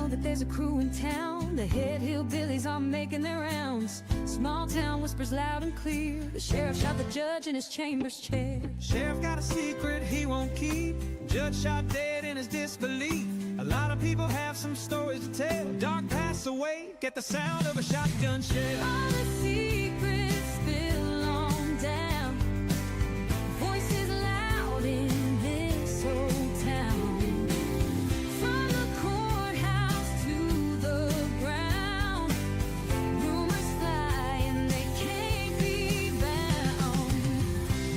know that there's a crew in town. The head hillbillies are making their rounds. Small town whispers loud and clear. The sheriff shot the judge in his chambers chair. Sheriff got a secret he won't keep. Judge shot dead in his disbelief. A lot of people have some stories to tell. Dark pass away, get the sound of a shotgun shell. All the secrets spill on down. Voices loud in this old town. From the courthouse to the ground. Rumors fly and they can't be bound.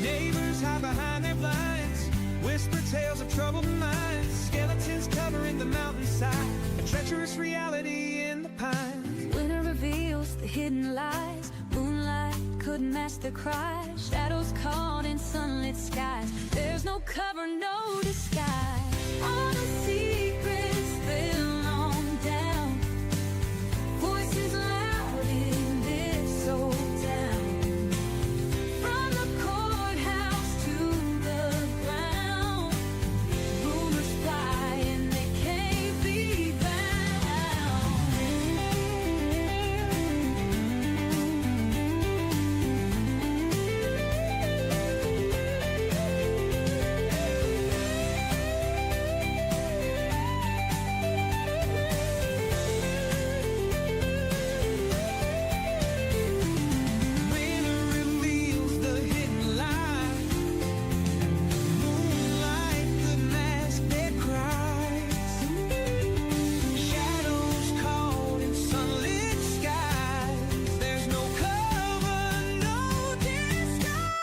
Neighbors hide behind their blinds. Whisper tales of troubled minds. Skeletons covering the mountainside. A treacherous reality in the pines. Winter reveals the hidden lies. Moonlight couldn't mask their cries. Shadows caught in sunlit skies. There's no cover, no disguise. All the secrets spill on down. Voices loud in this old town. From the courthouse to the ground. Rumors fly and they can't be bound. Winter reveals the hidden lies. Moonlight could mask their cries. Shadows caught in sunlit skies. There's no cover, no disguise.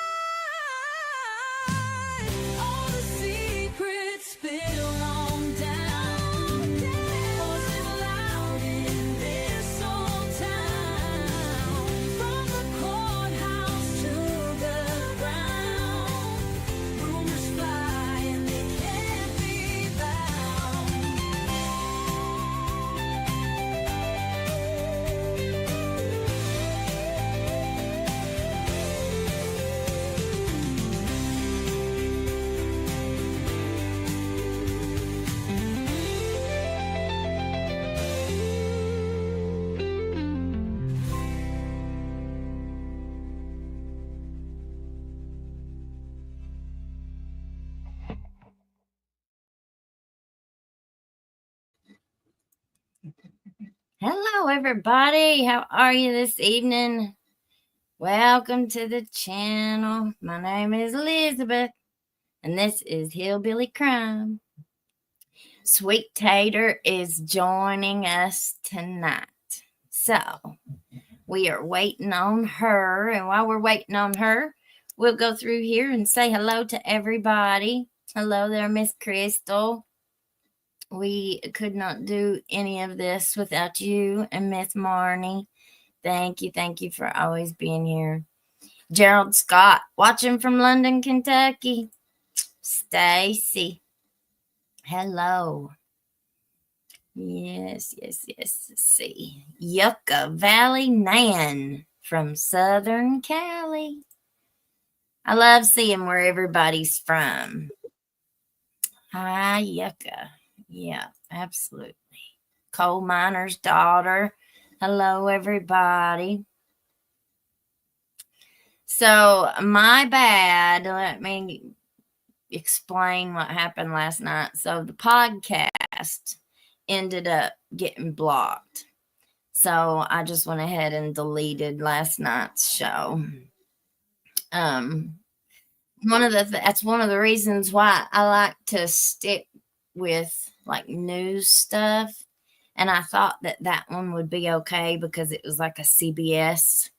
All the secrets spill on down. Voices loud in this old town. From the courthouse to the ground. Rumors fly and they can't be bound. Hello, everybody. How are you this evening? Welcome to the channel. My name is Elizabeth, and this is Hillbilly Crime. Sweet Tater is joining us tonight. So, we are waiting on her, and while we're waiting on her, we'll go through here and say hello to everybody. Hello there, Miss Crystal. We could not do any of this without you and Miss Marnie. Thank you for always being here. Gerald Scott, watching from London, Kentucky. Stacy, hello. Yes. Let's see. Yucca Valley Nan from Southern Cali. I love seeing where everybody's from. Hi, Yucca. Yeah, absolutely. Coal miner's daughter. Hello, everybody. So, my bad. Let me explain what happened last night. So, the podcast ended up getting blocked. So, I just went ahead and deleted last night's show. That's one of the reasons why I like to stick with like news stuff, and I thought that one would be okay because it was like a CBS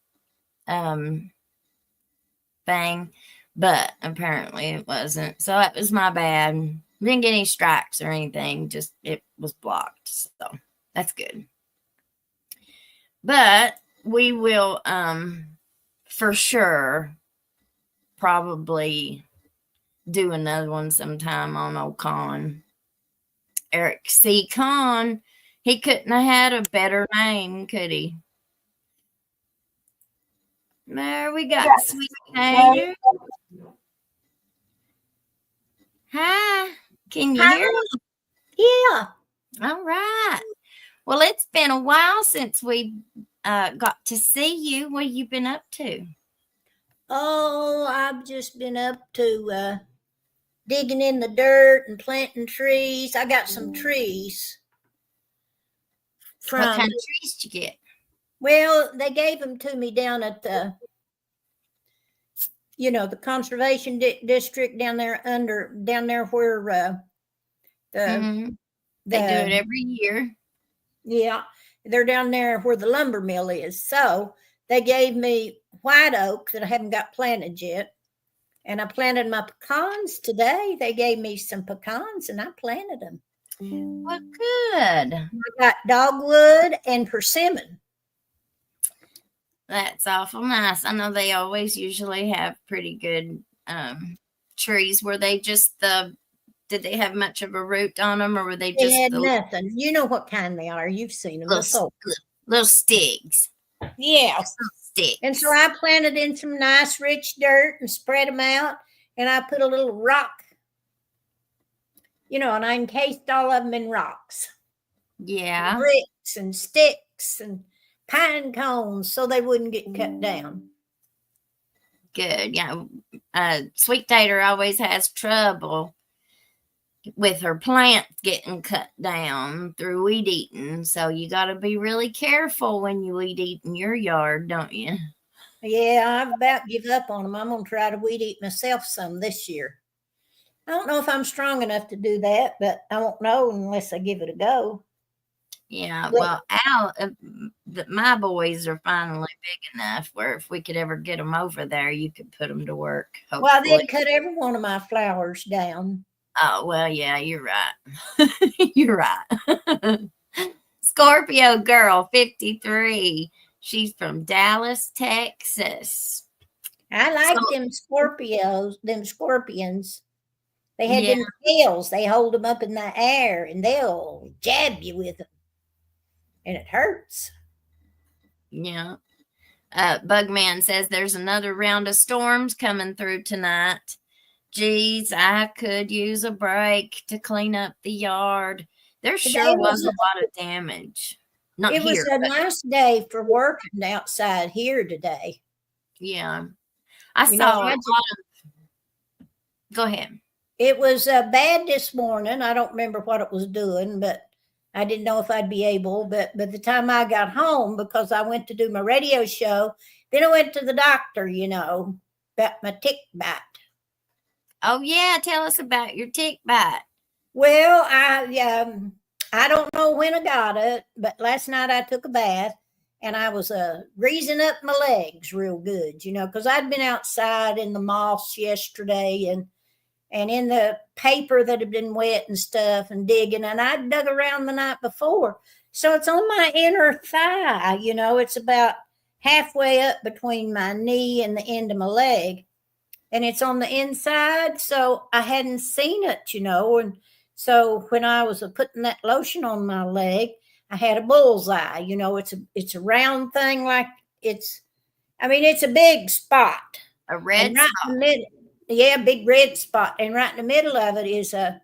thing, but apparently it wasn't. So that was my bad. Didn't get any strikes or anything, just it was blocked. So that's good. But we will for sure probably do another one sometime on old Con. Eric C. Con. He couldn't have had a better name, could he? There we got Sweet Tater. Hi. Can you hear me? Yeah. All right. Well, it's been a while since we got to see you. What have you been up to? Oh, I've just been up to digging in the dirt and planting trees. I got some trees What from, kind of trees did you get? well, they gave them to me down at the, the conservation district down there where the, Mhm. They do it the, every year. yeah, they're down there where the lumber mill is. So they gave me white oak that I haven't got planted yet. And I planted my pecans today. They gave me some pecans and I planted them. Well, good. I got dogwood and persimmon. That's awful nice. I know they always usually have pretty good trees. Were they just did they have much of a root on them, or were they They just had the nothing. You know what kind they are. You've seen them before. little sticks? Yeah. Little sticks. And so I planted in some nice rich dirt and spread them out. And I put a little rock, and I encased all of them in rocks. Yeah. Bricks and sticks and pine cones so they wouldn't get cut down. Good. Yeah. Sweet Tater always has trouble with her plants getting cut down through weed eating. So you got to be really careful when you weed eat in your yard, don't you? Yeah, I've about give up on them. I'm going to try to weed eat myself some this year. I don't know if I'm strong enough to do that, but I won't know unless I give it a go. Yeah, Well- well, my boys are finally big enough where if we could ever get them over there, you could put them to work. Well, Hopefully. they cut every one of my flowers down. Oh, well, yeah, you're right. You're right. Scorpio girl, 53. She's from Dallas, Texas. I like So- them scorpions. They had Yeah. them tails. They hold them up in the air and they'll jab you with them. And it hurts. Yeah. Bugman says there's another round of storms coming through tonight. Geez, I could use a break to clean up the yard. There Today sure was was a lot of damage. Not It was here, a but nice day for working outside here today. yeah. I You saw know, a I lot just- of. Go ahead. It was bad this morning. I don't remember what it was doing, but I didn't know if I'd be able. But by the time I got home, because I went to do my radio show, then I went to the doctor, about my tick bite. Oh yeah, tell us about your tick bite. Well, I don't know when I got it, but last night I took a bath and I was greasing up my legs real good, because I'd been outside in the moss yesterday and in the paper that had been wet and stuff and digging, and I dug around the night before. So it's on my inner thigh, it's about halfway up between my knee and the end of my leg. And it's on the inside, so I hadn't seen it, and so when I was putting that lotion on my leg, I had a bullseye. It's a round thing, like it's a big spot. A red And right spot. in the middle, yeah, big red spot. And right in the middle of it is a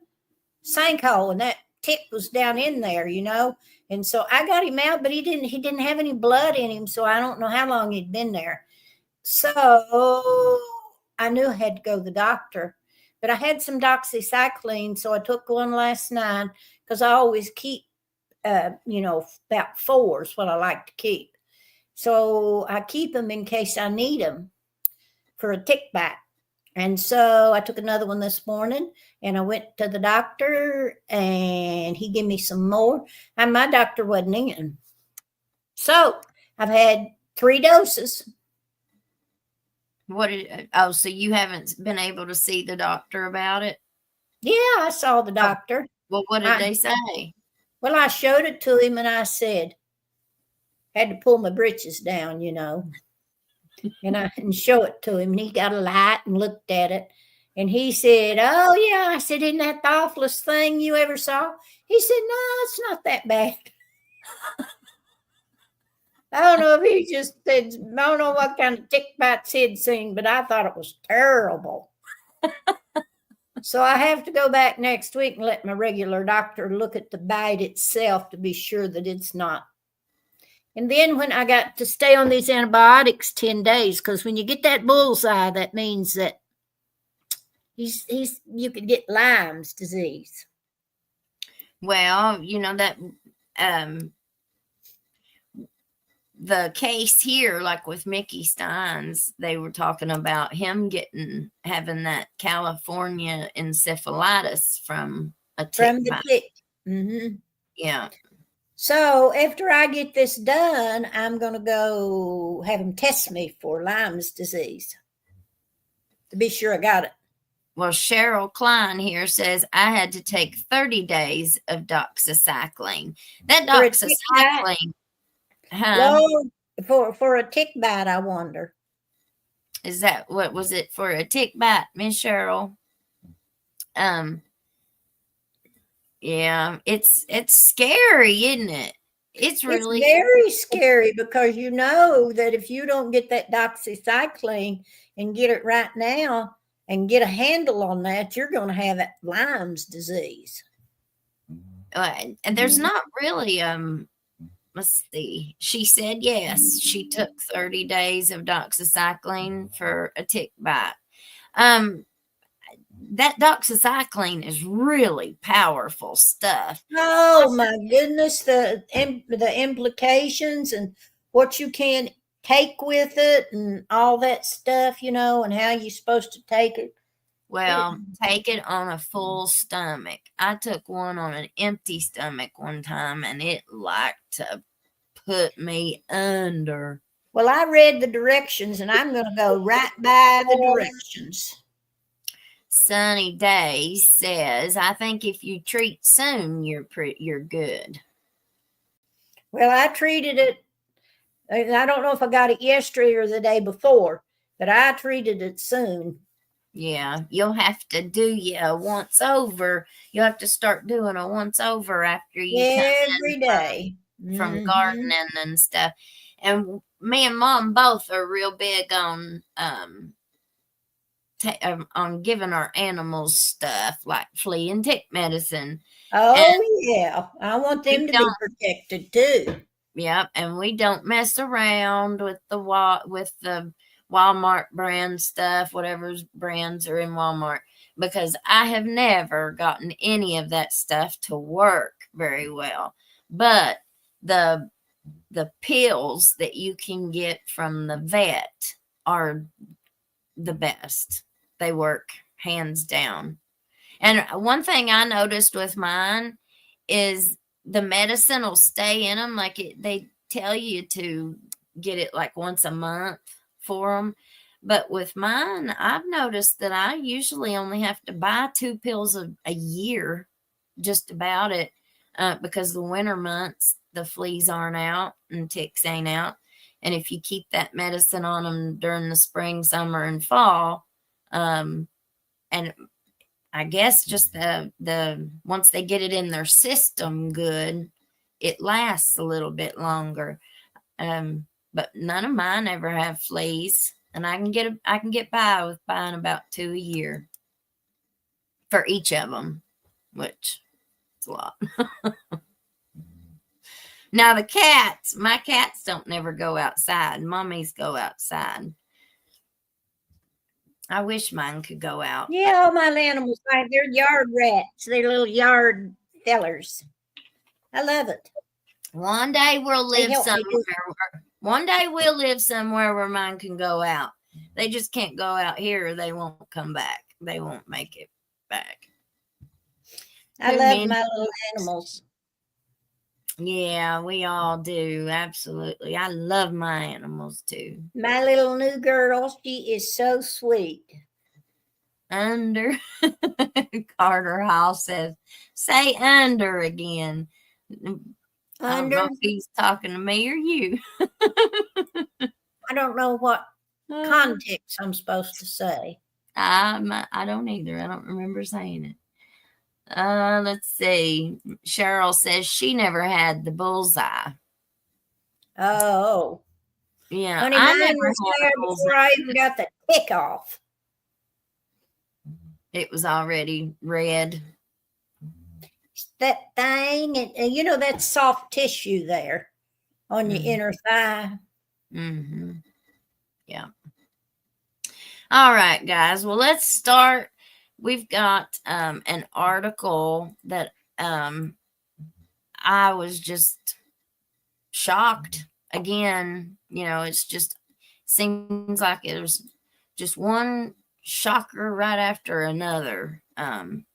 sinkhole, and that tick was down in there, And so I got him out, but he didn't have any blood in him, so I don't know how long he'd been there. So I knew I had to go to the doctor. But I had some doxycycline, so I took one last night because I always keep, about 4 is what I like to keep. So I keep them in case I need them for a tick bite. And so I took another one this morning and I went to the doctor and he gave me some more. And my doctor wasn't in. So I've had 3 doses. So you haven't been able to see the doctor about it? Yeah, I saw the doctor. Well, what did they say? Well, I showed it to him and I said, had to pull my britches down, and I didn't show it to him. And he got a light and looked at it. And he said, oh, yeah. I said, isn't that the awfulest thing you ever saw? He said, no, it's not that bad. I don't know if he just said, I don't know what kind of tick bites he'd seen, but I thought it was terrible. So I have to go back next week and let my regular doctor look at the bite itself to be sure that it's not. And then when I got to stay on these antibiotics 10 days, because when you get that bullseye, that means that you could get Lyme's disease. Well, that the case here, like with Mickey Stines, they were talking about him having that California encephalitis from a tick From the bite. tick. Mm-hmm. Yeah. So after I get this done, I'm going to go have them test me for Lyme's disease to be sure I got it. Well, Cheryl Klein here says I had to take 30 days of doxycycline. That For a tick bite? doxycycline, Well, for a tick bite, I wonder. is that what was it for a tick bite, Miss Cheryl? Yeah, it's scary, isn't it? It's really very scary because you know that if you don't get that doxycycline and get it right now and get a handle on that, you're going to have that Lyme's disease. and there's not really let's see. She said yes, she took 30 days of doxycycline for a tick bite. That doxycycline is really powerful stuff. Oh my goodness, the implications and what you can take with it and all that stuff, and how you're supposed to take it. Well, take it on a full stomach. I took one on an empty stomach one time, and it liked to put me under. Well, I read the directions, and I'm going to go right by the directions. Sunny Day says, I think if you treat soon, you're good. Well, I treated it. I don't know if I got it yesterday or the day before, but I treated it soon. Yeah, you'll have to do a once over. You'll have to start doing a once over after you every day from gardening and stuff. And me and Mom both are real big on giving our animals stuff like flea and tick medicine. Oh, yeah. I want them to be protected too. Yep. And we don't mess around with the Walmart brand stuff, whatever brands are in Walmart, because I have never gotten any of that stuff to work very well. But the pills that you can get from the vet are the best. They work hands down. And one thing I noticed with mine is the medicine will stay in them. They tell you to get it like once a month for them. But with mine, I've noticed that I usually only have to buy 2 pills a year, just about it, because the winter months, the fleas aren't out and ticks ain't out. And if you keep that medicine on them during the spring, summer, and fall, and I guess just the once they get it in their system good, it lasts a little bit longer. But none of mine ever have fleas, and I can get by with buying about 2 a year for each of them, which is a lot. Now my cats don't never go outside. Mommies go outside. I wish mine could go out. Yeah, all my animals, they're yard rats. They're little yard fellers. I love it. One day we'll live somewhere where mine can go out. They just can't go out here or they won't come back. They won't make it back. I love my little animals. Yeah, we all do. Absolutely. I love my animals too. My little new girl, she is so sweet. Under. Carter Hall says, say under again. I don't know if he's talking to me or you. I don't know what context I'm supposed to say. I don't either. I don't remember saying it. Let's see. Cheryl says she never had the bullseye. Oh. Yeah. Honey, mine was there before I even got the tick off. It was already red. That thing, and you know, that soft tissue there on your Mhm. inner thigh. Mm-hmm. Yeah. All right, guys. Well, let's start. We've got an article that I was just shocked. Again, you know, it's just seems like it was just one shocker right after another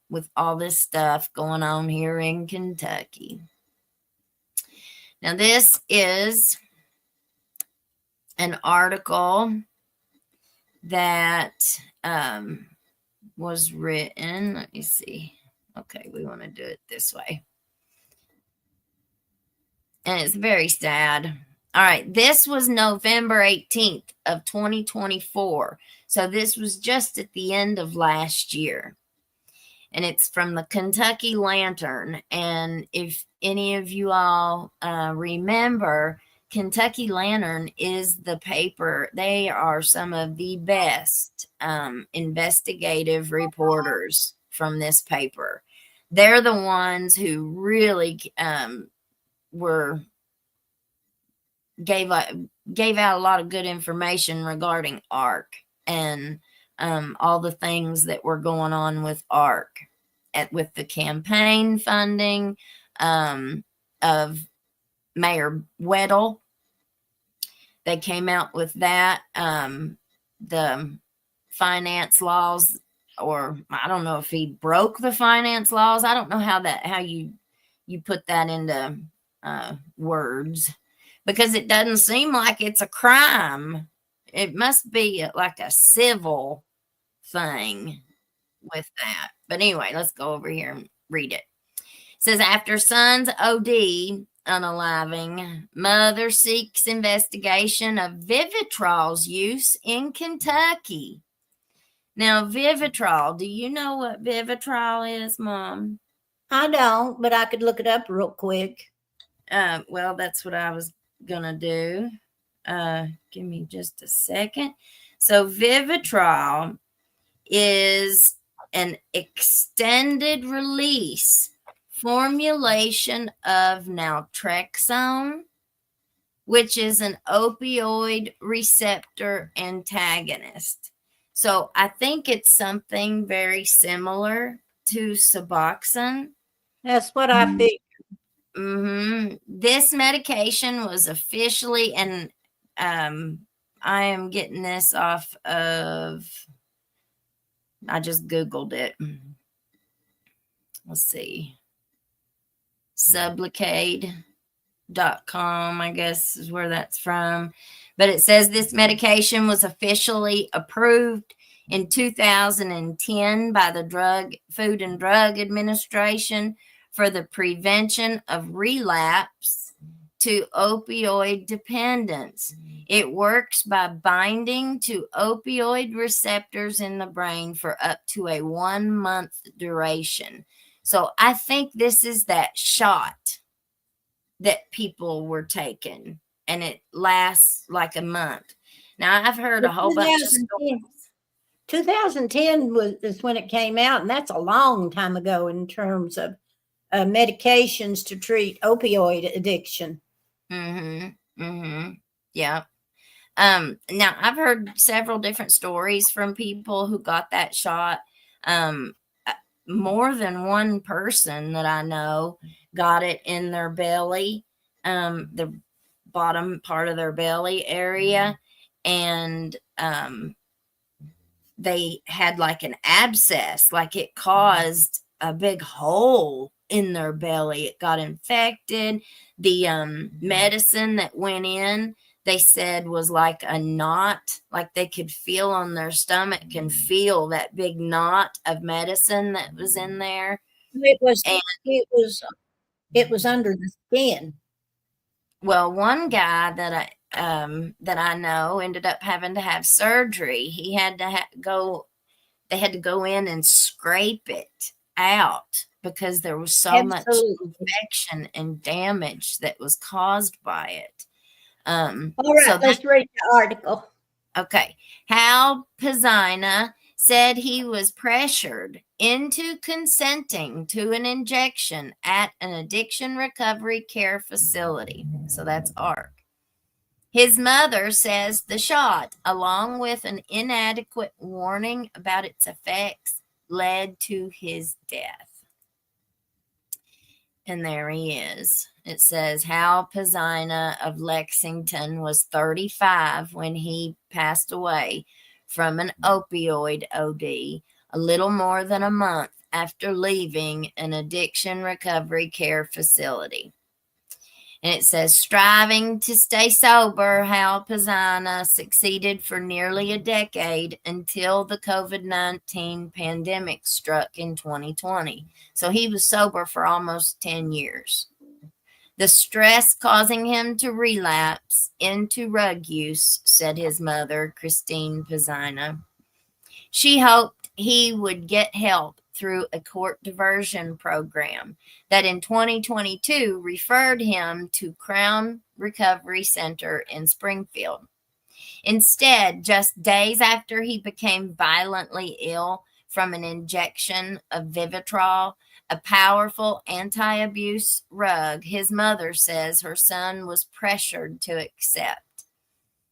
with all this stuff going on here in Kentucky. Now, this is an article that was written. Let me see. Okay, we want to do it this way. And it's very sad. All right, this was November 18th of 2024. So this was just at the end of last year. And it's from the Kentucky Lantern. And if any of you all remember, Kentucky Lantern is the paper. They are some of the best investigative reporters from this paper. They're the ones who really gave out a lot of good information regarding ARC and all the things that were going on with ARC with the campaign funding of Mayor Weddle. They came out with that, the finance laws, or I don't know if he broke the finance laws. I don't know how you put that into words, because it doesn't seem like it's a crime. It must be like a civil thing with that. But anyway, let's go over here and read it. It says, after son's OD unaliving, mother seeks investigation of Vivitrol's use in Kentucky. Now, Vivitrol, do you know what Vivitrol is, Mom? I don't, but I could look it up real quick. Well, that's what I was gonna do. Give me just a second. So Vivitrol is an extended release formulation of naltrexone, which is an opioid receptor antagonist. So I think it's something very similar to Suboxone. That's what I figured. Mm-hmm. This medication was officially, and I am getting this off of, I just Googled it. Let's see. Sublocade.com, I guess is where that's from. But it says this medication was officially approved in 2010 by the Food and Drug Administration for the prevention of relapse to opioid dependence. It works by binding to opioid receptors in the brain for up to a 1 month duration. So I think this is that shot that people were taking, and it lasts like a month. Now, I've heard a whole bunch of stories. 2010 is when it came out, and that's a long time ago in terms of medications to treat opioid addiction. Yeah. Now I've heard several different stories from people who got that shot. More than one person that I know got it in their belly, the bottom part of their belly area, and they had like an abscess, like it caused a big hole in their belly. It got infected. The medicine that went in, they said, was like a knot, like they could feel on their stomach and feel that big knot of medicine that was in there. It was under the skin. Well, one guy that I know ended up having to have surgery. He had to they had to go in and scrape it out because there was so much infection and damage that was caused by it. All right, so let's read the article. Okay. Hal Pizzina said he was pressured into consenting to an injection at an addiction recovery care facility. So that's ARC. His mother says the shot, along with an inadequate warning about its effects, led to his death. And there he is. It says Hal Pizzina of Lexington was 35 when he passed away from an opioid OD a little more than a month after leaving an addiction recovery care facility. And it says, striving to stay sober, Hal Pizzina succeeded for nearly a decade until the COVID-19 pandemic struck in 2020. So he was sober for almost 10 years. The stress causing him to relapse into rug use, said his mother, Christine Pizzina. She hoped he would get help through a court diversion program that in 2022 referred him to Crown Recovery Center in Springfield. Instead, just days after he became violently ill from an injection of Vivitrol, a powerful anti-abuse rug, his mother says her son was pressured to accept.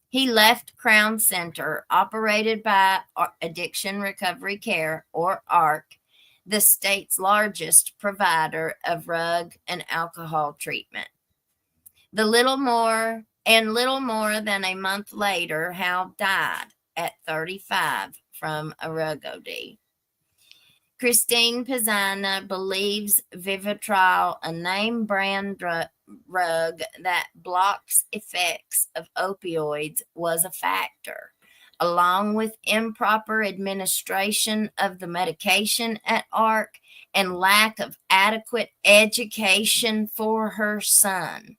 He left Crown Center, operated by Addiction Recovery Care, or ARC, the state's largest provider of rug and alcohol treatment. Little more than a month later, Hal died at 35 from a rug OD. Christine Pizzina believes Vivitrol, a name brand rug that blocks effects of opioids, was a factor, along with improper administration of the medication at ARC and lack of adequate education for her son.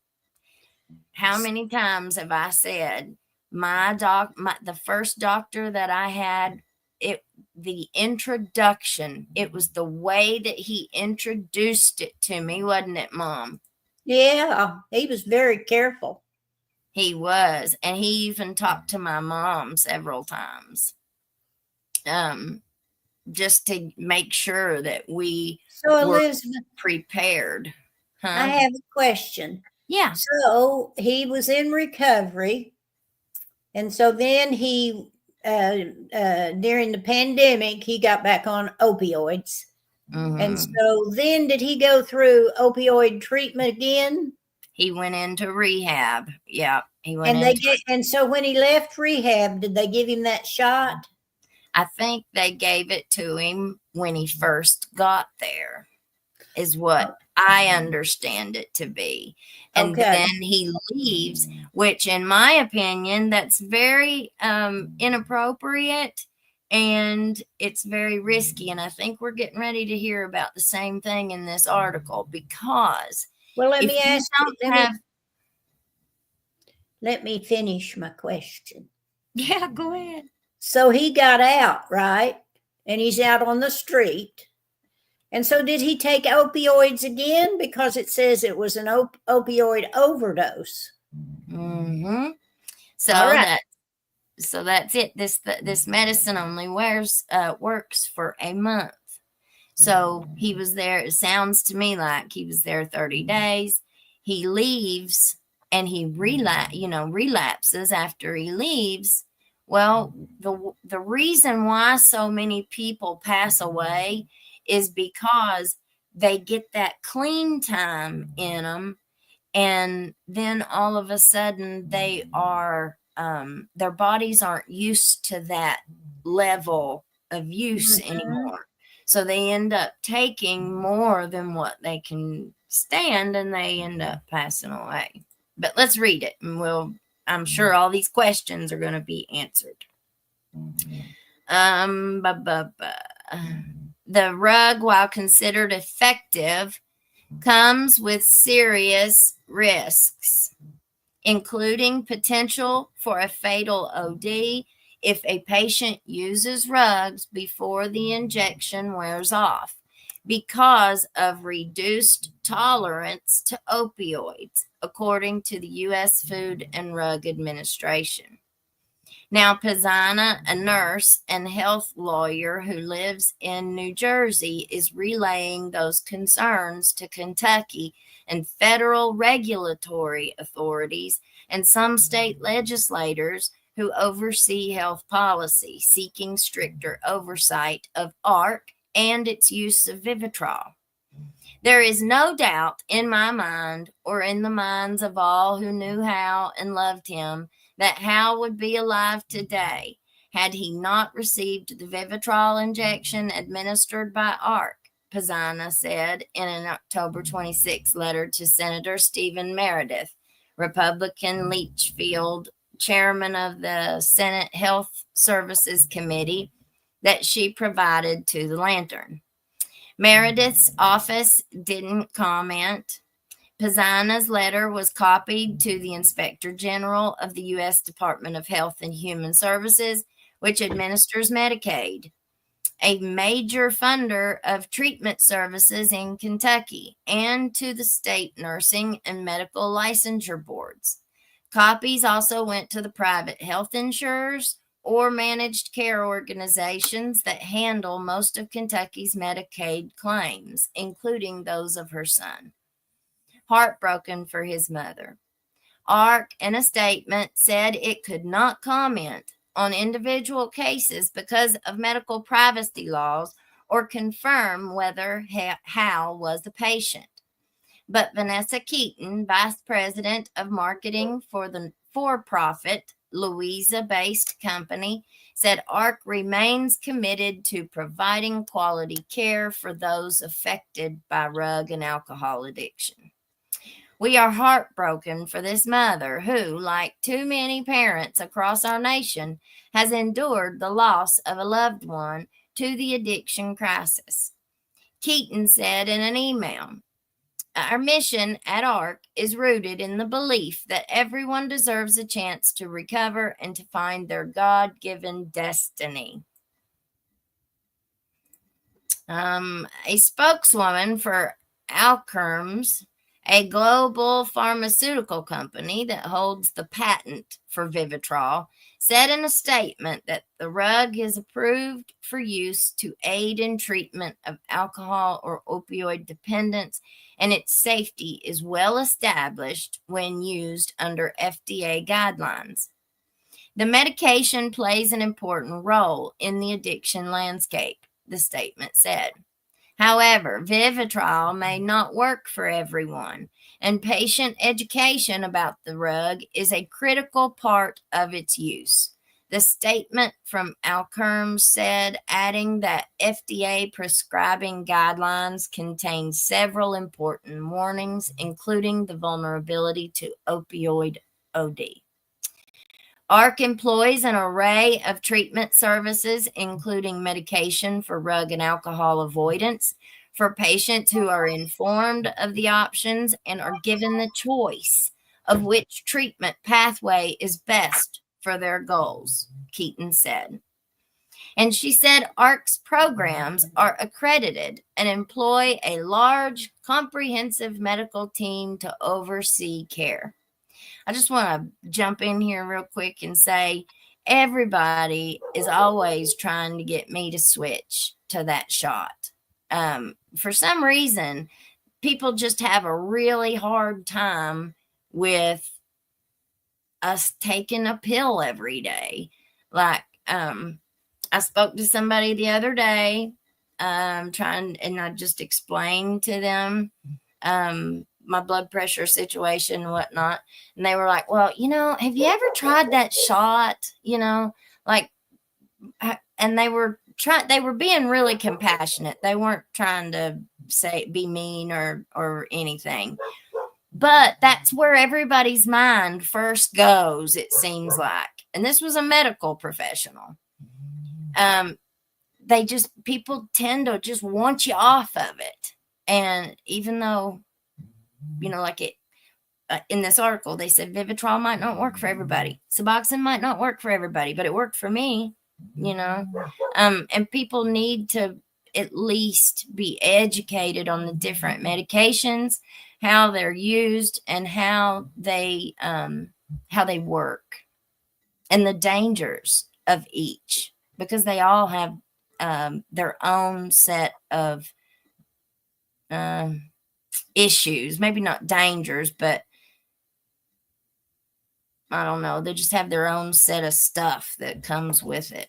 How many times have I said, the first doctor that I had, the introduction, it was the way that he introduced it to me, wasn't it, Mom? Yeah, he was very careful. He was, and he even talked to my mom several times, just to make sure that we were Elizabeth, prepared. Huh? I have a question. Yeah. So he was in recovery, and so then he, during the pandemic, he got back on opioids. Mm-hmm. And so then did he go through opioid treatment again? He went into rehab. Yeah, he went and so when he left rehab, did they give him that shot? I think they gave it to him when he first got there, is what I understand it to be. And then he leaves, which in my opinion, that's very inappropriate. And it's very risky. And I think we're getting ready to hear about the same thing in this article, because let me finish my question. Yeah, go ahead. So he got out, right? And he's out on the street. And so did he take opioids again? Because it says it was an opioid overdose. Mm-hmm. So that's it. This medicine only works for a month. So he was there. It sounds to me like he was there 30 days. He leaves and he relapses after he leaves. Well, the reason why so many people pass away is because they get that clean time in them, and then all of a sudden they are their bodies aren't used to that level of use anymore. So they end up taking more than what they can stand, and they end up passing away. But let's read it, and I'm sure all these questions are going to be answered. The rug, while considered effective, comes with serious risks, including potential for a fatal OD if a patient uses rugs before the injection wears off because of reduced tolerance to opioids, according to the U.S. Food and Drug Administration. Now, Pizzana, a nurse and health lawyer who lives in New Jersey, is relaying those concerns to Kentucky and federal regulatory authorities and some state legislators who oversee health policy, seeking stricter oversight of ARC and its use of Vivitrol. There is no doubt in my mind, or in the minds of all who knew Hal and loved him, that Hal would be alive today had he not received the Vivitrol injection administered by ARC, Pizzana said in an October 26 letter to Senator Stephen Meredith, Republican Leachfield, chairman of the Senate Health Services Committee, that she provided to the Lantern. Meredith's office didn't comment. Pizzana's letter was copied to the Inspector General of the U.S. Department of Health and Human Services, which administers Medicaid, a major funder of treatment services in Kentucky, and to the state nursing and medical licensure boards. Copies also went to the private health insurers or managed care organizations that handle most of Kentucky's Medicaid claims, including those of her son. Heartbroken for his mother. ARC, in a statement, said it could not comment on individual cases because of medical privacy laws or confirm whether Hal was a patient. But Vanessa Keaton, vice president of marketing for the for-profit Louisa-based company, said ARC remains committed to providing quality care for those affected by drug and alcohol addiction. We are heartbroken for this mother who, like too many parents across our nation, has endured the loss of a loved one to the addiction crisis. Keaton said in an email, "Our mission at ARC is rooted in the belief that everyone deserves a chance to recover and to find their God-given destiny." A spokeswoman for Alkermes, a global pharmaceutical company that holds the patent for Vivitrol, said in a statement that the drug is approved for use to aid in treatment of alcohol or opioid dependence, and its safety is well established when used under FDA guidelines. The medication plays an important role in the addiction landscape, the statement said. However, Vivitrol may not work for everyone, and patient education about the drug is a critical part of its use. The statement from Alkermes said, adding that FDA prescribing guidelines contain several important warnings, including the vulnerability to opioid OD. ARC employs an array of treatment services, including medication for drug and alcohol avoidance, for patients who are informed of the options and are given the choice of which treatment pathway is best for their goals, Keaton said. And she said ARC's programs are accredited and employ a large, comprehensive medical team to oversee care. I just want to jump in here real quick and say everybody is always trying to get me to switch to that shot. For some reason, people just have a really hard time with us taking a pill every day. Like, I spoke to somebody the other day, and I just explained to them, my blood pressure situation and whatnot. And they were like, well, have you ever tried that shot? And they were being really compassionate. They weren't trying to be mean or anything. But that's where everybody's mind first goes, it seems like. And this was a medical professional. People tend to just want you off of it. And even though, in this article, they said Vivitrol might not work for everybody. Suboxone might not work for everybody, but it worked for me, and people need to at least be educated on the different medications, how they're used, and how they work. and the dangers of each, because they all have their own set of issues, maybe not dangers, but I don't know. They just have their own set of stuff that comes with it.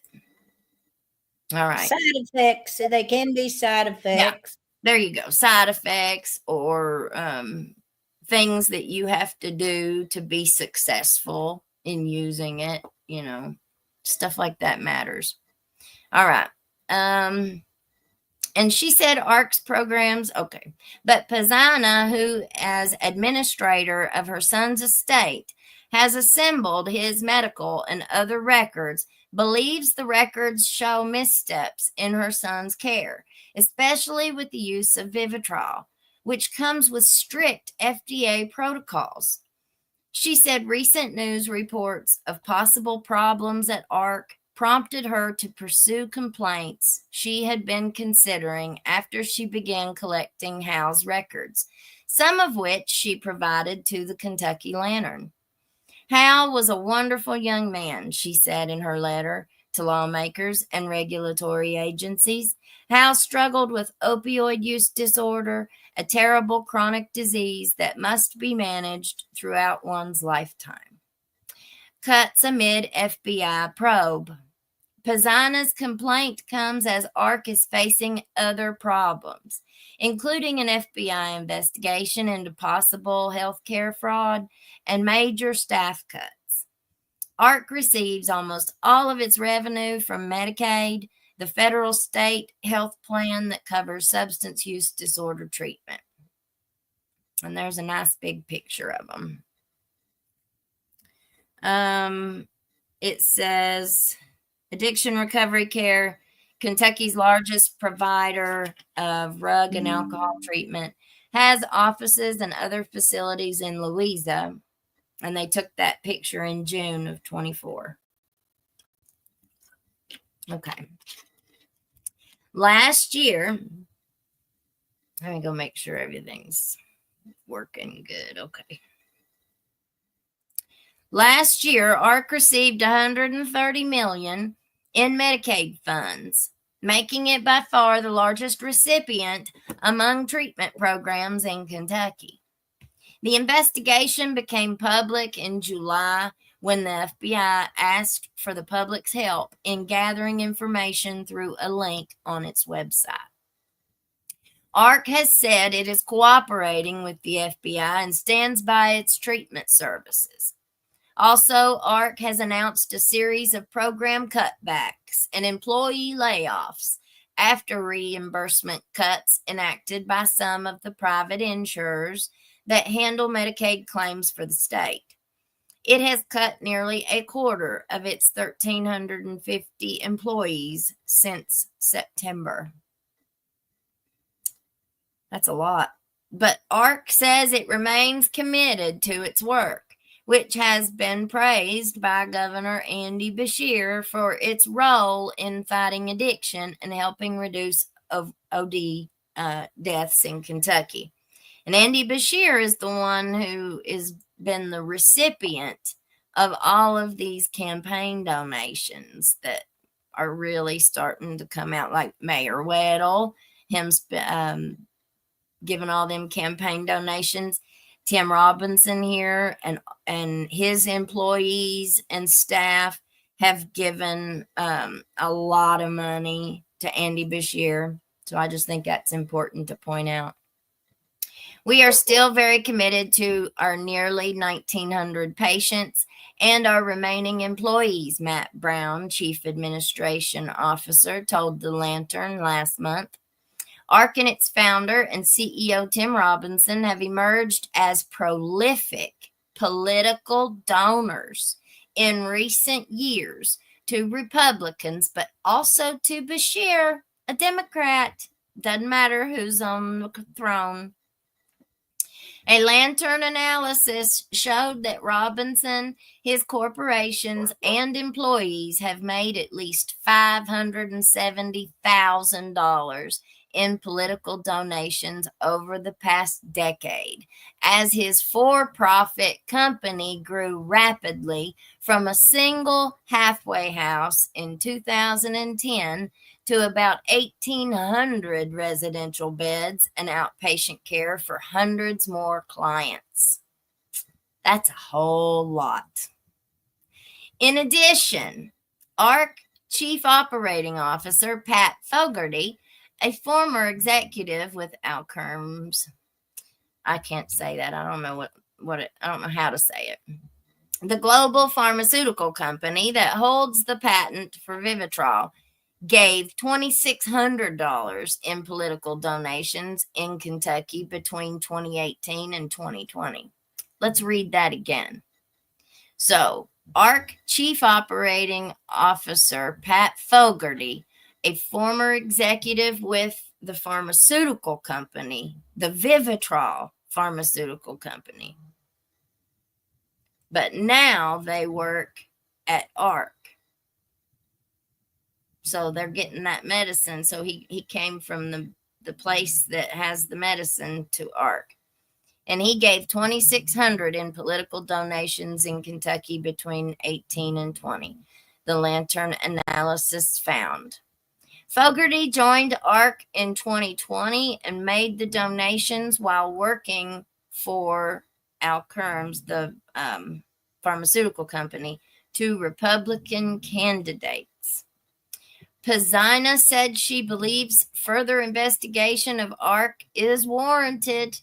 All right. Side effects. They can be side effects. There you go. Side effects or things that you have to do to be successful in using it. You know, stuff like that matters. All right. And she said ARC's programs, okay. But Pizzana, who as administrator of her son's estate has assembled his medical and other records, believes the records show missteps in her son's care, especially with the use of Vivitrol, which comes with strict FDA protocols. She said recent news reports of possible problems at ARC prompted her to pursue complaints she had been considering after she began collecting Hal's records, some of which she provided to the Kentucky Lantern. Hal was a wonderful young man, she said in her letter to lawmakers and regulatory agencies. Hal struggled with opioid use disorder, a terrible chronic disease that must be managed throughout one's lifetime. Cuts amid FBI probe. Pizzana's complaint comes as ARC is facing other problems, including an FBI investigation into possible healthcare fraud and major staff cuts. ARC receives almost all of its revenue from Medicaid, the federal state health plan that covers substance use disorder treatment. And there's a nice big picture of them. It says Addiction Recovery Care, Kentucky's largest provider of drug and alcohol treatment, has offices and other facilities in Louisa, and they took that picture in June of 24. Okay. Last year, let me go make sure everything's working good. Okay. Last year, ARC received $130 million in Medicaid funds, making it by far the largest recipient among treatment programs in Kentucky. The investigation became public in July when the FBI asked for the public's help in gathering information through a link on its website. ARC has said it is cooperating with the FBI and stands by its treatment services. Also, ARC has announced a series of program cutbacks and employee layoffs after reimbursement cuts enacted by some of the private insurers that handle Medicaid claims for the state. It has cut nearly a quarter of its 1,350 employees since September. That's a lot. But ARC says it remains committed to its work, which has been praised by Governor Andy Beshear for its role in fighting addiction and helping reduce OD deaths in Kentucky. And Andy Beshear is the one who has been the recipient of all of these campaign donations that are really starting to come out, like Mayor Weddle, him giving all them campaign donations. Tim Robinson here and his employees and staff have given a lot of money to Andy Beshear. So I just think that's important to point out. We are still very committed to our nearly 1,900 patients and our remaining employees, Matt Brown, Chief Administration Officer, told the Lantern last month. ARC and its founder and CEO Tim Robinson have emerged as prolific political donors in recent years to Republicans, but also to Beshear, a Democrat. Doesn't matter who's on the throne. A Lantern analysis showed that Robinson, his corporations, and employees have made at least $570,000 in political donations over the past decade as his for-profit company grew rapidly from a single halfway house in 2010 to about 1,800 residential beds and outpatient care for hundreds more clients. That's a whole lot. In addition, ARC Chief Operating Officer Pat Fogarty, a former executive with Outcomes, I can't say that. I don't know I don't know how to say it. The global pharmaceutical company that holds the patent for Vivitrol gave $2,600 in political donations in Kentucky between 2018 and 2020. Let's read that again. So, ARC Chief Operating Officer Pat Fogarty, a former executive with the pharmaceutical company, the Vivitrol pharmaceutical company, but now they work at ARC. So they're getting that medicine. So he came from the place that has the medicine to ARC. And he gave $2,600 in political donations in Kentucky between 18 and 20. The Lantern analysis found. Fogarty joined ARC in 2020 and made the donations while working for Alkermes, the pharmaceutical company, to Republican candidates. Pizzina said she believes further investigation of ARC is warranted.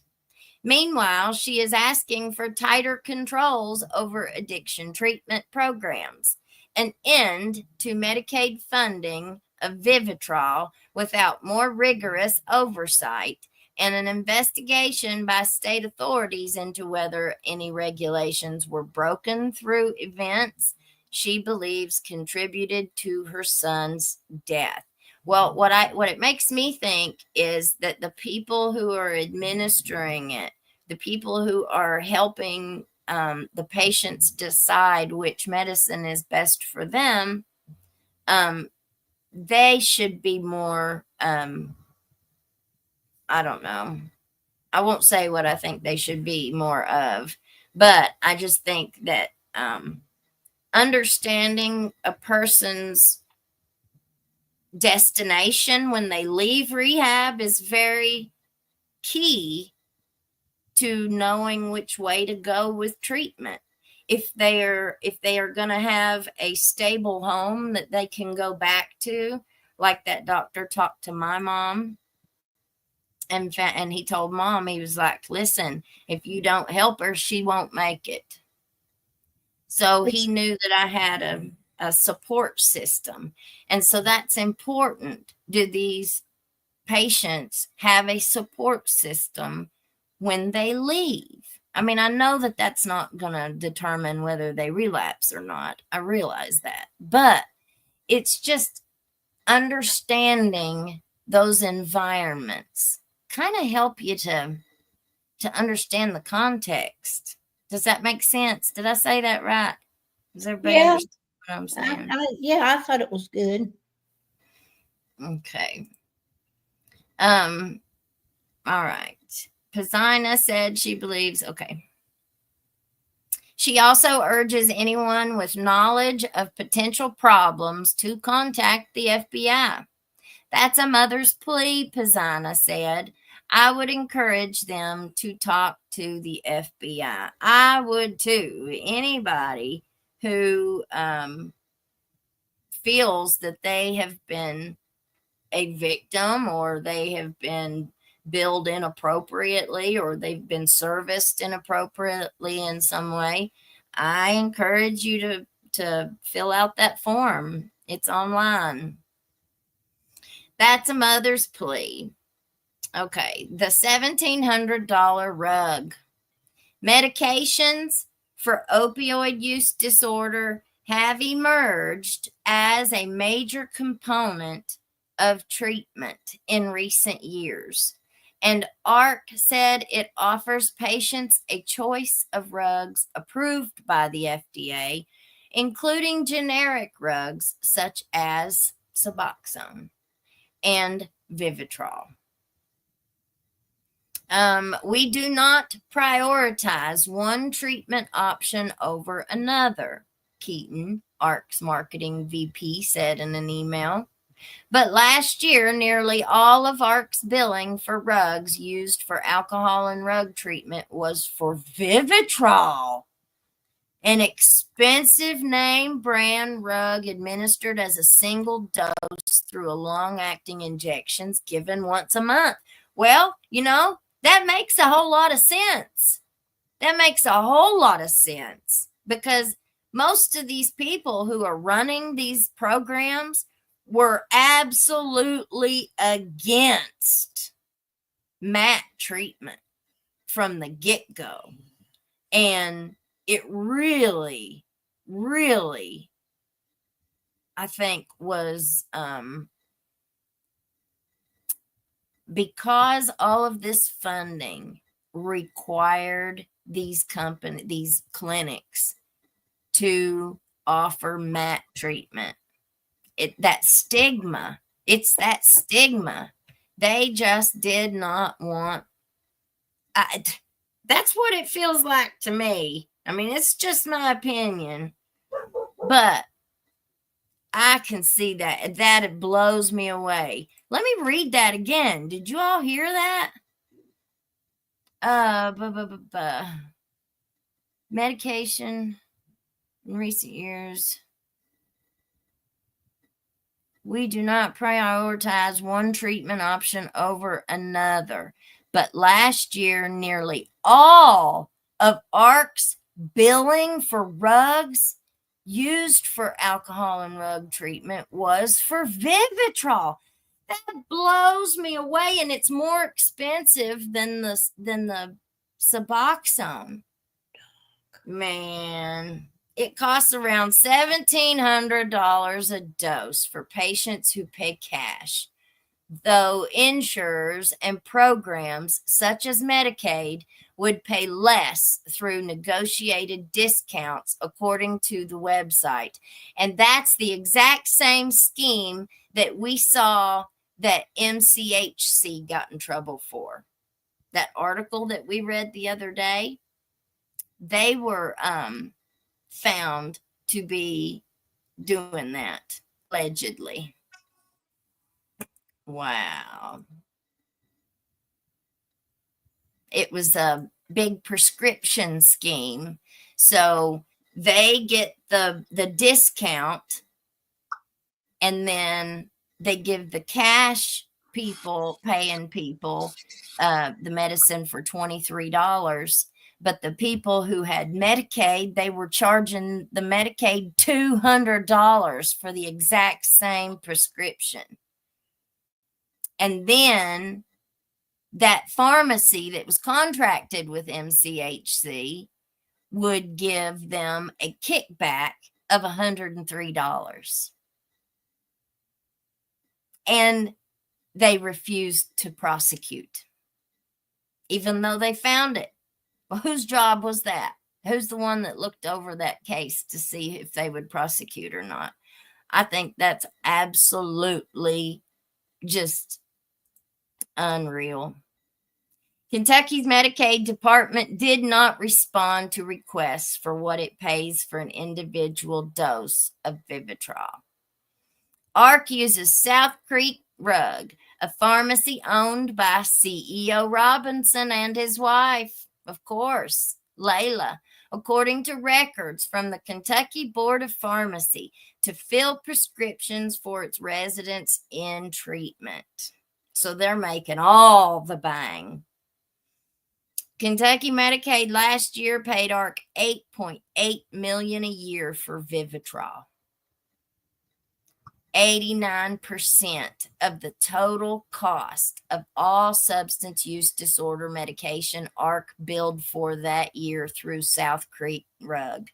Meanwhile, she is asking for tighter controls over addiction treatment programs, an end to Medicaid funding of Vivitrol without more rigorous oversight, and an investigation by state authorities into whether any regulations were broken through events she believes contributed to her son's death. Well, what it makes me think is that the people who are administering it, the people who are helping the patients decide which medicine is best for them, they should be more, I don't know. I won't say what I think they should be more of, but I just think that understanding a person's destination when they leave rehab is very key to knowing which way to go with treatment. If they are going to have a stable home that they can go back to, like that doctor talked to my mom, and he told mom, he was like, listen, if you don't help her, she won't make it. So he knew that I had a support system. And so that's important. Do these patients have a support system when they leave? I mean, I know that that's not going to determine whether they relapse or not. I realize that. But it's just understanding those environments kind of help you to understand the context. Does that make sense? Did I say that right? Does everybody understand what I'm saying? I thought it was good. Okay. All right. Pizzina said she believes, okay. She also urges anyone with knowledge of potential problems to contact the FBI. That's a mother's plea, Pizzina said. I would encourage them to talk to the FBI. I would too. Anybody who feels that they have been a victim or they have been billed inappropriately or they've been serviced inappropriately in some way, I encourage you to fill out that form. It's online. That's a mother's plea. Okay, the $1,700 rug. Medications for opioid use disorder have emerged as a major component of treatment in recent years. And ARC said it offers patients a choice of rugs approved by the FDA, including generic rugs such as Suboxone and Vivitrol. We do not prioritize one treatment option over another, Keaton, ARC's marketing VP, said in an email. But last year, nearly all of ARC's billing for rugs used for alcohol and rug treatment was for Vivitrol, an expensive name brand rug administered as a single dose through a long-acting injections given once a month. Well, that makes a whole lot of sense. That makes a whole lot of sense because most of these people who are running these programs were absolutely against mat treatment from the get-go. And it really, really, I think was because all of this funding required these clinics to offer mat treatment. It's that stigma. They just did not want. That's what it feels like to me. I mean, it's just my opinion, but I can see that it blows me away. Let me read that again. Did you all hear that? Medication in recent years. We do not prioritize one treatment option over another. But last year, nearly all of ARC's billing for rugs used for alcohol and rug treatment was for Vivitrol. That blows me away, and it's more expensive than the Suboxone. Man, it costs around $1,700 a dose for patients who pay cash, though insurers and programs such as Medicaid would pay less through negotiated discounts, according to the website. And that's the exact same scheme that we saw that MCHC got in trouble for. That article that we read the other day, they were found to be doing that, allegedly. Wow. It was a big prescription scheme. So they get the discount, and then they give the cash paying people the medicine for $23. But the people who had Medicaid, they were charging the Medicaid $200 for the exact same prescription. And then that pharmacy that was contracted with MCHC would give them a kickback of $103. And they refused to prosecute, even though they found it. Well, whose job was that? Who's the one that looked over that case to see if they would prosecute or not? I think that's absolutely just unreal. Kentucky's Medicaid department did not respond to requests for what it pays for an individual dose of Vivitrol. ARC uses South Creek Rug, a pharmacy owned by CEO Robinson and his wife, of course, Layla, according to records from the Kentucky Board of Pharmacy, to fill prescriptions for its residents in treatment. So they're making all the bang. Kentucky Medicaid last year paid ARC $8.8 million a year for Vivitrol. 89% of the total cost of all substance use disorder medication ARC billed for that year through South Creek Rug,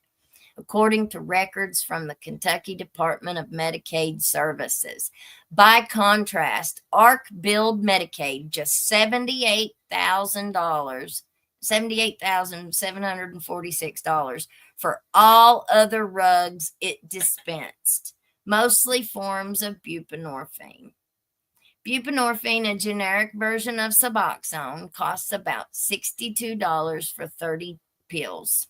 according to records from the Kentucky Department of Medicaid Services. By contrast, ARC billed Medicaid just $78,746 for all other rugs it dispensed, mostly forms of buprenorphine. Buprenorphine, a generic version of Suboxone, costs about $62 for 30 pills.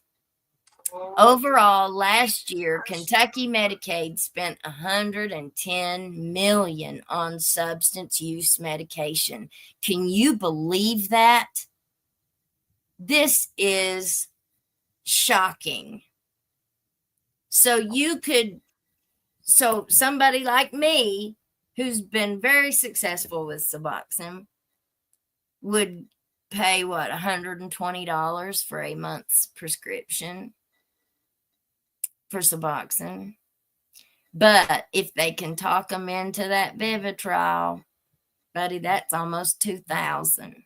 Overall, last year, Kentucky Medicaid spent $110 million on substance use medication. Can you believe that? This is shocking. So somebody like me, who's been very successful with Suboxone, would pay $120 for a month's prescription for Suboxone. But if they can talk them into that Vivitrol, buddy, that's almost $2,000.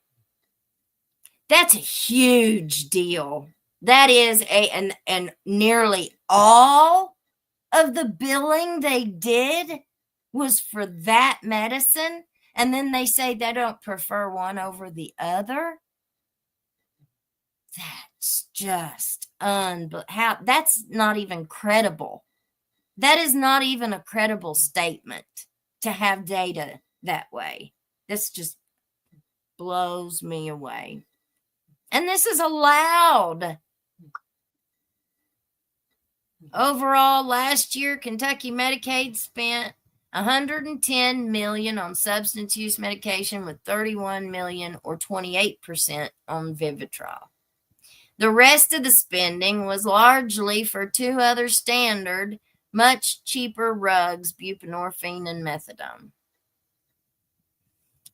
That's a huge deal. That is and nearly all of the billing they did was for that medicine. And then they say they don't prefer one over the other. That's just that's not even credible. That is not even a credible statement to have data that way. This just blows me away. And this is allowed. Overall, last year, Kentucky Medicaid spent $110 million on substance use medication, with $31 million or 28% on Vivitrol. The rest of the spending was largely for two other standard, much cheaper rugs, buprenorphine and methadone.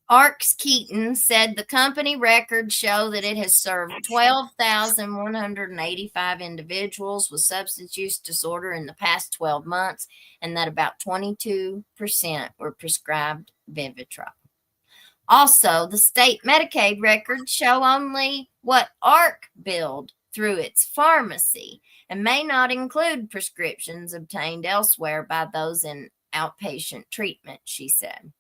Arx Keaton said the company records show that it has served 12,185 individuals with substance use disorder in the past 12 months, and that about 22% were prescribed Vivitrol. Also, the state Medicaid records show only what Arc billed through its pharmacy and may not include prescriptions obtained elsewhere by those in outpatient treatment, she said.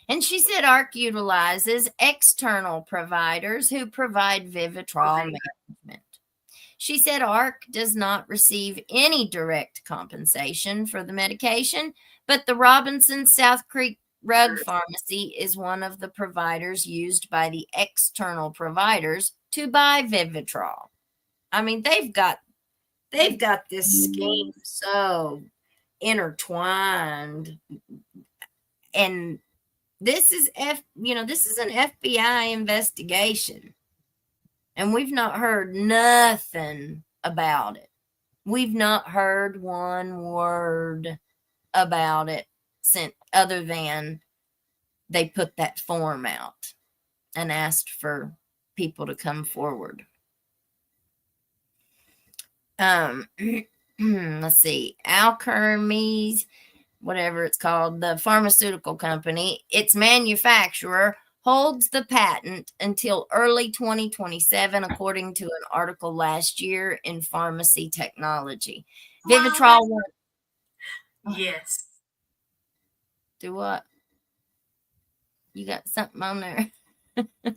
And she said Arc utilizes external providers who provide Vivitrol management. She said Arc does not receive any direct compensation for the medication, but the Robinson South Creek Rug Pharmacy is one of the providers used by the external providers to buy Vivitrol. I mean, they've got this scheme so intertwined, and this is this is an FBI investigation, and we've not heard nothing about it. We've not heard one word about it since, other than they put that form out and asked for people to come forward. Let's see, Alkermes, whatever it's called, the pharmaceutical company, its manufacturer holds the patent until early 2027, according to an article last year in Pharmacy Technology. Vivitrol. Yes. Do what? You got something on there?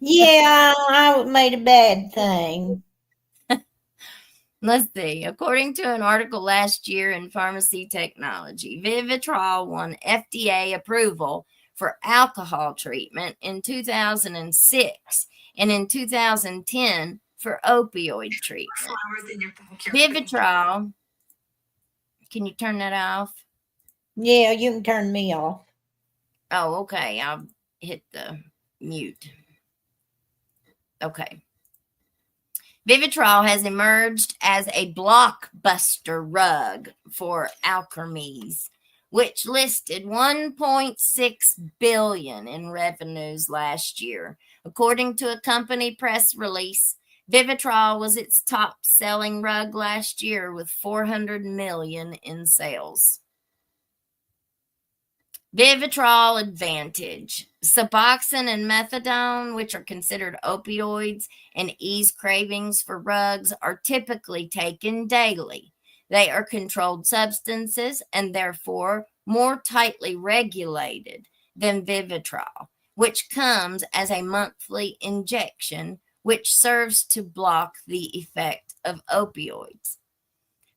Yeah, I made a bad thing. Let's see. According to an article last year in Pharmacy Technology, Vivitrol won FDA approval for alcohol treatment in 2006 and in 2010 for opioid treatment. Vivitrol, can you turn that off? Yeah, you can turn me off. Oh, okay. I'll hit the mute. Okay. Vivitrol has emerged as a blockbuster rug for Alkermes, which listed $1.6 billion in revenues last year. According to a company press release, Vivitrol was its top-selling rug last year with $400 million in sales. Vivitrol Advantage. Suboxone and methadone, which are considered opioids and ease cravings for rugs, are typically taken daily. They are controlled substances and therefore more tightly regulated than Vivitrol, which comes as a monthly injection, which serves to block the effect of opioids.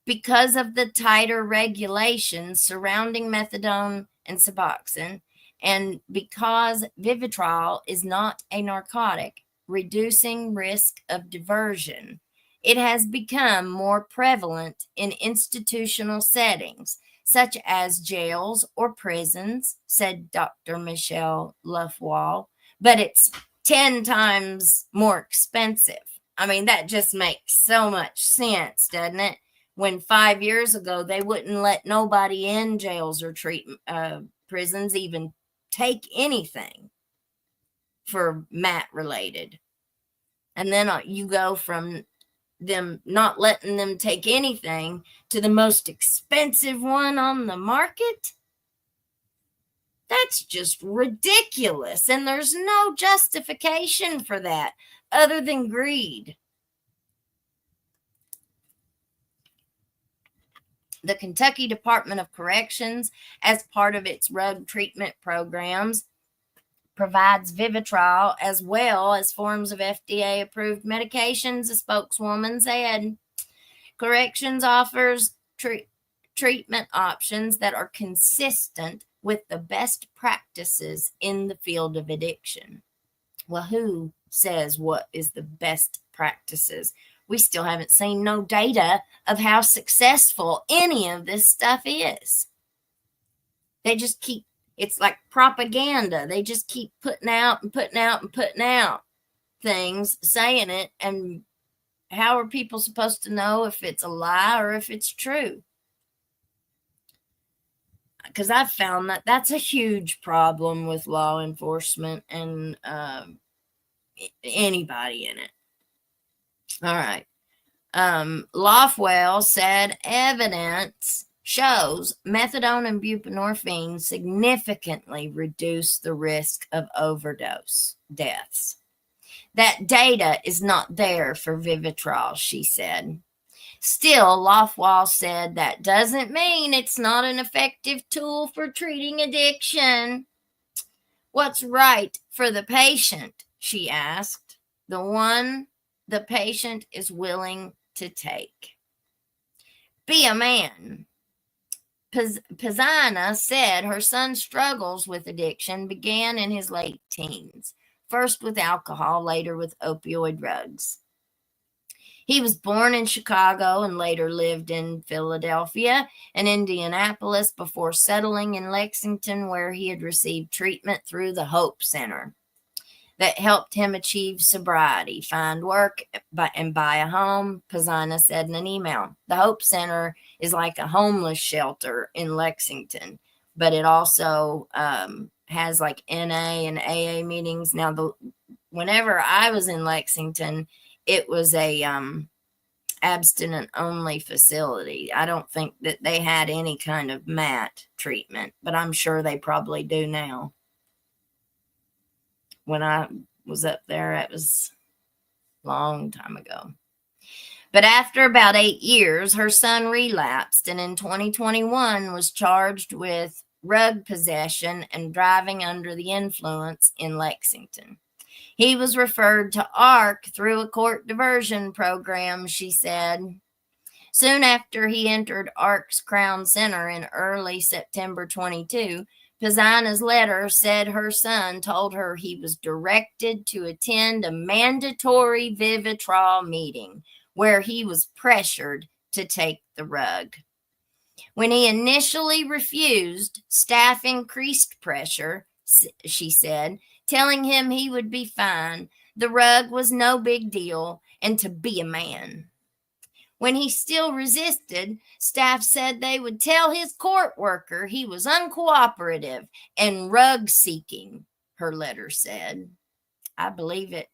Because of the tighter regulations surrounding methadone and Suboxone, And because Vivitrol is not a narcotic, reducing risk of diversion, it has become more prevalent in institutional settings, such as jails or prisons, said Dr. Michelle Lufwall, but it's 10 times more expensive. I mean, that just makes so much sense, doesn't it? When 5 years ago, they wouldn't let nobody in jails or prisons even take anything for mat related. And then you go from them not letting them take anything to the most expensive one on the market. That's just ridiculous. And there's no justification for that other than greed. The Kentucky Department of Corrections, as part of its drug treatment programs, provides Vivitrol as well as forms of FDA-approved medications, a spokeswoman said. Corrections offers treatment options that are consistent with the best practices in the field of addiction. Well, who says what is the best practices? We still haven't seen no data of how successful any of this stuff is. They just keep, it's like propaganda. They just keep putting out and putting out and putting out things, saying it, and how are people supposed to know if it's a lie or if it's true? Because I've found that that's a huge problem with law enforcement and anybody in it. All right. Lofwell said evidence shows methadone and buprenorphine significantly reduce the risk of overdose deaths. That data is not there for Vivitrol, she said. Still, Lofwell said that doesn't mean it's not an effective tool for treating addiction. What's right for the patient, she asked. The one the patient is willing to take. Be a man. Pizzana said her son's struggles with addiction began in his late teens, first with alcohol, later with opioid drugs. He was born in Chicago and later lived in Philadelphia and Indianapolis before settling in Lexington, where he had received treatment through the Hope Center that helped him achieve sobriety, find work, and buy a home, Pizzana said in an email. The Hope Center is like a homeless shelter in Lexington, but it also has like NA and AA meetings. Now, whenever I was in Lexington, it was a abstinent-only facility. I don't think that they had any kind of MAT treatment, but I'm sure they probably do now. When I was up there, it was a long time ago. But after about 8 years, her son relapsed and in 2021 was charged with drug possession and driving under the influence in Lexington. He was referred to ARC through a court diversion program, she said. Soon after he entered ARC's Crown Center in early September 22, Pizzana's letter said her son told her he was directed to attend a mandatory Vivitrol meeting where he was pressured to take the rug. When he initially refused, staff increased pressure, she said, telling him he would be fine, the rug was no big deal, and to be a man. When he still resisted, staff said they would tell his court worker he was uncooperative and rug-seeking, her letter said. I believe it.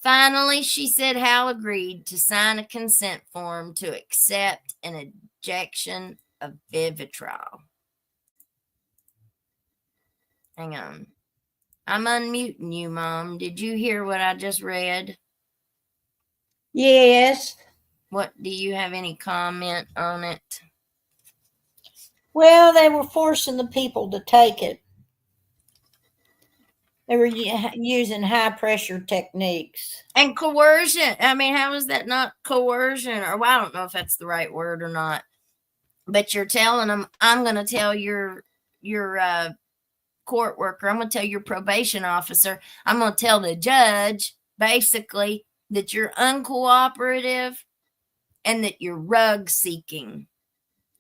Finally, she said Hal agreed to sign a consent form to accept an injection of Vivitrol. Hang on. I'm unmuting you, Mom. Did you hear what I just read? Yes. What, do you have any comment on it? Well, they were forcing the people to take it. They were using high pressure techniques. And coercion. I mean, how is that not coercion? Or, well, I don't know if that's the right word or not. But you're telling them, I'm going to tell your court worker. I'm going to tell your probation officer. I'm going to tell the judge, basically, that you're uncooperative and that you're rug seeking.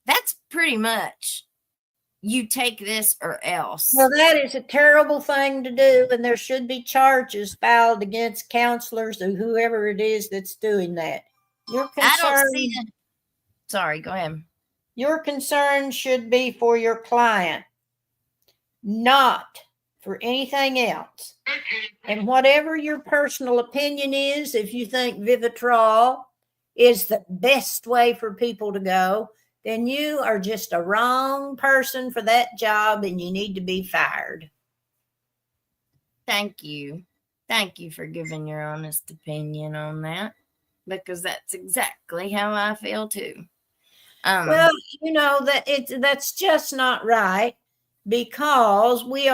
That's pretty much you take this or else. Well, that is a terrible thing to do, and there should be charges filed against counselors or whoever it is that's doing that. Your I don't concern, see it. Sorry, go ahead. your concern should be for your client, not for anything else. And whatever your personal opinion is, if you think Vivitrol is the best way for people to go, then you are just a wrong person for that job and you need to be fired. Thank you. Thank you for giving your honest opinion on that, because that's exactly how I feel too. Well, you know that's just not right, because we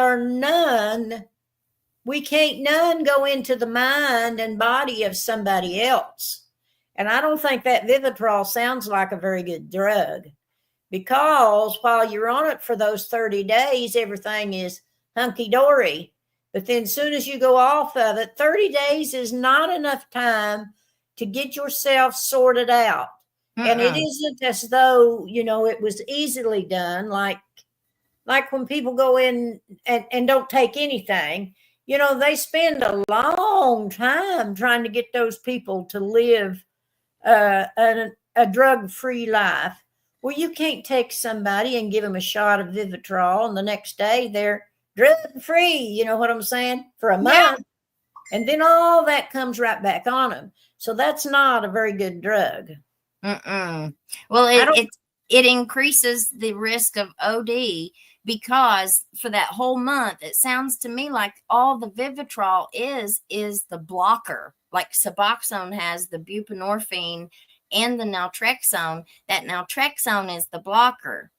can't none go into the mind and body of somebody else. And I don't think that Vivitrol sounds like a very good drug, because while you're on it for those 30 days, everything is hunky-dory. But then as soon as you go off of it, 30 days is not enough time to get yourself sorted out. And it isn't as though, it was easily done. Like when people go in and don't take anything, they spend a long time trying to get those people to live a drug-free life. Well, you can't take somebody and give them a shot of Vivitrol and the next day they're drug-free, you know what I'm saying, for a month. And then all that comes right back on them. So that's not a very good drug. Well, it increases the risk of OD, because for that whole month, it sounds to me like all the Vivitrol is the blocker. Like Suboxone has the buprenorphine and the naltrexone. That naltrexone is the blocker.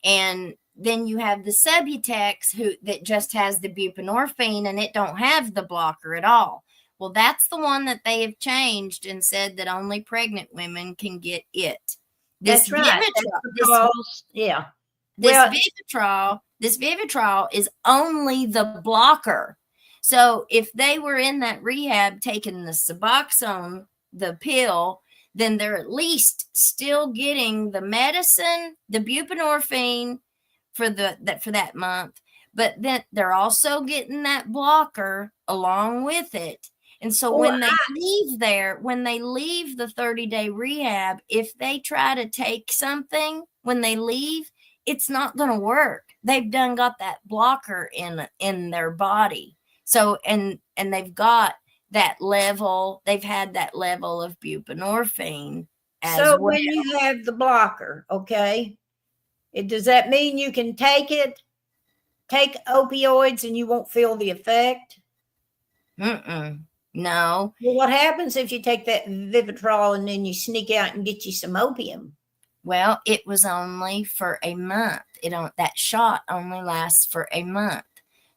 And then you have the Subutex that just has the buprenorphine and it don't have the blocker at all. Well, that's the one that they have changed and said that only pregnant women can get it. That's right. This Vivitrol is only the blocker. So if they were in that rehab taking the Suboxone, the pill, then they're at least still getting the medicine, the buprenorphine for that month, but then they're also getting that blocker along with it. And so when they leave the 30-day rehab, if they try to take something when they leave, it's not going to work. They've done got that blocker in their body. So, and they've got that level, they've had that level of buprenorphine as well. So when you have the blocker, okay, does that mean you can take opioids and you won't feel the effect? No. Well, what happens if you take that Vivitrol and then you sneak out and get you some opium? Well, it was only for a month. That shot only lasts for a month.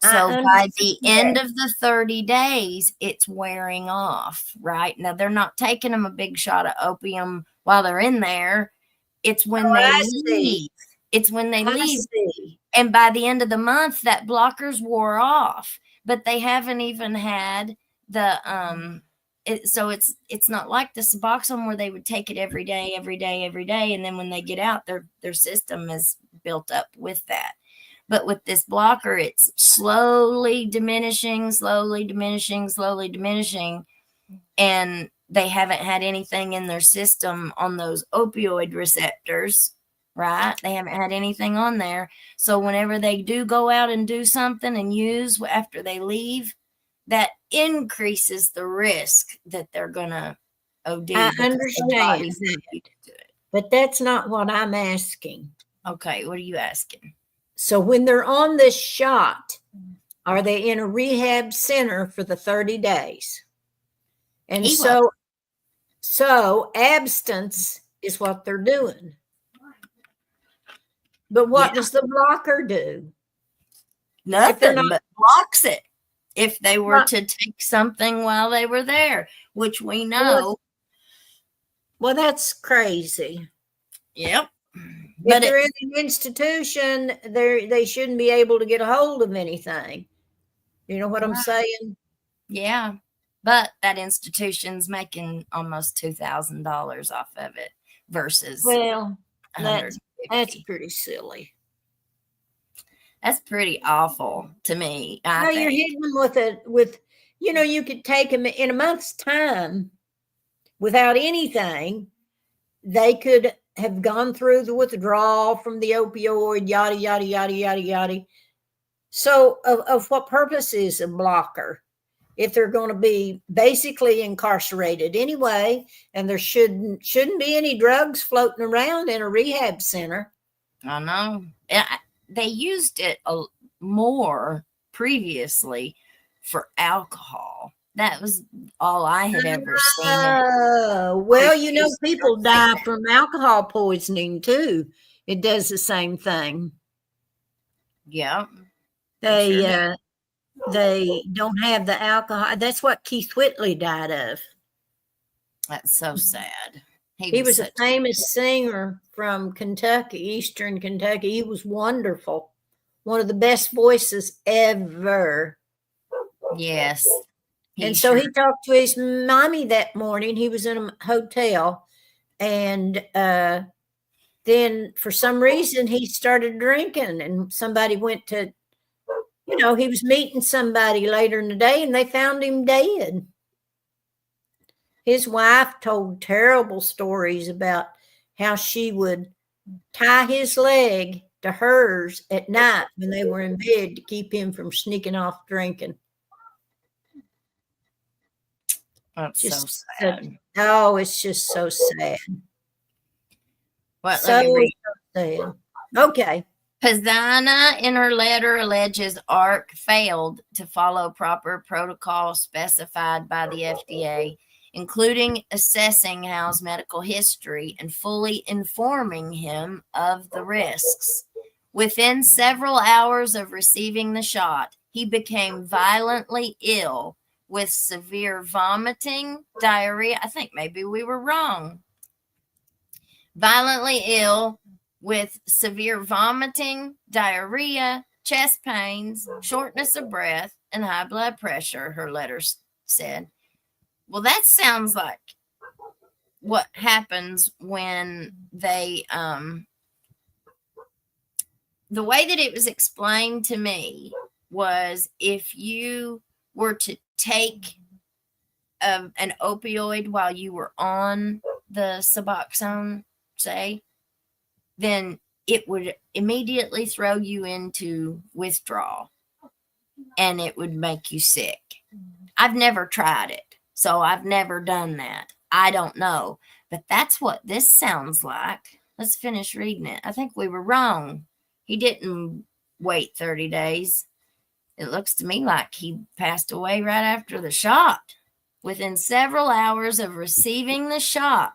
So by the end of the 30 days, it's wearing off, right? Now, they're not taking them a big shot of opium while they're in there. It's when they leave. It's when they leave. And by the end of the month, that blocker's wore off. But they haven't even had the so it's not like the Suboxone where they would take it every day, and then when they get out, their system is built up with that. But with this blocker, it's slowly diminishing, and they haven't had anything in their system on those opioid receptors, right? They haven't had anything on there. So whenever they do go out and do something and use after they leave, that increases the risk that they're going to OD. I understand. But that's not what I'm asking. Okay, what are you asking? So when they're on this shot, are they in a rehab center for the 30 days? And so abstinence is what they're doing. But what does the blocker do? Nothing, but blocks it. If they were to take something while they were there, which we know. Well, that's crazy. Yep. But they're in an institution, they shouldn't be able to get a hold of anything. You know what I'm saying? yeah, but that institution's making almost $2,000 off of it versus Well, that's 150. pretty silly. That's pretty awful to me. No, you're hitting them with you could take them in a month's time without anything. They could have gone through the withdrawal from the opioid, yada, yada, yada, yada, yada. So of what purpose is a blocker if they're going to be basically incarcerated anyway, and there shouldn't be any drugs floating around in a rehab center? I know. They used it more previously for alcohol. That was all I had ever seen. Well, people die from alcohol poisoning too. It does the same thing. Yeah. They don't have the alcohol. That's what Keith Whitley died of. That's so sad. He was a famous singer from Kentucky, Eastern Kentucky. He was wonderful. One of the best voices ever. Yes. And so he talked to his mommy that morning. He was in a hotel. And then for some reason, he started drinking. And somebody went to, he was meeting somebody later in the day, and they found him dead. His wife told terrible stories about how she would tie his leg to hers at night when they were in bed to keep him from sneaking off drinking. That's just so sad. It's just so sad. Well, so sad. Okay. Pizzana in her letter alleges ARC failed to follow proper protocol specified by the FDA, including assessing Hal's medical history and fully informing him of the risks. Within several hours of receiving the shot, he became violently ill with severe vomiting, diarrhea. I think maybe we were wrong. Violently ill with severe vomiting, diarrhea, chest pains, shortness of breath, and high blood pressure, her letter said. Well, that sounds like what happens when they, the way that it was explained to me was if you were to take an opioid while you were on the Suboxone, say, then it would immediately throw you into withdrawal and it would make you sick. I've never tried it, so I've never done that. I don't know, but that's what this sounds like. Let's finish reading it. I think we were wrong. He didn't wait 30 days. It looks to me like he passed away right after the shot. Within several hours of receiving the shot,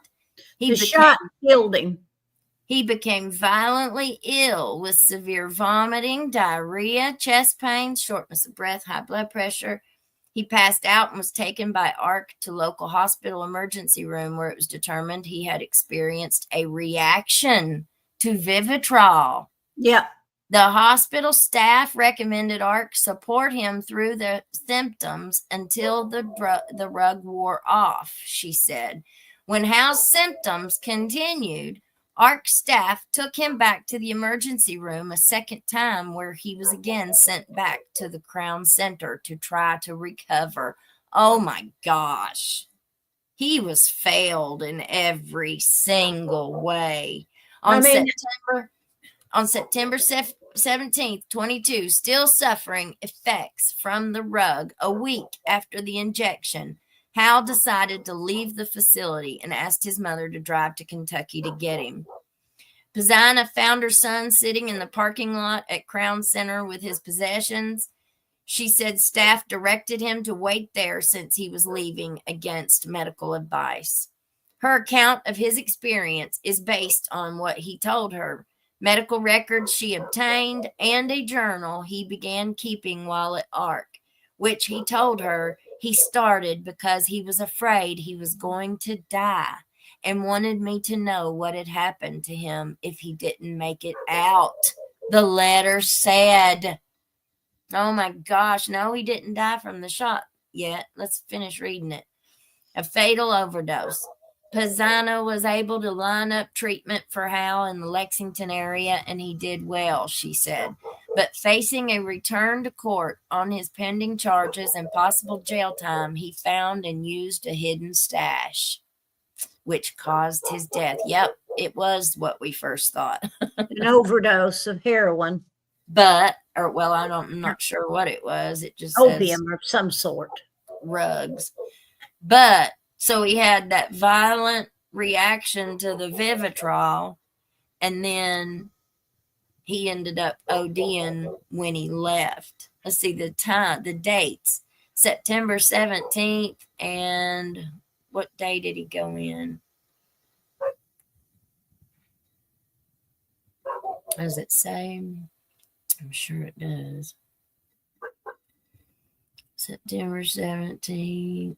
shot killed him. He became violently ill with severe vomiting, diarrhea, chest pains, shortness of breath, high blood pressure. He passed out and was taken by ARC to local hospital emergency room, where it was determined he had experienced a reaction to Vivitrol. Yeah. The hospital staff recommended ARC support him through the symptoms until the rug wore off, she said. When Hal's symptoms continued, ARC staff took him back to the emergency room a second time, where he was again sent back to the Crown Center to try to recover. Oh my gosh. He was failed in every single way. On September 17th, 22, still suffering effects from the rug a week after the injection, Hal decided to leave the facility and asked his mother to drive to Kentucky to get him. Pizzana found her son sitting in the parking lot at Crown Center with his possessions. She said staff directed him to wait there since he was leaving against medical advice. Her account of his experience is based on what he told her, medical records she obtained, and a journal he began keeping while at ARC, which he told her he started because he was afraid he was going to die and wanted me to know what had happened to him if he didn't make it out. The letter said. Oh my gosh, no, he didn't die from the shot yet. Let's finish reading it. A fatal overdose. Pisano was able to line up treatment for Hal in the Lexington area, and he did well, she said. But facing a return to court on his pending charges and possible jail time, he found and used a hidden stash, which caused his death. Yep, it was what we first thought. An overdose of heroin, I'm not sure what it was. It just says opium of some sort. rugs. But so he had that violent reaction to the Vivitrol, and then he ended up ODing when he left. Let's see the dates. September 17th, and what day did he go in? Does it say? I'm sure it does. September 17th.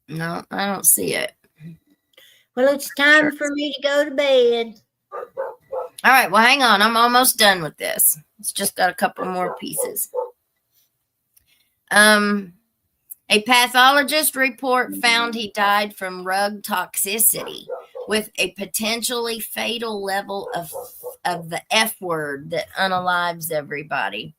No, I don't see it. Well, it's time for me to go to bed. All right, well, hang on. I'm almost done with this. It's just got a couple more pieces. A pathologist report found he died from rug toxicity with a potentially fatal level of the F word that unalives everybody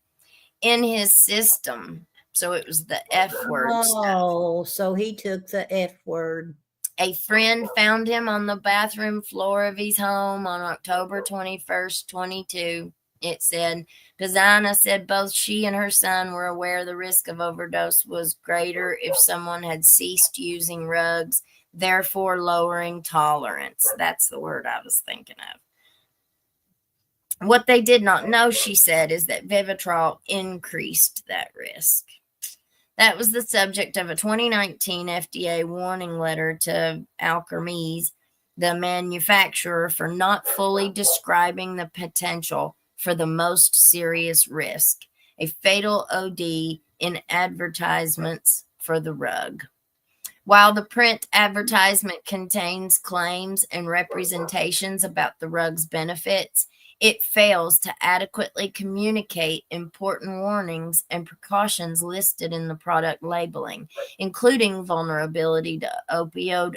in his system. So it was the F word stuff. Oh, so he took the F word. A friend found him on the bathroom floor of his home on October 21st, 22. It said, Pisano said both she and her son were aware the risk of overdose was greater if someone had ceased using rugs, therefore lowering tolerance. That's the word I was thinking of. What they did not know, she said, is that Vivitrol increased that risk. That was the subject of a 2019 FDA warning letter to Alkermes, the manufacturer, for not fully describing the potential for the most serious risk, a fatal OD in advertisements for the rug. While the print advertisement contains claims and representations about the rug's benefits, it fails to adequately communicate important warnings and precautions listed in the product labeling, including vulnerability to opioid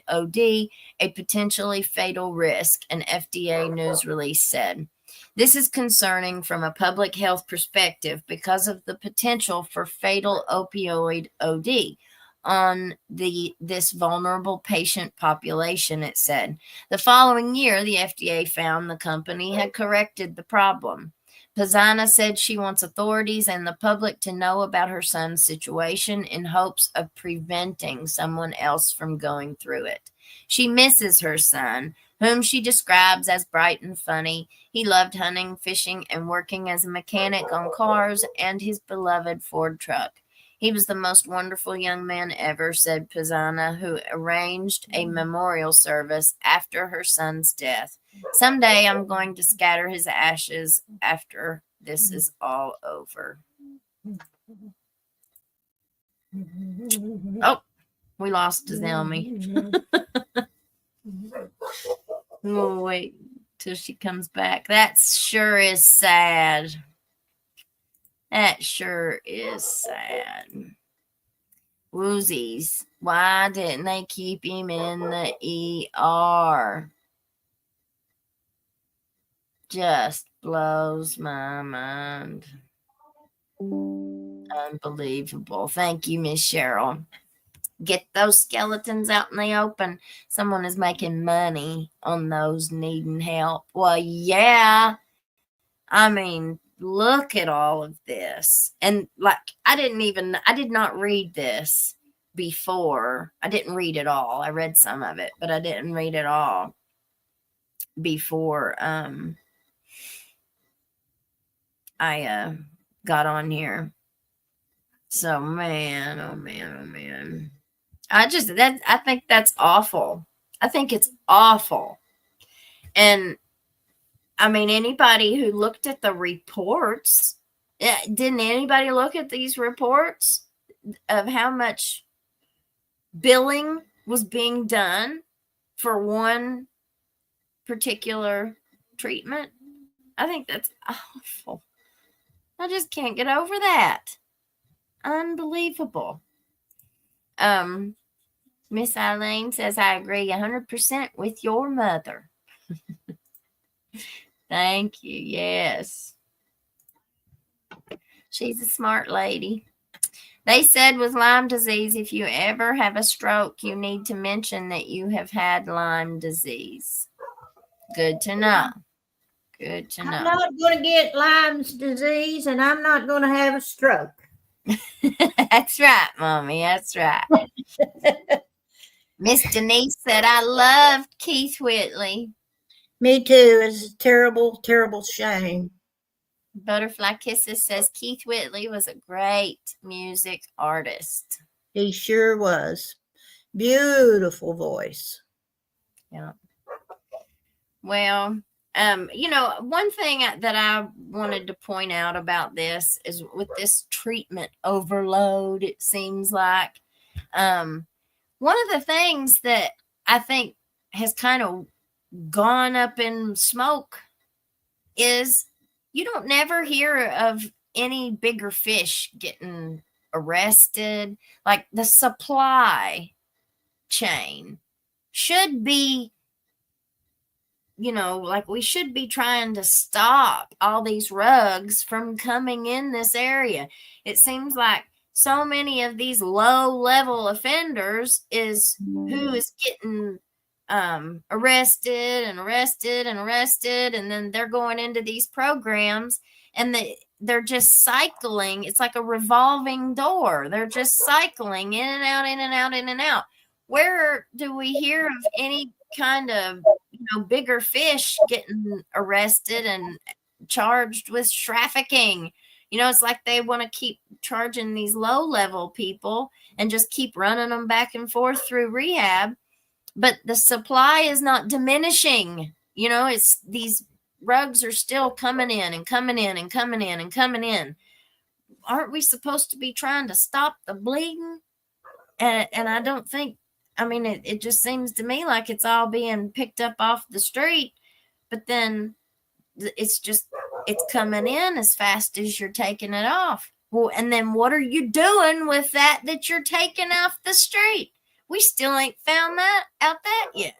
OD, a potentially fatal risk, an FDA news release said. This is concerning from a public health perspective because of the potential for fatal opioid OD on this vulnerable patient population, it said. The following year, the FDA found the company had corrected the problem. Pisano said she wants authorities and the public to know about her son's situation in hopes of preventing someone else from going through it. She misses her son, whom she describes as bright and funny. He loved hunting, fishing, and working as a mechanic on cars and his beloved Ford truck. He was the most wonderful young man ever, said Pisano, who arranged a memorial service after her son's death. Someday I'm going to scatter his ashes after this is all over. Oh, we lost Zelmy. We'll wait till she comes back. That sure is sad. That sure is sad. Woozies. Why didn't they keep him in the ER? Just blows my mind. Unbelievable. Thank you, Miss Cheryl. Get those skeletons out in the open. Someone is making money on those needing help. Well, yeah. I mean, look at all of this. And like, I did not read this before. I didn't read it all. I read some of it, but I didn't read it all before I got on here. So man, oh man, oh man. I think that's awful. I think it's awful. And I mean, anybody who looked at the reports, didn't anybody look at these reports of how much billing was being done for one particular treatment. I think that's awful. I just can't get over that. Unbelievable. Miss Eileen says, I agree 100% with your mother. Thank you. Yes. She's a smart lady. They said with Lyme disease, if you ever have a stroke, you need to mention that you have had Lyme disease. Good to know. Good to I'm know. not going to get Lyme's disease, and I'm not going to have a stroke. That's right, Mommy. That's right. Miss Denise said, I loved Keith Whitley. Me too. It's a terrible, terrible shame. Butterfly Kisses says, Keith Whitley was a great music artist. He sure was. Beautiful voice. Yeah. Well, one thing that I wanted to point out about this is with this treatment overload, it seems like, one of the things that I think has kind of gone up in smoke is you don't never hear of any bigger fish getting arrested. Like the supply chain should be, like we should be trying to stop all these rugs from coming in this area. It seems like so many of these low level offenders is who is getting arrested, and then they're going into these programs, and they're just cycling. It's like a revolving door. They're just cycling in and out, in and out, in and out. Where do we hear of any kind of bigger fish getting arrested and charged with trafficking? It's like they want to keep charging these low level people and just keep running them back and forth through rehab. But the supply is not diminishing. It's these rugs are still coming in and coming in and coming in and coming in. Aren't we supposed to be trying to stop the bleeding? And I don't think, it just seems to me like it's all being picked up off the street, but then it's coming in as fast as you're taking it off. Well, and then what are you doing with that you're taking off the street? We still ain't found out yet.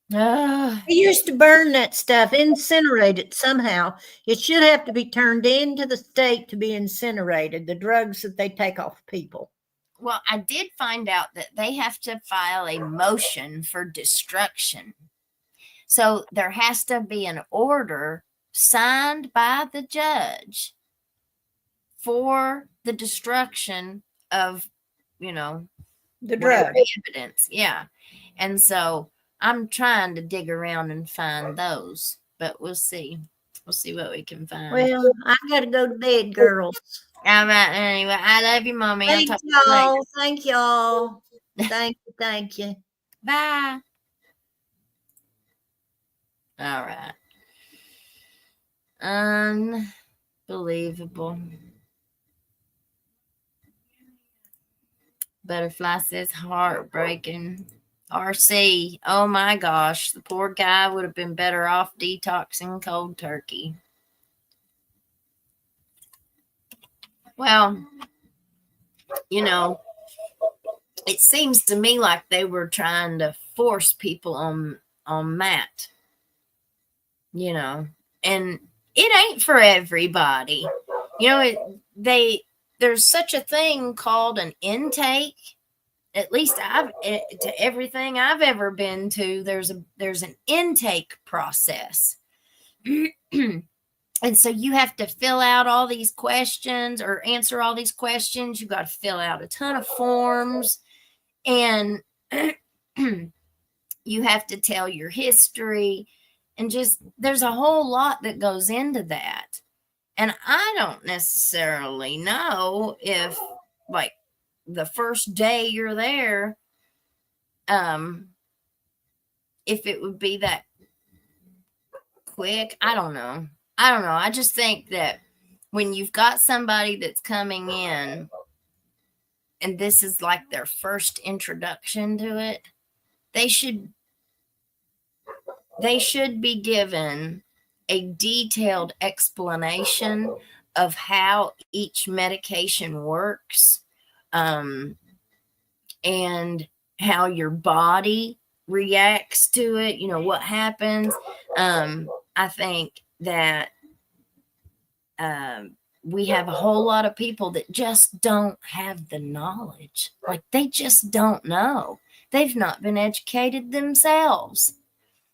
They used to burn that stuff, incinerate it somehow. It should have to be turned into the state to be incinerated, the drugs that they take off people. Well, I did find out that they have to file a motion for destruction. So there has to be an order signed by the judge for the destruction of, the drug evidence. Yeah. And so I'm trying to dig around and find those, but we'll see. We'll see what we can find. Well, I got to go to bed, girls. All right. Anyway, I love you, Mommy. Thank y'all. Thank y'all. Thank you. Bye. All right. Unbelievable. Butterfly says heartbreaking. RC, oh my gosh, the poor guy would have been better off detoxing cold turkey. Well, it seems to me like they were trying to force people on Matt, and it ain't for everybody. There's such a thing called an intake. At least to everything I've ever been to, there's an intake process. And so you have to fill out all these questions or answer all these questions. You got to fill out a ton of forms, and you have to tell your history, and just there's a whole lot that goes into that. And I don't necessarily know if, like, the first day you're there, if it would be that quick. I don't know. I just think that when you've got somebody that's coming in and this is like their first introduction to it, they should be given a detailed explanation of how each medication works, and how your body reacts to it, what happens. I think that we have a whole lot of people that just don't have the knowledge. Like, they just don't know. They've not been educated themselves.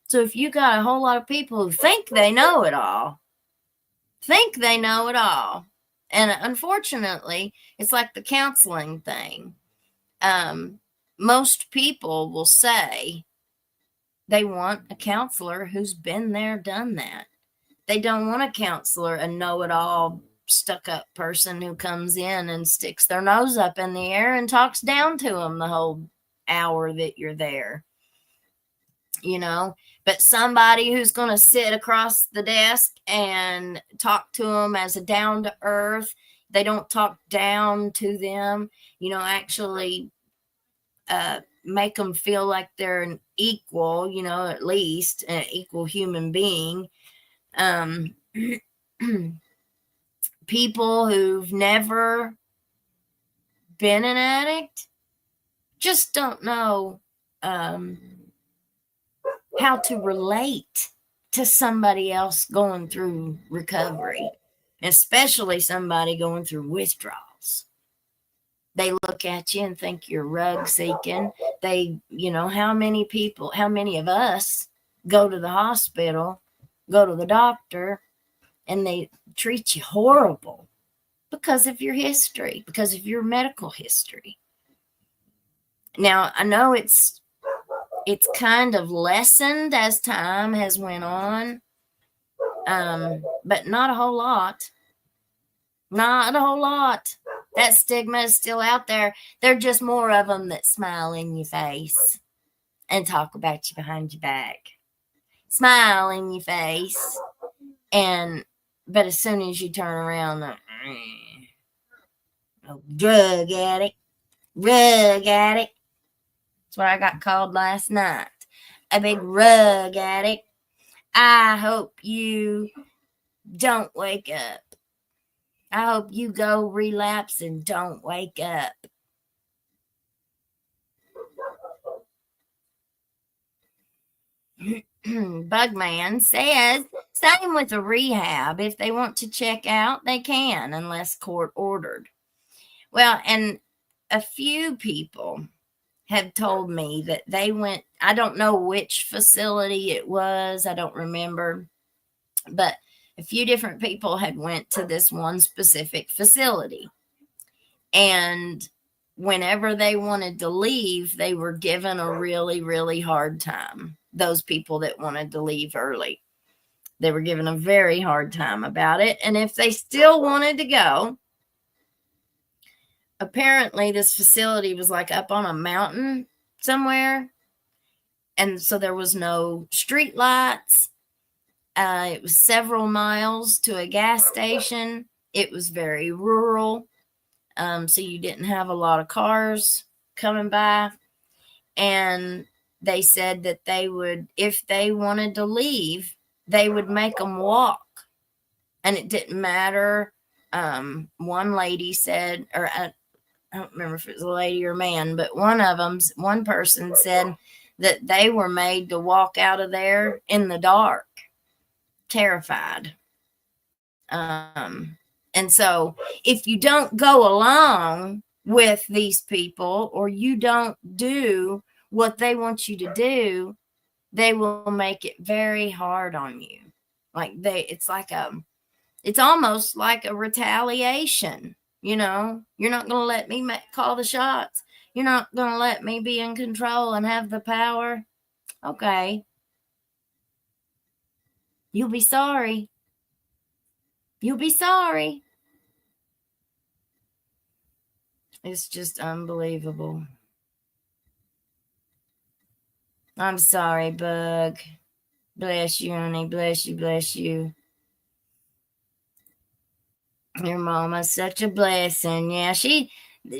So if you got a whole lot of people who think they know it all, and unfortunately, it's like the counseling thing. Most people will say they want a counselor who's been there, done that. They don't want a counselor, a know-it-all, stuck-up person who comes in and sticks their nose up in the air and talks down to them the whole hour that you're there. But somebody who's going to sit across the desk and talk to them as a down-to-earth. They don't talk down to them, actually make them feel like they're an equal, at least an equal human being. People who've never been an addict just don't know how to relate to somebody else going through recovery, especially somebody going through withdrawals. They look at you and think you're rug seeking. How many of us go to the hospital, go to the doctor, and they treat you horrible because of your history, because of your medical history. Now, I know it's kind of lessened as time has went on, but not a whole lot. Not a whole lot. That stigma is still out there. There are just more of them that smile in your face and talk about you behind your back. Smile in your face, but as soon as you turn around, drug addict. That's what I got called last night. A big rug addict. I hope you don't wake up. I hope you go relapse and don't wake up. Bugman says, same with a rehab. If they want to check out, they can, unless court ordered. Well, and a few people have told me that they went, I don't know which facility it was, I don't remember, but a few different people had went to this one specific facility. And whenever they wanted to leave, they were given a really, really hard time. Those people that wanted to leave early, they were given a very hard time about it. And if they still wanted to go, apparently this facility was like up on a mountain somewhere. And so there was no street lights. It was several miles to a gas station. It was very rural. So you didn't have a lot of cars coming by. And they said that they would, if they wanted to leave, they would make them walk. And it didn't matter. One lady said, or I don't remember if it was a lady or a man, but one person said that they were made to walk out of there in the dark, terrified. And so if you don't go along with these people, or you don't do what they want you to do, they will make it very hard on you. It's almost like a retaliation. You're not going to let me call the shots. You're not going to let me be in control and have the power. Okay. You'll be sorry. You'll be sorry. It's just unbelievable. I'm sorry, Bug. Bless you, honey. Bless you, bless you. Your mama's such a blessing. Yeah,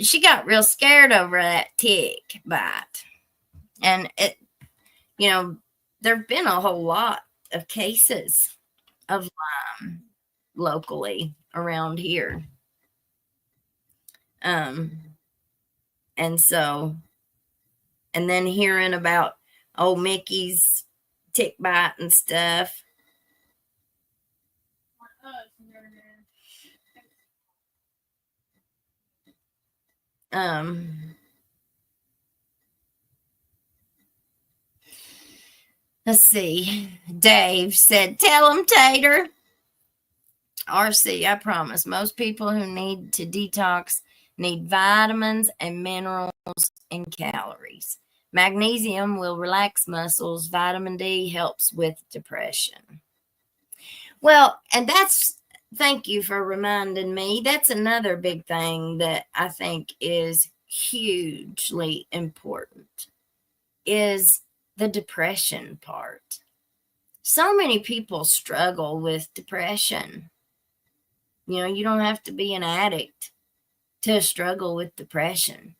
she got real scared over that tick bite. And it, there have been a whole lot of cases of Lyme locally around here. And so, and then hearing about old Mickey's tick bite and stuff. Let's see. Dave said, tell him, Tater. RC, I promise. Most people who need to detox need vitamins and minerals and calories. Magnesium will relax muscles. Vitamin D helps with depression. Well, and thank you for reminding me. That's another big thing that I think is hugely important, is the depression part. So many people struggle with depression. You don't have to be an addict to struggle with depression.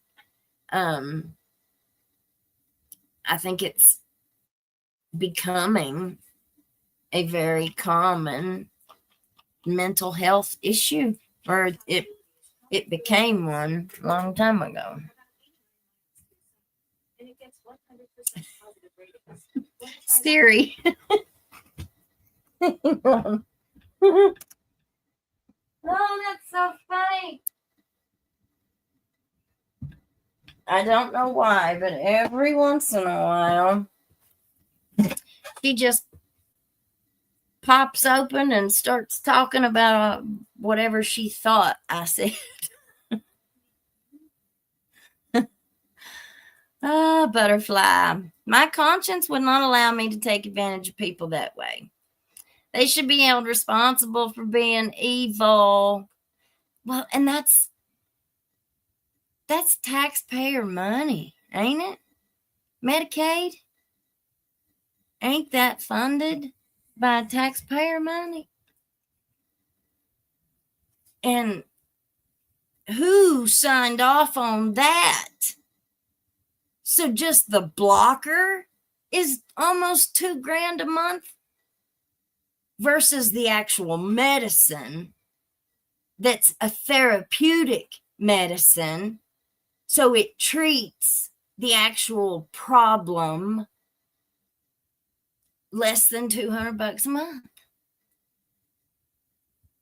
I think it's becoming a very common mental health issue, or it became one a long time ago. Siri. Oh, that's so funny. I don't know why, but every once in a while, she just pops open and starts talking about whatever she thought I said. Butterfly. My conscience would not allow me to take advantage of people that way. They should be held responsible for being evil. Well, and that's taxpayer money, ain't it? Medicaid? Ain't that funded by taxpayer money? And who signed off on that? So just the blocker is almost $2,000 a month versus the actual medicine that's a therapeutic medicine. So it treats the actual problem, less than $200 a month.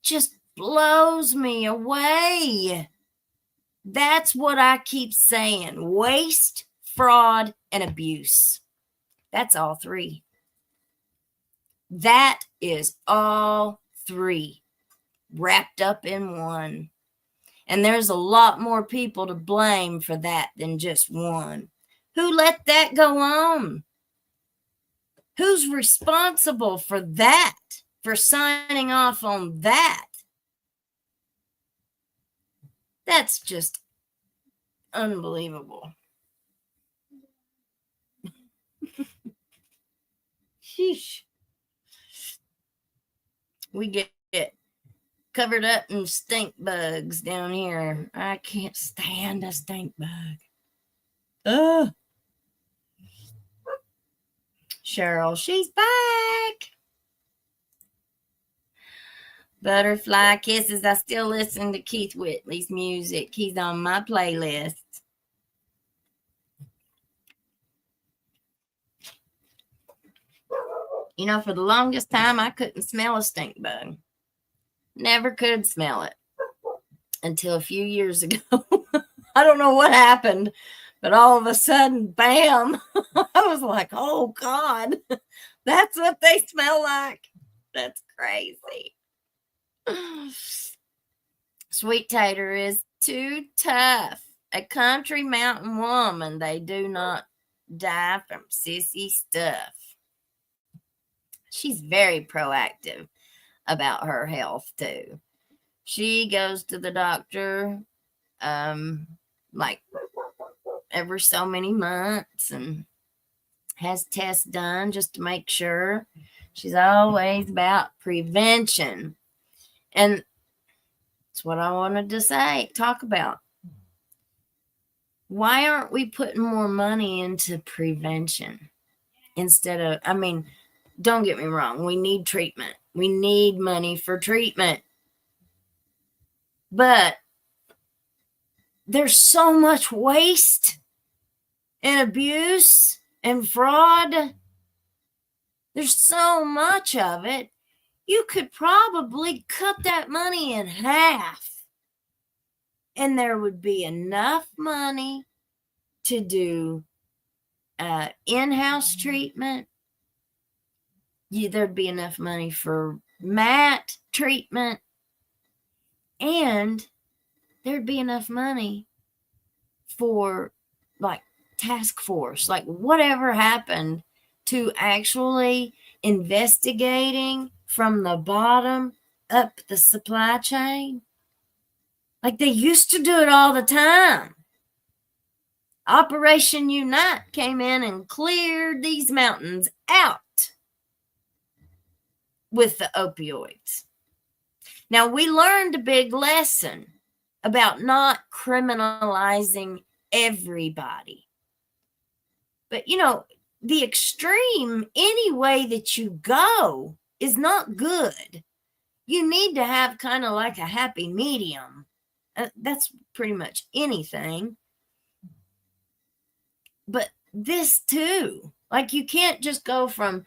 Just blows me away. That's what I keep saying. Waste, fraud, and abuse. That's all three. That is all three wrapped up in one. And there's a lot more people to blame for that than just one. Who let that go on? Who's responsible for that? For signing off on that? That's just unbelievable. Sheesh. We get covered up in stink bugs down here. I can't stand a stink bug. Ugh. Cheryl, she's back. Butterfly Kisses. I still listen to Keith Whitley's music. He's on my playlist. For the longest time, I couldn't smell a stink bug. Never could smell it until a few years ago. I don't know what happened, but all of a sudden, bam, I was like, oh God, that's what they smell like. That's crazy. Sweet Tater is too tough. A country mountain woman. They do not die from sissy stuff. She's very proactive about her health too. She goes to the doctor like every so many months and has tests done just to make sure. She's always about prevention. And that's what I wanted to talk about. Why aren't we putting more money into prevention instead of, I mean, don't get me wrong, we need treatment. We need money for treatment. But there's so much waste and abuse and fraud. There's so much of it. You could probably cut that money in half. And there would be enough money to do in-house treatment. There'd be enough money for mat treatment. And there'd be enough money for like task force, like whatever happened to actually investigating from the bottom up the supply chain. Like they used to do it all the time. Operation Unite came in and cleared these mountains out with the opioids. Now, we learned a big lesson about not criminalizing everybody. But, you know, the extreme, any way that you go is not good. You need to have kind of like a happy medium. That's pretty much anything. But this too, like you can't just go from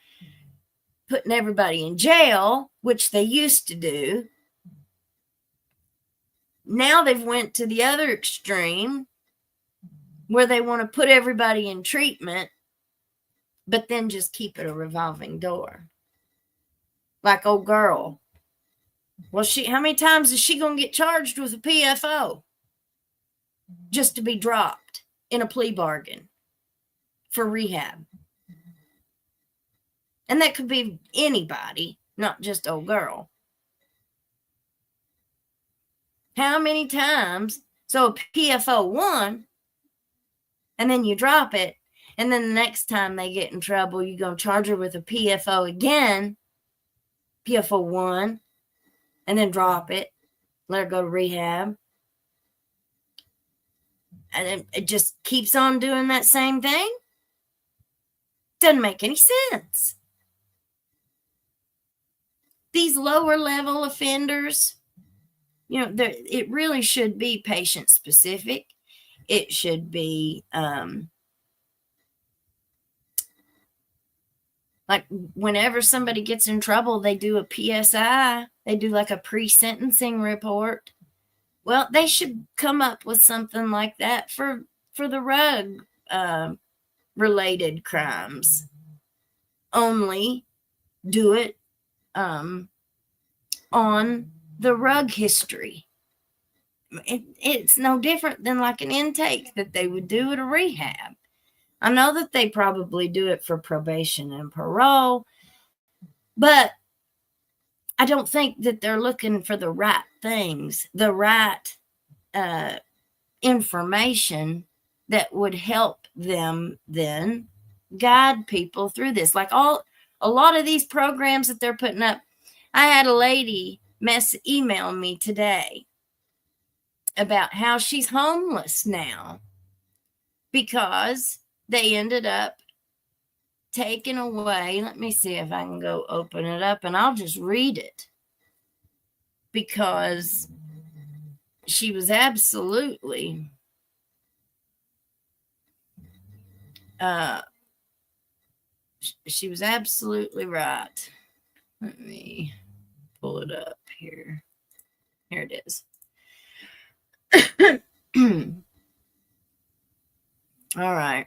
putting everybody in jail, which they used to do. Now they've went to the other extreme where they want to put everybody in treatment, but then just keep it a revolving door. Like old girl. Well, how many times is she going to get charged with a PFO just to be dropped in a plea bargain for rehab? And that could be anybody, not just old girl. How many times? So a PFO 1, and then you drop it, and then the next time they get in trouble, you're going to charge her with a PFO again, PFO 1, and then drop it, let her go to rehab. And it just keeps on doing that same thing. Doesn't make any sense. These lower level offenders, you know, it really should be patient specific. It should be like whenever somebody gets in trouble, they do a PSI. They do like a pre-sentencing report. Well, they should come up with something like that for the rug related crimes. Only do it on the rug history. It's no different than like an intake that they would do at a rehab. I know that they probably do it for probation and parole, but I don't think that they're looking for the right things, the right information that would help them then guide people through this. Like a lot of these programs that they're putting up. I had a lady email me today about how she's homeless now because they ended up taking away. Let me see if I can go open it up and I'll just read it, because she was absolutely she was absolutely right. Let me pull it up here. Here it is. All right.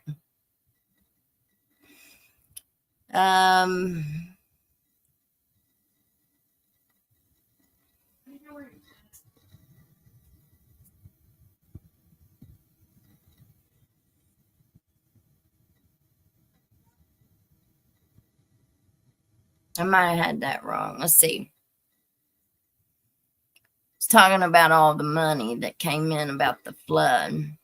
I might have had that wrong. Let's see. It's talking about all the money that came in about the flood.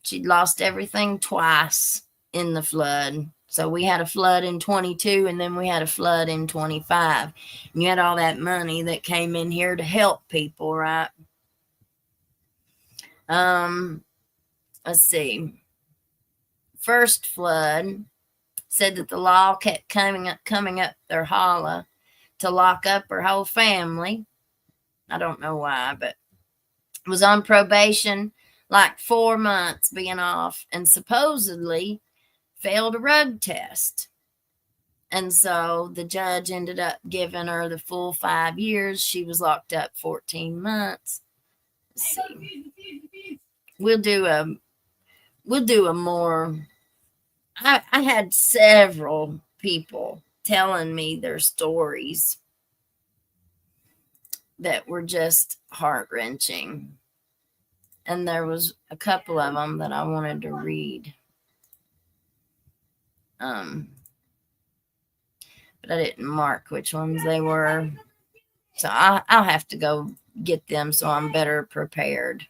She'd lost everything twice in the flood. So we had a flood in 22 and then we had a flood in 25. And you had all that money that came in here to help people, right? let's see. First flood said that the law kept coming up their holla to lock up her whole family. I don't know why, but was on probation like 4 months being off, and supposedly failed a rug test. And so the judge ended up giving her the full 5 years. She was locked up 14 months. Let's see. We'll do a more. I had several people telling me their stories that were just heart-wrenching. And there was a couple of them that I wanted to read. But I didn't mark which ones they were. So I'll have to go get them so I'm better prepared.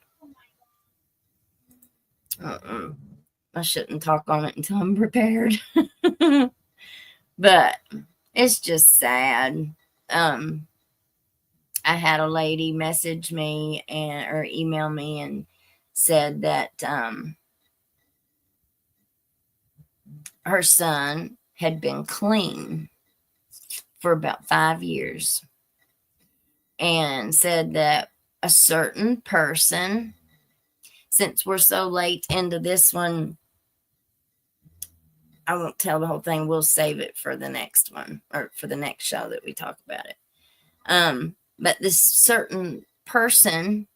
I shouldn't talk on it until I'm prepared. But it's just sad. I had a lady message me or email me and said that her son had been clean for about 5 years, and said that a certain person, since we're so late into this one, I won't tell the whole thing. We'll save it for the next one, or for the next show that we talk about it. But this certain person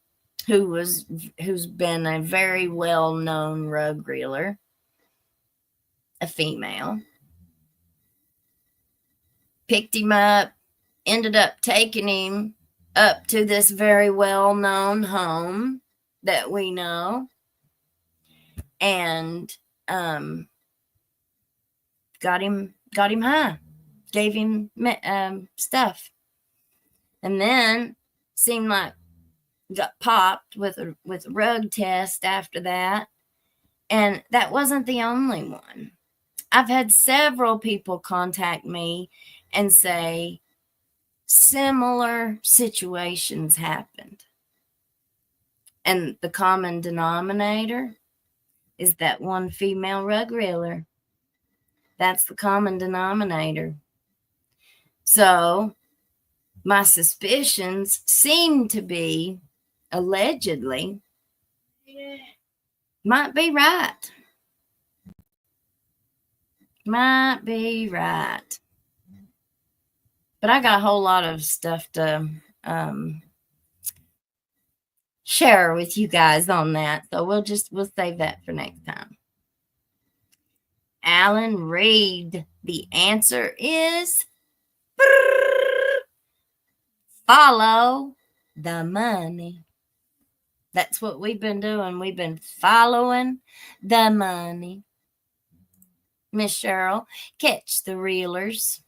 who's been a very well-known rug reeler, a female, picked him up, ended up taking him up to this very well-known home that we know, and got him high, gave him stuff, and then seemed like got popped with a rug test after that. And that wasn't the only one. I've had several people contact me and say similar situations happened. And the common denominator is that one female rug reeler. That's the common denominator. So my suspicions seem to be, allegedly, might be right. Might be right. But I got a whole lot of stuff to share with you guys on that. So we'll save that for next time. Alan Reed, the answer is follow the money. That's what we've been doing. We've been following the money. Miss Cheryl, catch the reelers.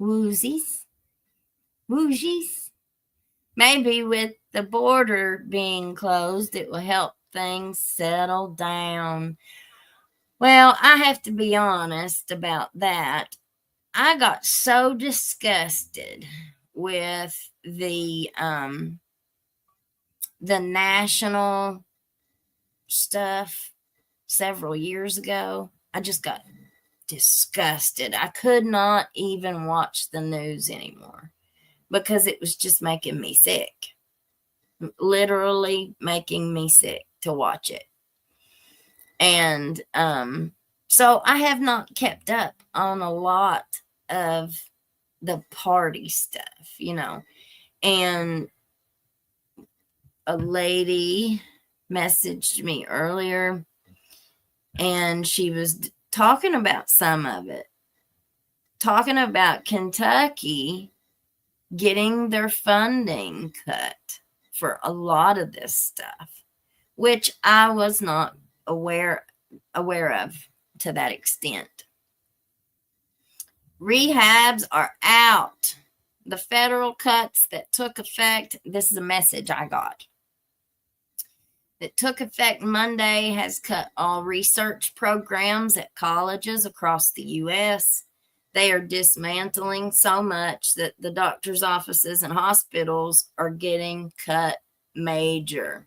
Woozies. Maybe with the border being closed, it will help things settle down. Well, I have to be honest about that. I got so disgusted with the national stuff several years ago. I just got disgusted. I could not even watch the news anymore because it was just making me sick. Literally making me sick to watch it. And so I have not kept up on a lot of the party stuff, you know. And a lady messaged me earlier, and she was talking about some of it, talking about Kentucky getting their funding cut for a lot of this stuff, which I was not aware of to that extent. Rehabs are out. The federal cuts that took effect, this is a message I got, that took effect Monday has cut all research programs at colleges across the U.S. They are dismantling so much that the doctor's offices and hospitals are getting cut major.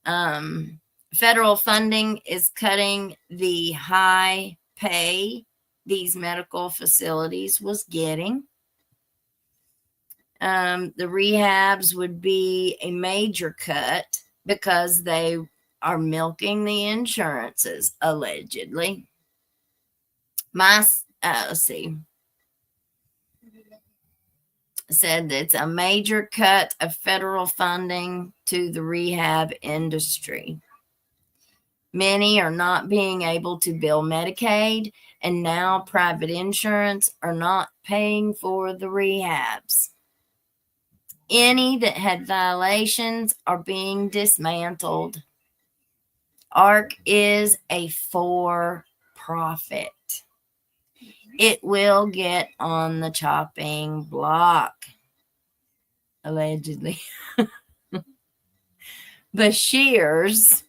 Federal funding is cutting the high pay these medical facilities was getting. The rehabs would be a major cut because they are milking the insurances, allegedly. Let's see. Said that it's a major cut of federal funding to the rehab industry. Many are not being able to bill Medicaid, and now private insurance are not paying for the rehabs. Any that had violations are being dismantled. ARC is a for-profit. It will get on the chopping block, allegedly. Bashir's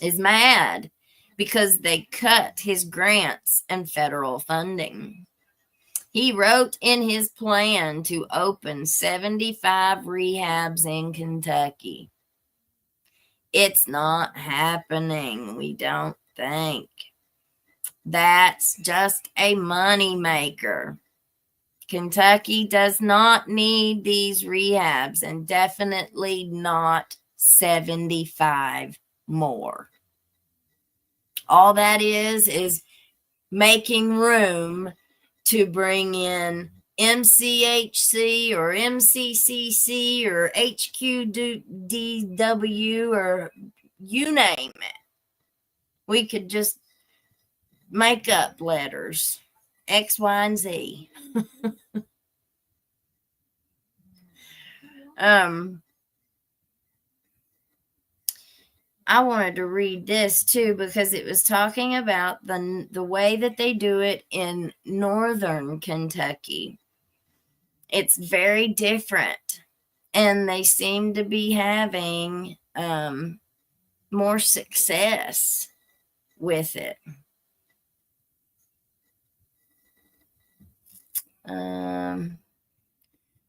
is mad because they cut his grants and federal funding. He wrote in his plan to open 75 rehabs in Kentucky. It's not happening, we don't think. That's just a money maker. Kentucky does not need these rehabs, and definitely not 75 more. All that is making room to bring in MCHC or MCCC or HQDW or you name it. We could just make up letters, X, Y, and Z. I wanted to read this too because it was talking about the way that they do it in northern Kentucky. It's very different, and they seem to be having more success with it.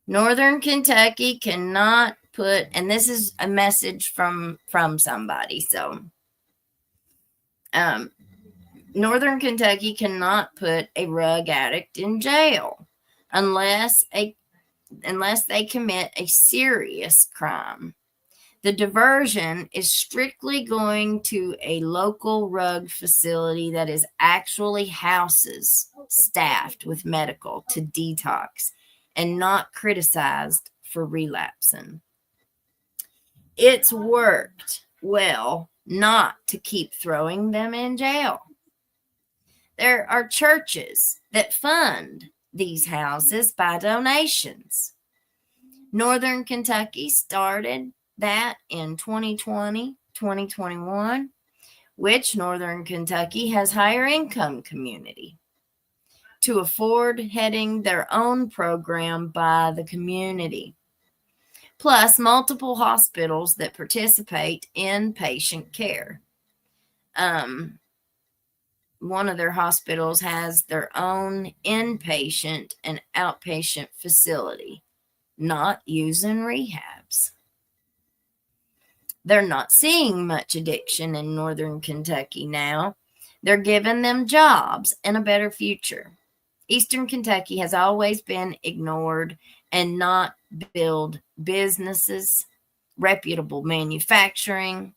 Northern Kentucky cannot put, and this is a message from somebody, so Northern Kentucky cannot put a rug addict in jail unless they commit a serious crime. The diversion is strictly going to a local rug facility that is actually houses staffed with medical to detox and not criticized for relapsing. It's worked well not to keep throwing them in jail. There are churches that fund these houses by donations. Northern Kentucky started that in 2020, 2021, which Northern Kentucky has higher income community to afford heading their own program by the community, plus multiple hospitals that participate in patient care. One of their hospitals has their own inpatient and outpatient facility, not using rehabs. They're not seeing much addiction in Northern Kentucky now. They're giving them jobs and a better future. Eastern Kentucky has always been ignored and not build businesses, reputable manufacturing,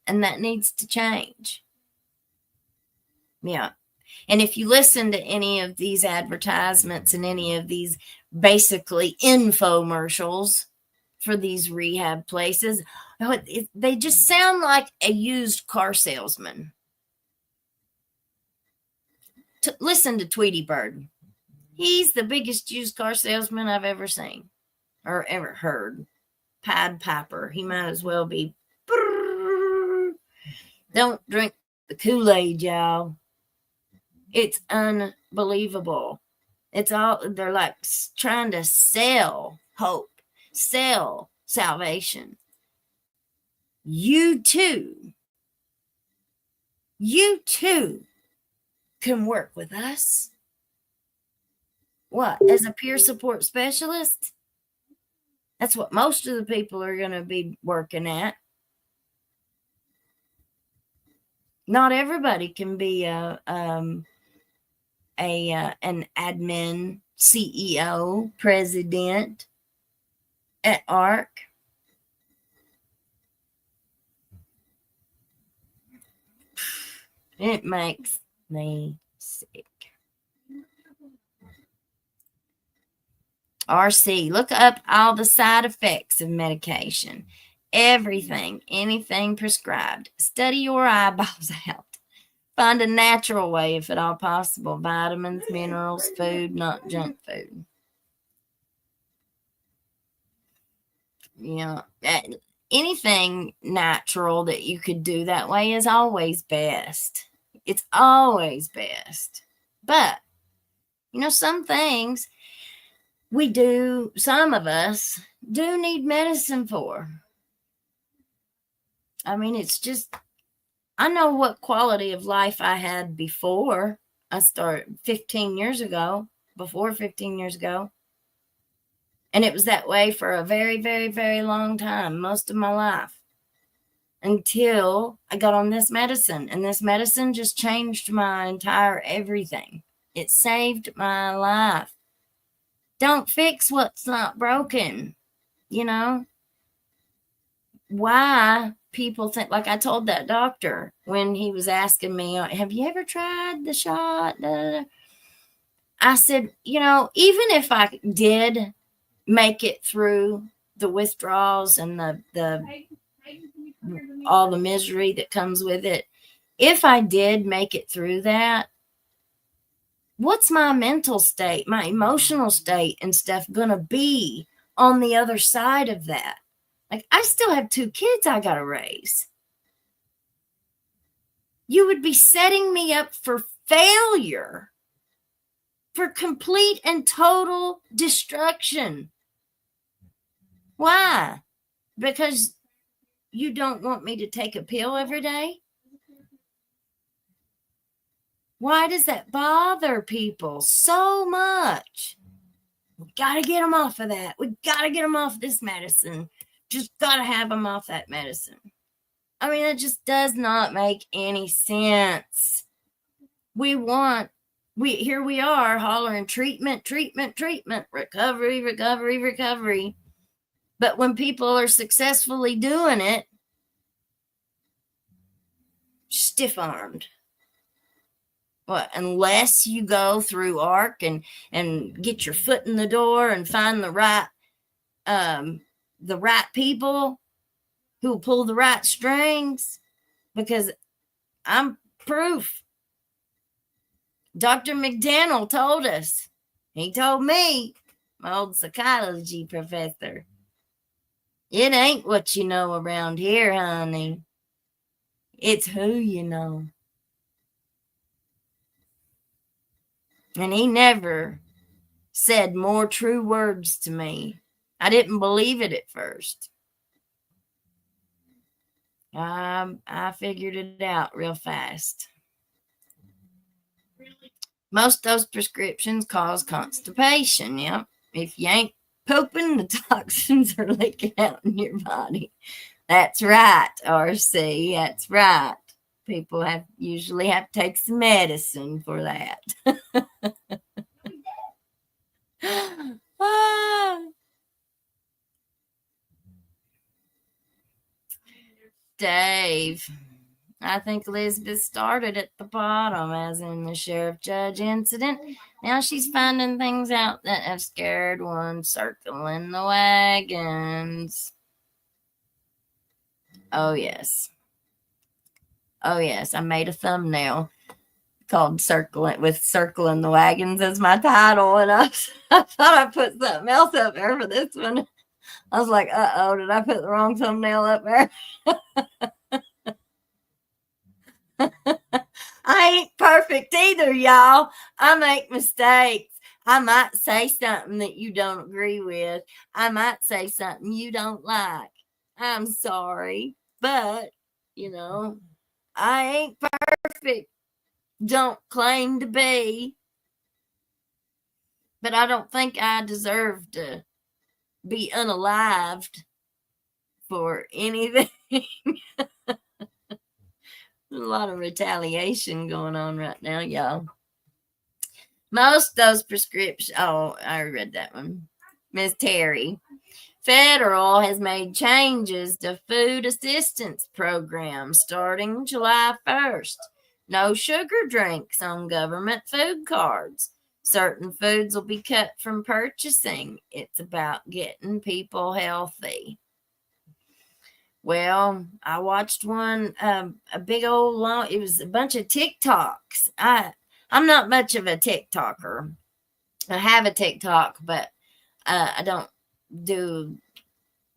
and that needs to change. Yeah. And if you listen to any of these advertisements and any of these basically infomercials for these rehab places, they just sound like a used car salesman. Listen to Tweety Bird. He's the biggest used car salesman I've ever seen or ever heard. Pied Piper. He might as well be. Don't drink the Kool-Aid, y'all. It's unbelievable. It's all, they're like trying to sell hope, sell salvation. You too can work with us. What, as a peer support specialist? That's what most of the people are going to be working at. Not everybody can be an admin, CEO, president at ARC. It makes me sick. RC, look up all the side effects of medication. Everything, anything prescribed. Study your eyeballs out. Find a natural way, if at all possible. Vitamins, minerals, food, not junk food. Yeah. Anything natural that you could do that way is always best. It's always best. But, some things some of us do need medicine for. I mean, it's just, I know what quality of life I had before I started 15 years ago, before 15 years ago. And it was that way for a very, very, very long time, most of my life, until I got on this medicine. And this medicine just changed my entire everything. It saved my life. Don't fix what's not broken, Why people think, like I told that doctor when he was asking me, have you ever tried the shot? I said, even if I did make it through the withdrawals and the all the misery that comes with it, if I did make it through that, what's my mental state, my emotional state and stuff going to be on the other side of that? Like, I still have 2 kids I got to raise. You would be setting me up for failure, for complete and total destruction. Why? Because you don't want me to take a pill every day? Why does that bother people so much? We got to get them off of that. We got to get them off this medicine. Just got to have them off that medicine. I mean, it just does not make any sense. Here we are hollering treatment, recovery, recovery, recovery. But when people are successfully doing it, stiff-armed. What, unless you go through ARC and get your foot in the door and find the right people who pull the right strings, because I'm proof. Dr. McDaniel told us. He told me, my old psychology professor, it ain't what you know around here, honey. It's who you know. And he never said more true words to me. I didn't believe it at first. I figured it out real fast. Most of those prescriptions cause constipation. Yep. If you ain't pooping, the toxins are leaking out in your body. That's right, RC. That's right. People usually have to take some medicine for that. Dave, I think Elizabeth started at the bottom, as in the sheriff judge incident. Now she's finding things out that have scared one, circling the wagons. Oh, yes. I made a thumbnail called Circling the Wagons as my title. And I thought I put something else up there for this one. I was like, uh-oh, did I put the wrong thumbnail up there? I ain't perfect either, y'all. I make mistakes. I might say something that you don't agree with. I might say something you don't like. I'm sorry. But, I ain't perfect. Don't claim to be. But I don't think I deserve to be unalived for anything. A lot of retaliation going on right now, y'all. Most of those prescriptions. Oh, I read that one. Miss Terry. Federal has made changes to food assistance programs starting July 1st. No sugar drinks on government food cards. Certain foods will be cut from purchasing. It's about getting people healthy. Well, I watched one, a big old long, it was a bunch of TikToks. I'm not much of a TikToker. I have a TikTok, but I don't do,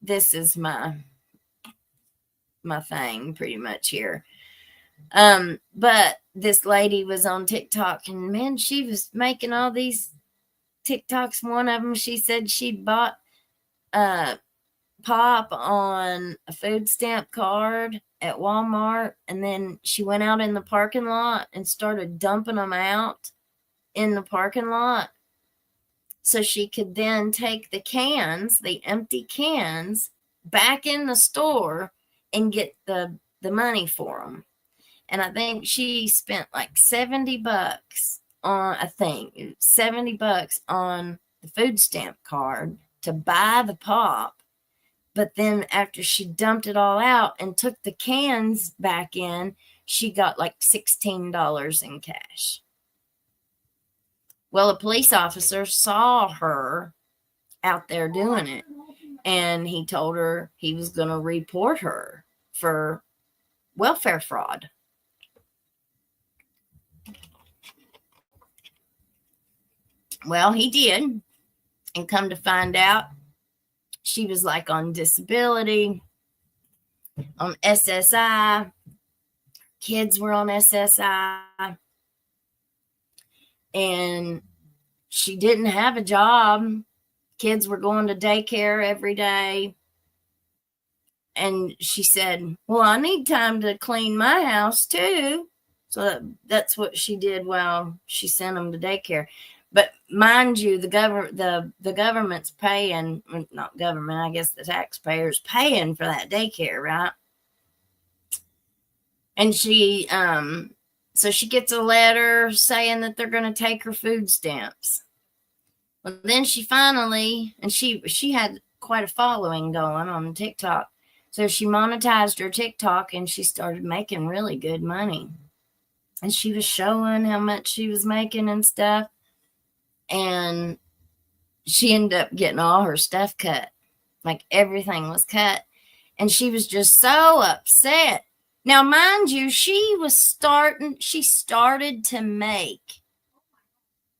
this is my thing pretty much here. But this lady was on TikTok, and man, she was making all these TikToks. One of them, she said she bought pop on a food stamp card at Walmart, and then she went out in the parking lot and started dumping them out in the parking lot so she could then take the cans, the empty cans, back in the store and get the money for them. And I think she spent like $70 on, $70 on the food stamp card to buy the pop. But then after she dumped it all out and took the cans back in, she got like $16 in cash. Well, a police officer saw her out there doing it, and he told her he was going to report her for welfare fraud. Well, he did, and come to find out, she was like on disability, on SSI. Kids were on SSI. And she didn't have a job. Kids were going to daycare every day. And she said, well, I need time to clean my house too. So that's what she did while she sent them to daycare. But mind you, the government's paying, not government, I guess the taxpayers paying for that daycare, right? And she, so she gets a letter saying that they're going to take her food stamps. Well, then she finally, and she had quite a following going on TikTok. So she monetized her TikTok and she started making really good money. And she was showing how much she was making and stuff. And she ended up getting all her stuff cut. Like everything was cut. And she was just so upset. Now, mind you, she started to make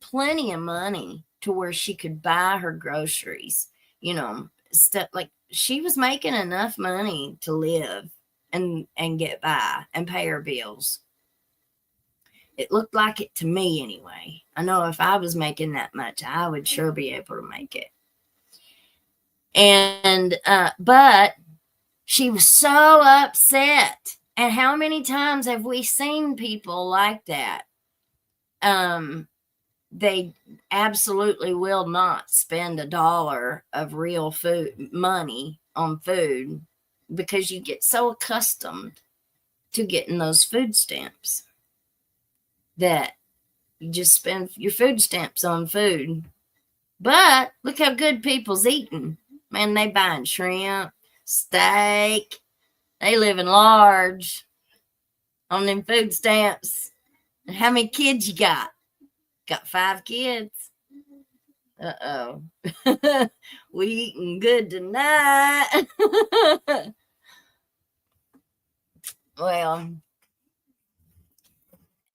plenty of money to where she could buy her groceries, you know, stuff like she was making enough money to live and get by and pay her bills. It looked like it to me anyway. I know if I was making that much, I would sure be able to make it. And, but she was so upset. And how many times have we seen people like that? They absolutely will not spend $1 of real food money on food because you get so accustomed to getting those food stamps that you just spend your food stamps on food. But look how good people's eating. Man, they buying shrimp, steak. They living large on them food stamps. And how many kids you got? Got 5 kids. Uh-oh. We eating good tonight. Well,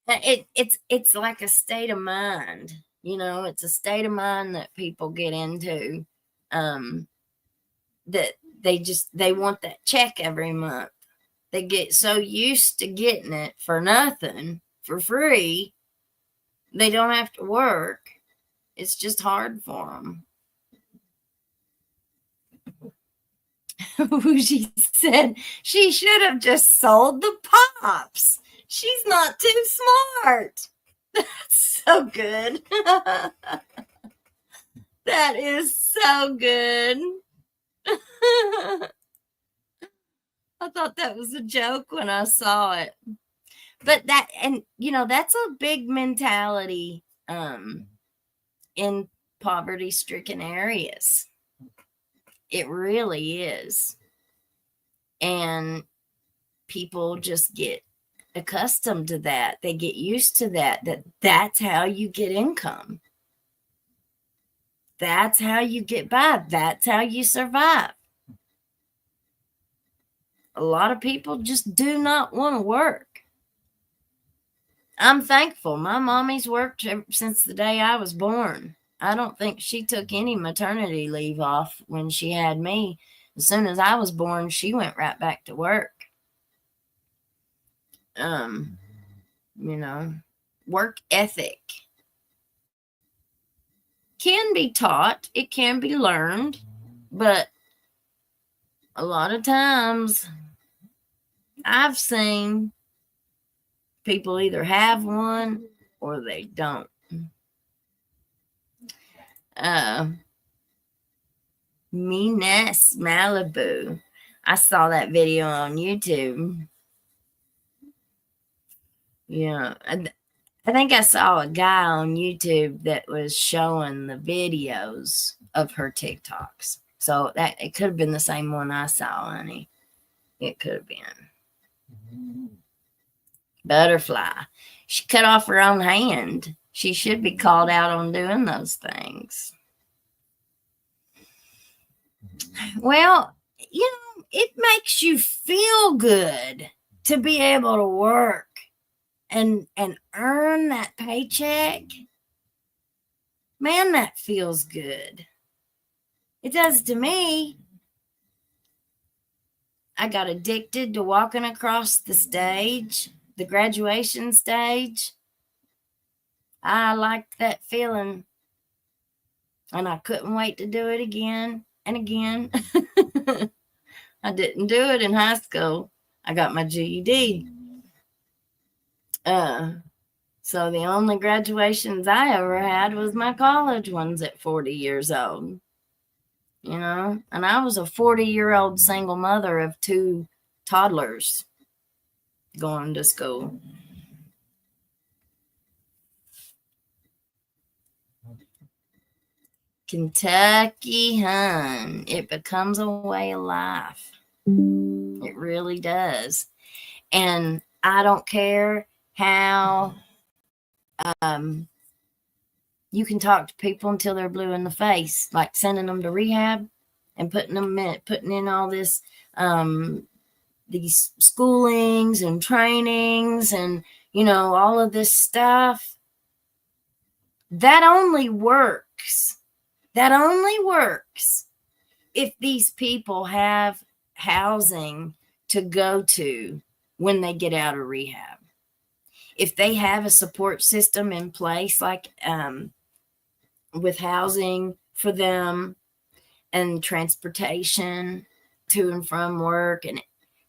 it's like a state of mind. You know, it's a state of mind that people get into. That they want that check every month. They get so used to getting it for nothing, for free. They don't have to work. It's just hard for them. She said she should have just sold the pops. She's not too smart. That's so good. That is so good. I thought that was a joke when I saw it. But that, and that's a big mentality in poverty stricken areas. It really is. And people just get accustomed to that. They get used to that's how you get income. That's how you get by. That's how you survive. A lot of people just do not want to work. I'm thankful. My mommy's worked since the day I was born. I don't think she took any maternity leave off when she had me. As soon as I was born, she went right back to work. Work ethic can be taught, it can be learned, but a lot of times I've seen people either have one or they don't. Meanness Malibu. I saw that video on YouTube. Yeah, I think I saw a guy on YouTube that was showing the videos of her TikToks. So that it could have been the same one I saw, honey. It could have been. Butterfly. She cut off her own hand. She should be called out on doing those things. Well, it makes you feel good to be able to work and earn that paycheck. Man, that feels good. It does to me. I got addicted to walking across the stage, the graduation stage. I liked that feeling, and I couldn't wait to do it again and again. I didn't do it in high school. I got my GED. So the only graduations I ever had was my college ones at 40 years old. And I was a 40-year-old single mother of 2 toddlers going to school. Kentucky, hun. It becomes a way of life. It really does. And I don't care how you can talk to people until they're blue in the face, like sending them to rehab and putting in all this these schoolings and trainings and all of this stuff. That only works if these people have housing to go to when they get out of rehab. If they have a support system in place, like with housing for them and transportation to and from work, and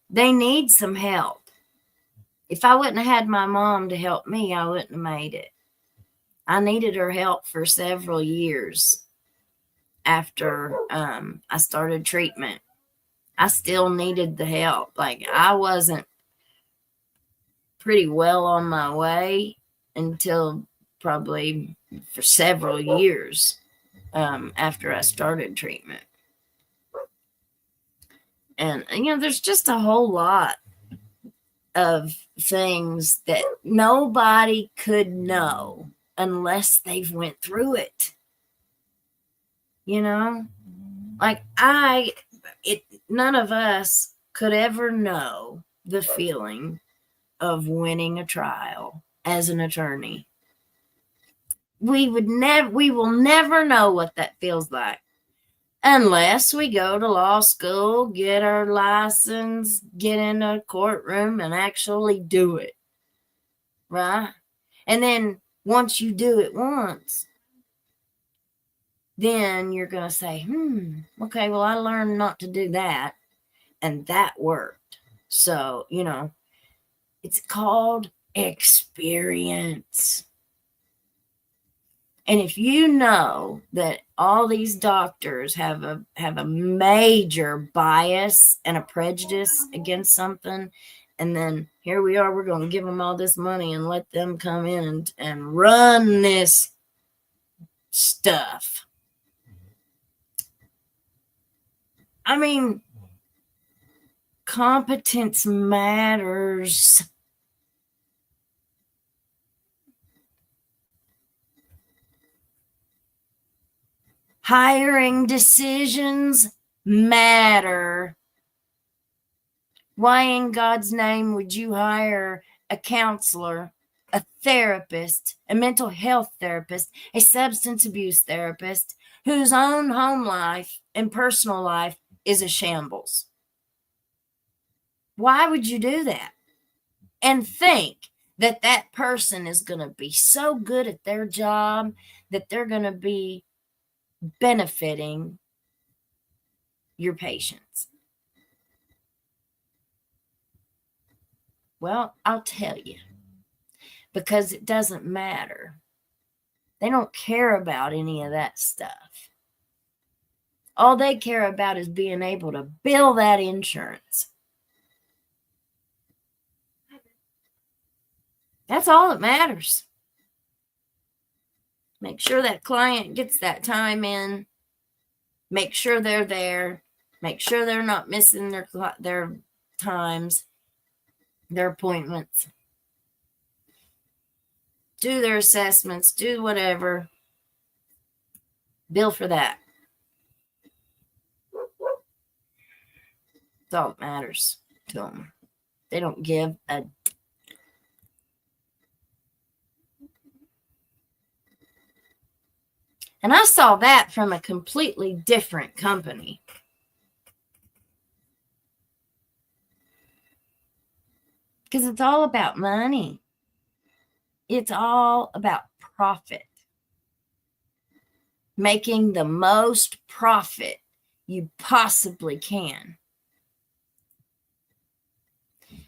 they need some help. If I wouldn't have had my mom to help me, I wouldn't have made it. I needed her help for several years after I started treatment. I still needed the help. Like, I wasn't pretty well on my way until probably for several years after I started treatment. And, there's just a whole lot of things that nobody could know unless they've went through it. Like none of us could ever know the feeling of winning a trial as an attorney. We will never know what that feels like unless we go to law school, get our license, get in a courtroom and actually do it. Right? And then once you do it once, then you're going to say, okay, well, I learned not to do that. And that worked. So, it's called experience. And if you know that all these doctors have a major bias and a prejudice against something, and then here we are, we're going to give them all this money and let them come in and run this stuff. I mean, competence matters. Hiring decisions matter. Why in God's name would you hire a counselor, a therapist, a mental health therapist, a substance abuse therapist whose own home life and personal life is a shambles? Why would you do that? And think that that person is going to be so good at their job that they're going to be benefiting your patients. Well, I'll tell you, because it doesn't matter. They don't care about any of that stuff. All they care about is being able to bill that insurance. That's all that matters. Make sure that client gets that time in. Make sure they're there. Make sure they're not missing their times, their appointments. Do their assessments. Do whatever. Bill for that. That's all that matters to them. They don't give a. And I saw that from a completely different company. Because it's all about money. It's all about profit. Making the most profit you possibly can.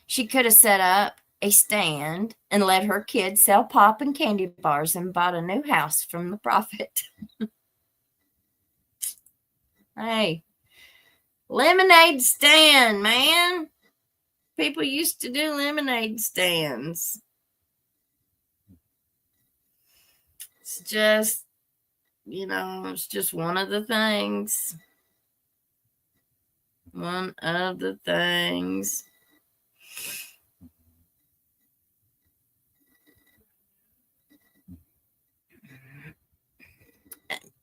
She could have set up a stand and let her kids sell pop and candy bars and bought a new house from the profit. Hey, lemonade stand, man. People used to do lemonade stands. It's just, it's just one of the things. One of the things.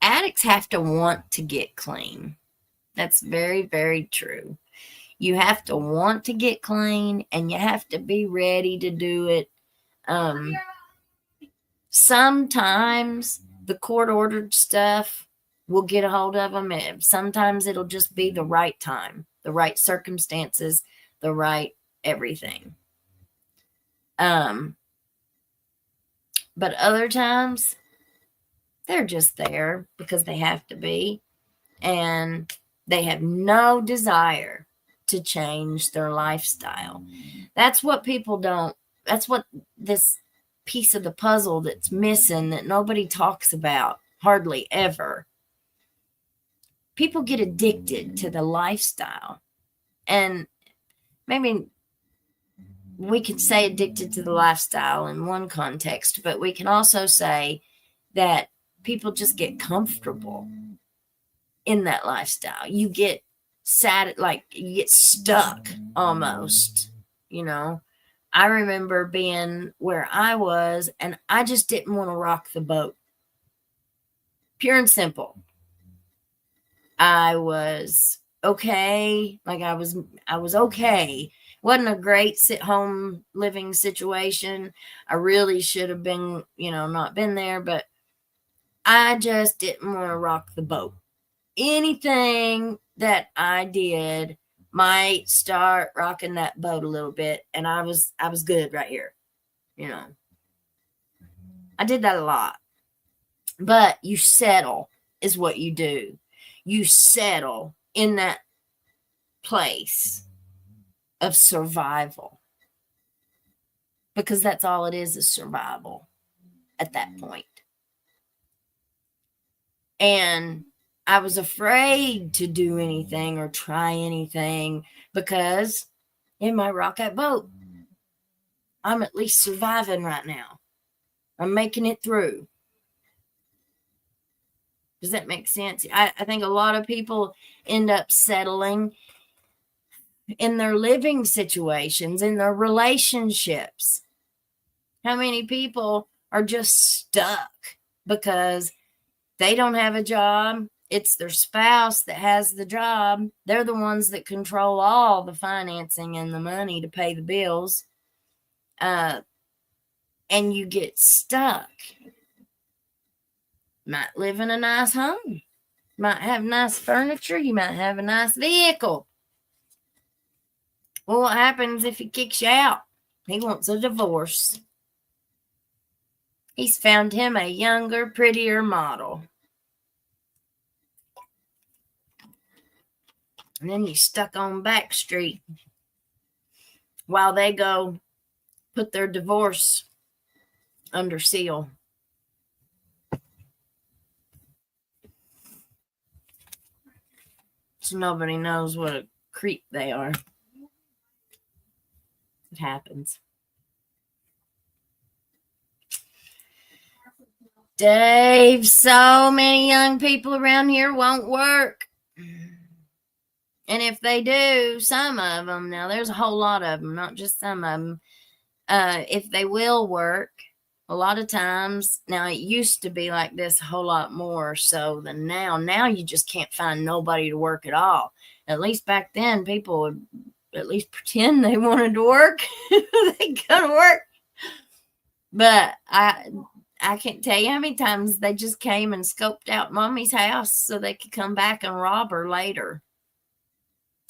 Addicts have to want to get clean. That's very, very true. You have to want to get clean, and you have to be ready to do it. Sometimes the court-ordered stuff will get a hold of them. Sometimes it'll just be the right time, the right circumstances, the right everything. But other times, they're just there because they have to be, and they have no desire to change their lifestyle. That's what people don't, that's what this piece of the puzzle that's missing that nobody talks about hardly ever. People get addicted to the lifestyle. And maybe we could say addicted to the lifestyle in one context, but we can also say that people just get comfortable in that lifestyle. You get sad, like you get stuck almost, I remember being where I was and I just didn't want to rock the boat. Pure and simple. I was okay. Like I was okay. Wasn't a great home living situation. I really should have been, not been there, but I just didn't want to rock the boat. Anything that I did might start rocking that boat a little bit, and I was good right here. I did that a lot. But you settle is what you do. You settle in that place of survival. Because that's all it is survival at that point. And I was afraid to do anything or try anything because in my rocket boat, I'm at least surviving right now. I'm making it through. Does that make sense? I think a lot of people end up settling in their living situations, in their relationships. How many people are just stuck because they don't have a job? It's their spouse that has the job. They're the ones that control all the financing and the money to pay the bills. And you get stuck. Might live in a nice home. Might have nice furniture. You might have a nice vehicle. Well, what happens if he kicks you out? He wants a divorce. He's found him a younger, prettier model. And then he's stuck on back street while they go put their divorce under seal. So nobody knows what a creep they are. It happens. Dave, so many young people around here won't work. And if they do, some of them, now there's a whole lot of them, not just some of them, if they will work, a lot of times, now it used to be like this a whole lot more so than now. Now you just can't find nobody to work at all. At least back then, people would at least pretend they wanted to work. They go to work. But I can't tell you how many times they just came and scoped out mommy's house so they could come back and rob her later.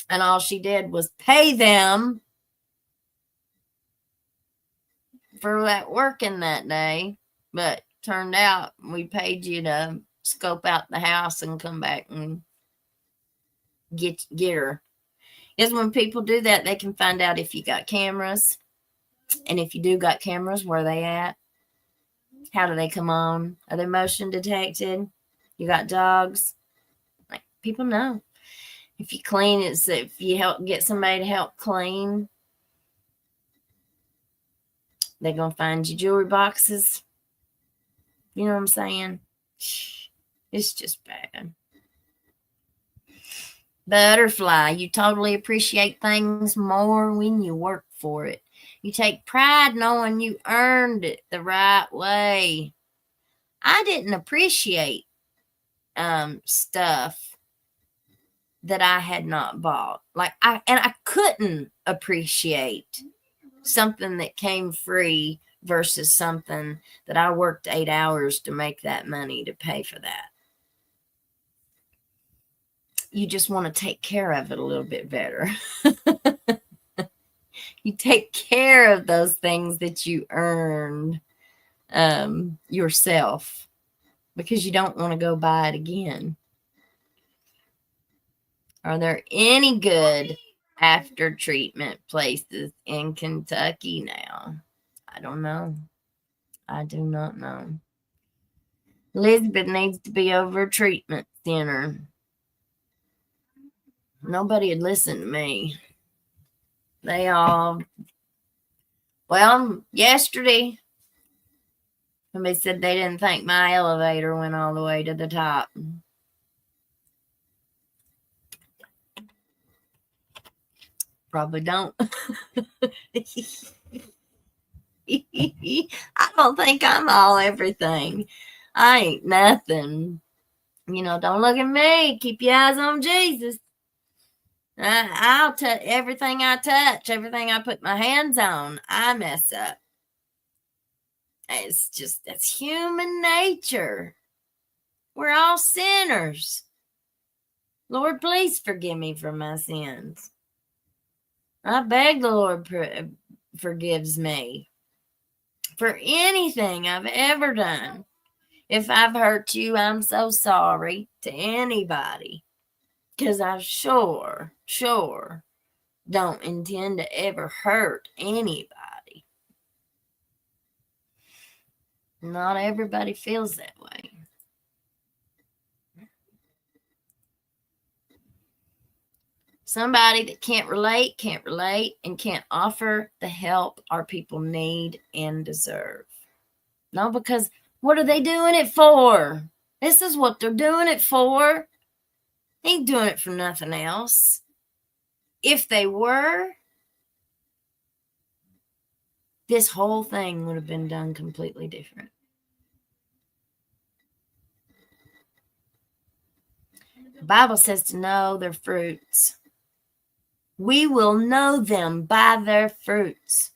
And all she did was pay them for that working that day. But turned out we paid you to scope out the house and come back and get her. Because when people do that, they can find out if you got cameras. And if you do got cameras, where are they at? How do they come on? Are they motion detected? You got dogs? Like, people know. If you clean, it's if you get somebody to help clean, they're going to find your jewelry boxes. You know what I'm saying? It's just bad. Butterfly, you totally appreciate things more when you work for it. You take pride knowing you earned it the right way. I didn't appreciate stuff that I had not bought. I couldn't appreciate something that came free versus something that I worked 8 hours to make that money to pay for that. You just want to take care of it a little bit better. You take care of those things that you earned yourself because you don't want to go buy it again. Are there any good after treatment places in Kentucky now? I don't know. I do not know. Elizabeth needs to be over a treatment center. Nobody had listened to me. They all, well, yesterday, somebody said they didn't think my elevator went all the way to the top. Probably don't. I don't think I'm all everything. I ain't nothing. You know, don't look at me. Keep your eyes on Jesus. I'll touch everything I touch, everything I put my hands on. I mess up. It's just, that's human nature. We're all sinners. Lord, please forgive me for my sins. I beg the Lord forgives me for anything I've ever done. If I've hurt you, I'm so sorry to anybody. Because I sure don't intend to ever hurt anybody. Not everybody feels that way. Somebody that can't relate, and can't offer the help our people need and deserve. No, because what are they doing it for? This is what they're doing it for. They ain't doing it for nothing else. If they were, this whole thing would have been done completely different. The Bible says to know their fruits. We will know them by their fruits.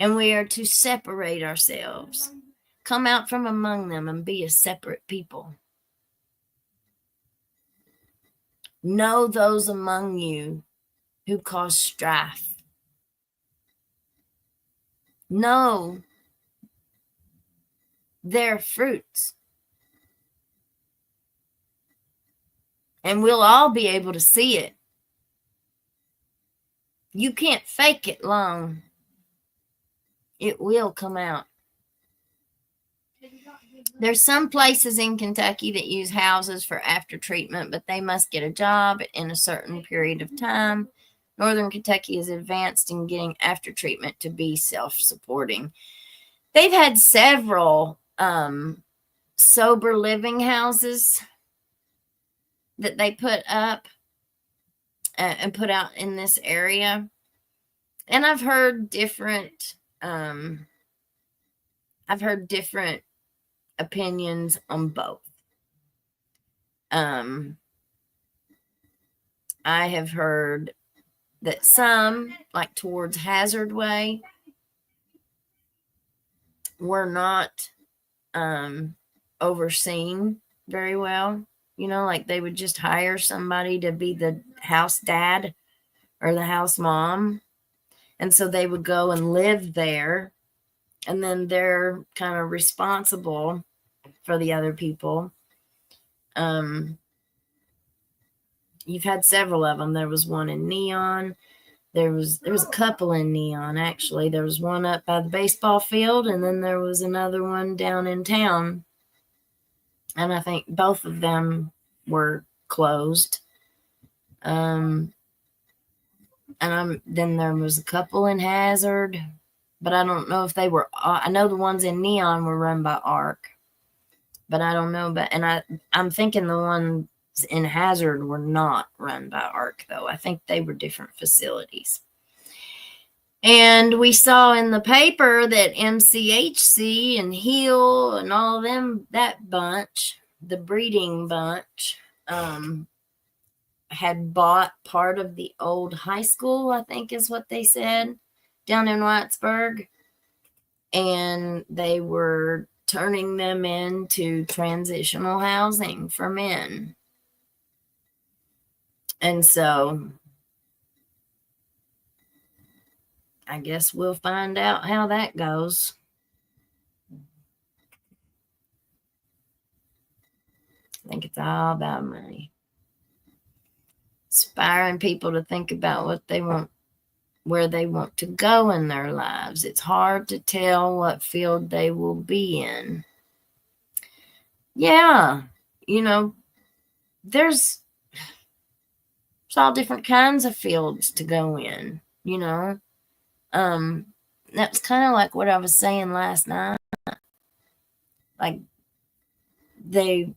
And we are to separate ourselves. Come out from among them and be a separate people. Know those among you who cause strife. Know their fruits. And we'll all be able to see it. You can't fake it long. It will come out. There's some places in Kentucky that use houses for after treatment, but they must get a job in a certain period of time. Northern Kentucky is advanced in getting after treatment to be self-supporting. They've had several sober living houses that they put up and put out in this area. And I've heard different opinions on both. I have heard that some, like towards Hazard Way, were not overseen very well. You know, like they would just hire somebody to be the house dad or the house mom. And so they would go and live there. And then they're kind of responsible for the other people. You've had several of them. There was one in Neon. There was a couple in Neon, actually. There was one up by the baseball field, and then there was another one down in town. And I think both of them were closed. Then there was a couple in Hazard, but I don't know if they were. I know the ones in Neon were run by ARC, but I don't know. And I'm thinking the ones in Hazard were not run by ARC, though. I think they were different facilities. And we saw in the paper that MCHC and Heal and all of them, that bunch, the breeding bunch, had bought part of the old high school, I think is what they said, down in Whitesburg. And they were turning them into transitional housing for men. And so I guess we'll find out how that goes. I think it's all about money. Inspiring people to think about what they want, where they want to go in their lives. It's hard to tell what field they will be in. Yeah, you know, there's all different kinds of fields to go in, you know. That's kind of like what I was saying last night. Like they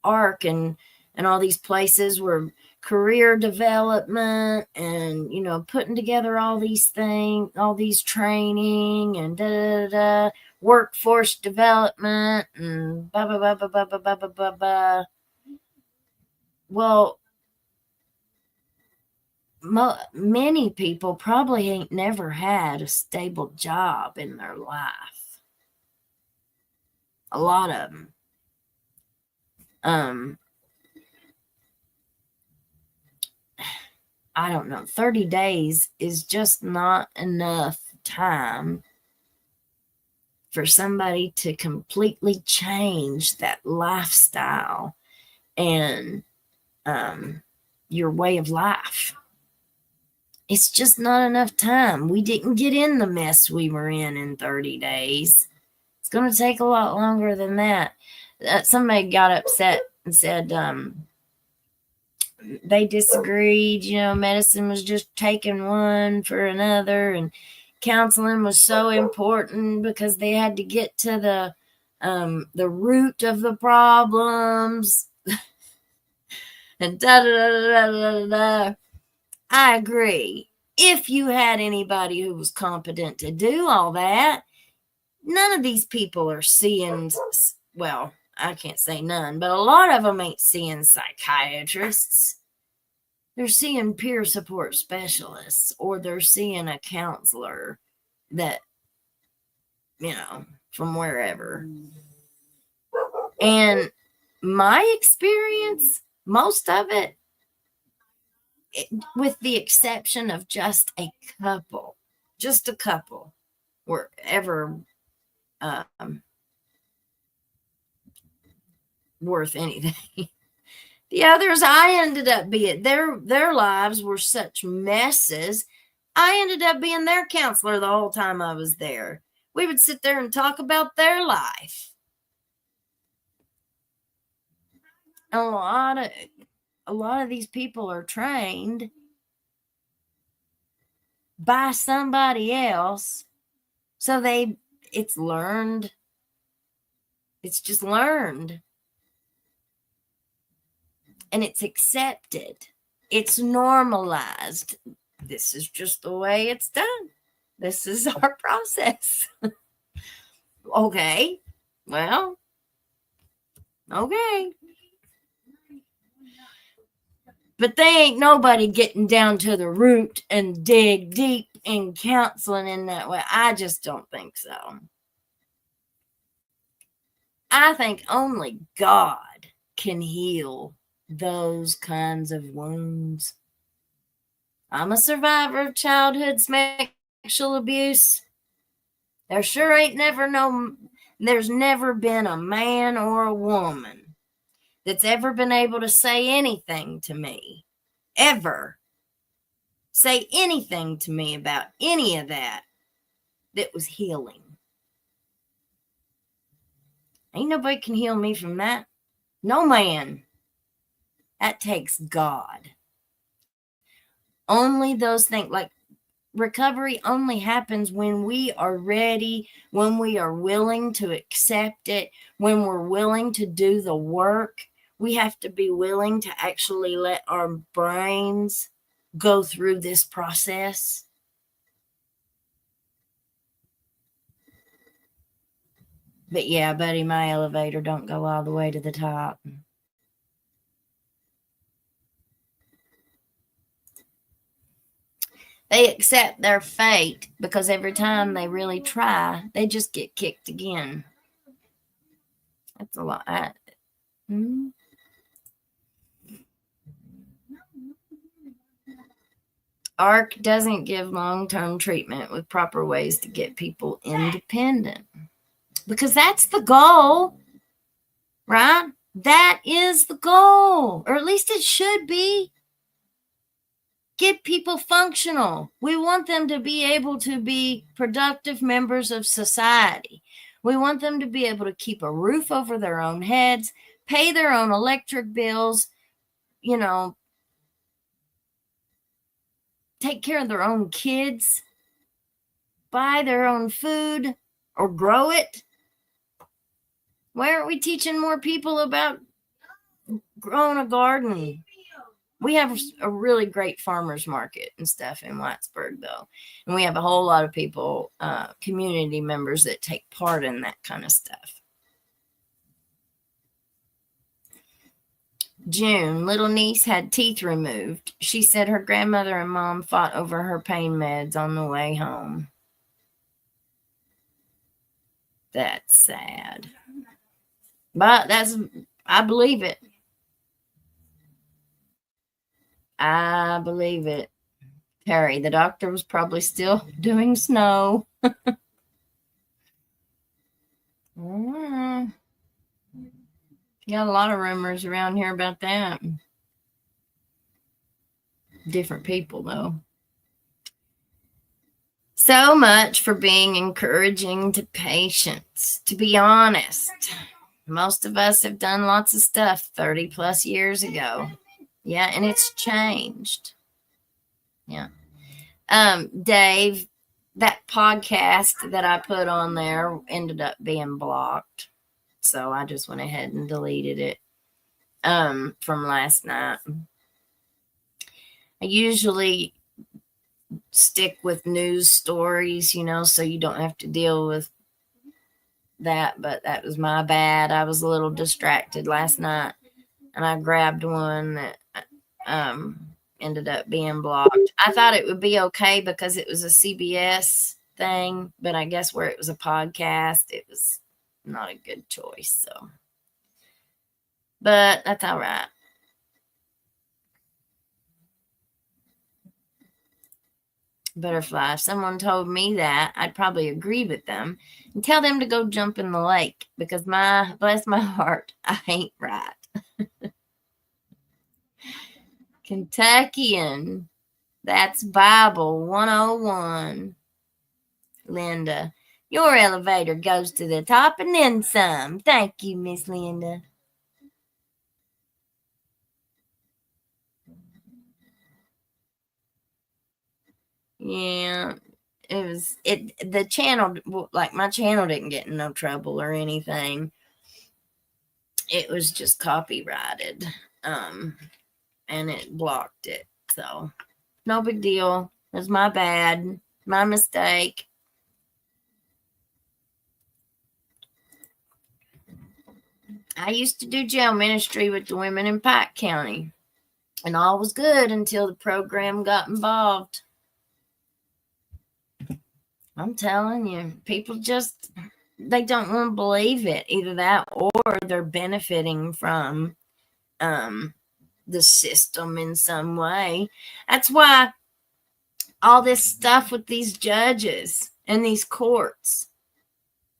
ARC and all these places were career development and, you know, putting together all these things, all these training and workforce development and blah, blah, blah, blah, blah, blah, blah, blah, blah. Well, many people probably ain't never had a stable job in their life. A lot of them. I don't know. 30 days is just not enough time for somebody to completely change that lifestyle and your way of life. It's just not enough time. We didn't get in the mess we were in 30 days. It's going to take a lot longer than that. Somebody got upset and said, they disagreed. You know, medicine was just taking one for another, and counseling was so important because they had to get to the root of the problems. And da da da da da da. I agree. If you had anybody who was competent to do all that, none of these people are seeing, well, I can't say none, but a lot of them ain't seeing psychiatrists. They're seeing peer support specialists, or they're seeing a counselor that, you know, from wherever. And my experience, most of it, with the exception of just a couple, were ever worth anything. The others, I ended up being, their lives were such messes. I ended up being their counselor the whole time I was there. We would sit there and talk about their life. A lot of these people are trained by somebody else. So it's learned. It's just learned. And it's accepted. It's normalized. This is just the way it's done. This is our process. Okay. Well, okay. But they ain't nobody getting down to the root and dig deep in counseling in that way. I just don't think so. I think only God can heal those kinds of wounds. I'm a survivor of childhood sexual abuse. There's never been a man or a woman that's ever been able to say anything to me, ever say anything to me about any of that was healing. Ain't nobody can heal me from that. No man. That takes God. Only those things, like recovery only happens when we are ready, when we are willing to accept it, when we're willing to do the work. We have to be willing to actually let our brains go through this process. But yeah, buddy, my elevator don't go all the way to the top. They accept their fate because every time they really try, they just get kicked again. That's a lot. ARC doesn't give long-term treatment with proper ways to get people independent. Because that's the goal, right? That is the goal, or at least it should be. Get people functional. We want them to be able to be productive members of society. We want them to be able to keep a roof over their own heads, pay their own electric bills, you know, take care of their own kids, buy their own food or grow it. Why aren't we teaching more people about growing a garden? We have a really great farmers market and stuff in Whitesburg, though. And we have a whole lot of people, community members that take part in that kind of stuff. June, little niece had teeth removed. She said her grandmother and mom fought over her pain meds on the way home. That's sad. But I believe it. I believe it. Terry, the doctor was probably still doing snow. Got a lot of rumors around here about that. Different people, though. So much for being encouraging to patients. To be honest, most of us have done lots of stuff 30 plus years ago. Yeah, and it's changed. Yeah. Dave, that podcast that I put on there ended up being blocked. So I just went ahead and deleted it from last night. I usually stick with news stories, so you don't have to deal with that, but that was my bad. I was a little distracted last night, and I grabbed one that ended up being blocked. I thought it would be okay because it was a CBS thing, but I guess where it was a podcast, it was not a good choice. So, but that's all right. Butterfly. If someone told me that, I'd probably agree with them and tell them to go jump in the lake because bless my heart, I ain't right. Kentuckian. That's Bible 101. Linda. Your elevator goes to the top and then some. Thank you, Miss Linda. Yeah, the channel, like my channel didn't get in no trouble or anything. It was just copyrighted. And it blocked it. So no big deal. It was my bad. My mistake. I used to do jail ministry with the women in Pike County. And all was good until the program got involved. I'm telling you, people they don't want to believe it. Either that or they're benefiting from the system in some way. That's why all this stuff with these judges and these courts.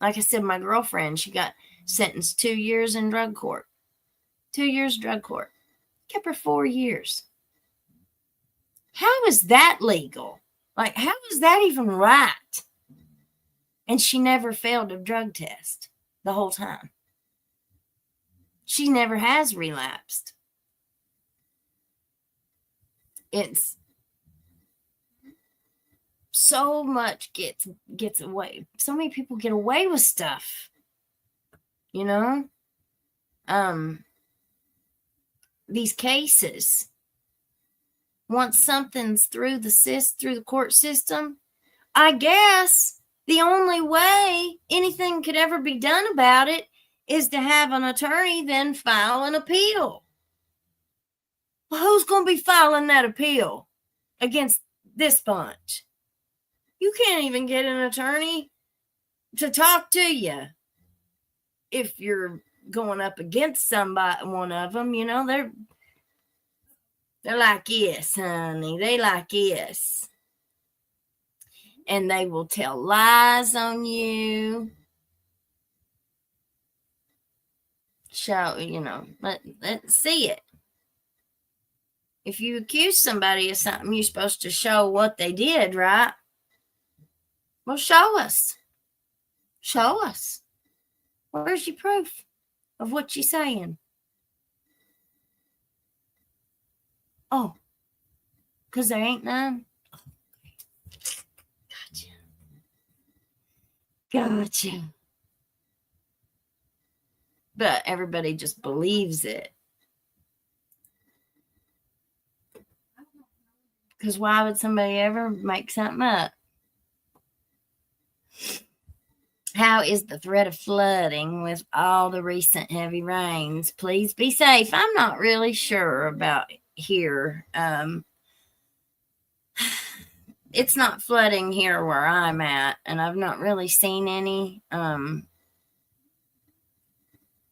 Like I said, my girlfriend, she got sentenced 2 years in drug court. 2 years drug court. Kept her 4 years. How is that legal? Like, how is that even right? And she never failed a drug test the whole time. She never has relapsed. It's so much gets away. So many people get away with stuff. These cases. Once something's through the court system, I guess the only way anything could ever be done about it is to have an attorney then file an appeal. Well, who's going to be filing that appeal against this bunch? You can't even get an attorney to talk to you if you're going up against one of them. They're like, yes, honey. They like, yes. And they will tell lies on you. Show, let's see it. If you accuse somebody of something, you're supposed to show what they did, right? Well, show us. Show us. Where's your proof of what you're saying? Oh, because there ain't none? Gotcha. But everybody just believes it. Because why would somebody ever make something up? How is the threat of flooding with all the recent heavy rains? Please be safe. I'm not really sure about here. It's not flooding here where I'm at, and I've not really seen any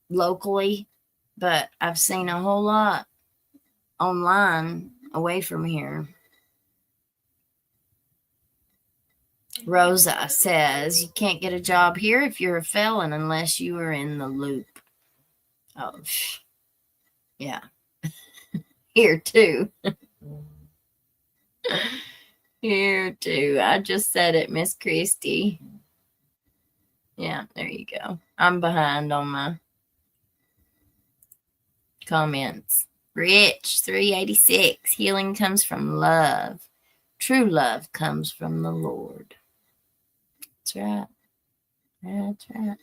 locally, but I've seen a whole lot online away from here. Rosa says you can't get a job here if you're a felon unless you are in the loop. Oh, yeah. Here too. Here too. I just said it, Miss Christie. Yeah, there you go. I'm behind on my comments. Rich, 386. Healing comes from love. True love comes from the Lord. That's right. That's right.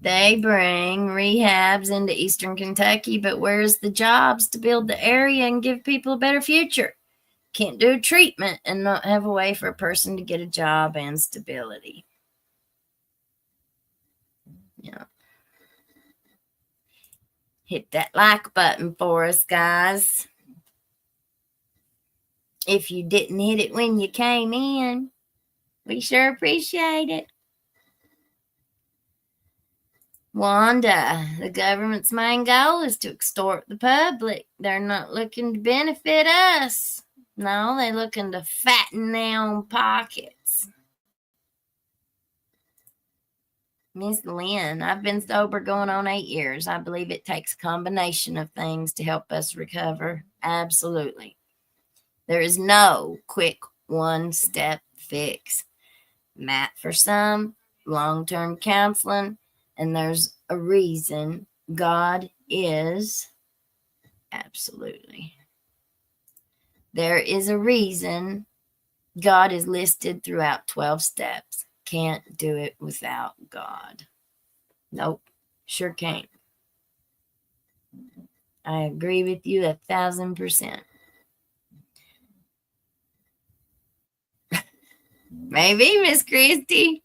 They bring rehabs into Eastern Kentucky, but where's the jobs to build the area and give people a better future? Can't do a treatment and not have a way for a person to get a job and stability. Yeah. Hit that like button for us, guys. If you didn't hit it when you came in, we sure appreciate it. Wanda, the government's main goal is to extort the public. They're not looking to benefit us. No, they're looking to fatten their own pockets. Miss Lynn, I've been sober going on 8 years. I believe it takes a combination of things to help us recover. Absolutely. There is no quick one-step fix. MAT for some, long-term counseling, and there's a reason God is. Absolutely. There is a reason God is listed throughout 12 steps. Can't do it without God. Nope, sure can't. I agree with you 1,000%. Maybe, Miss Christie.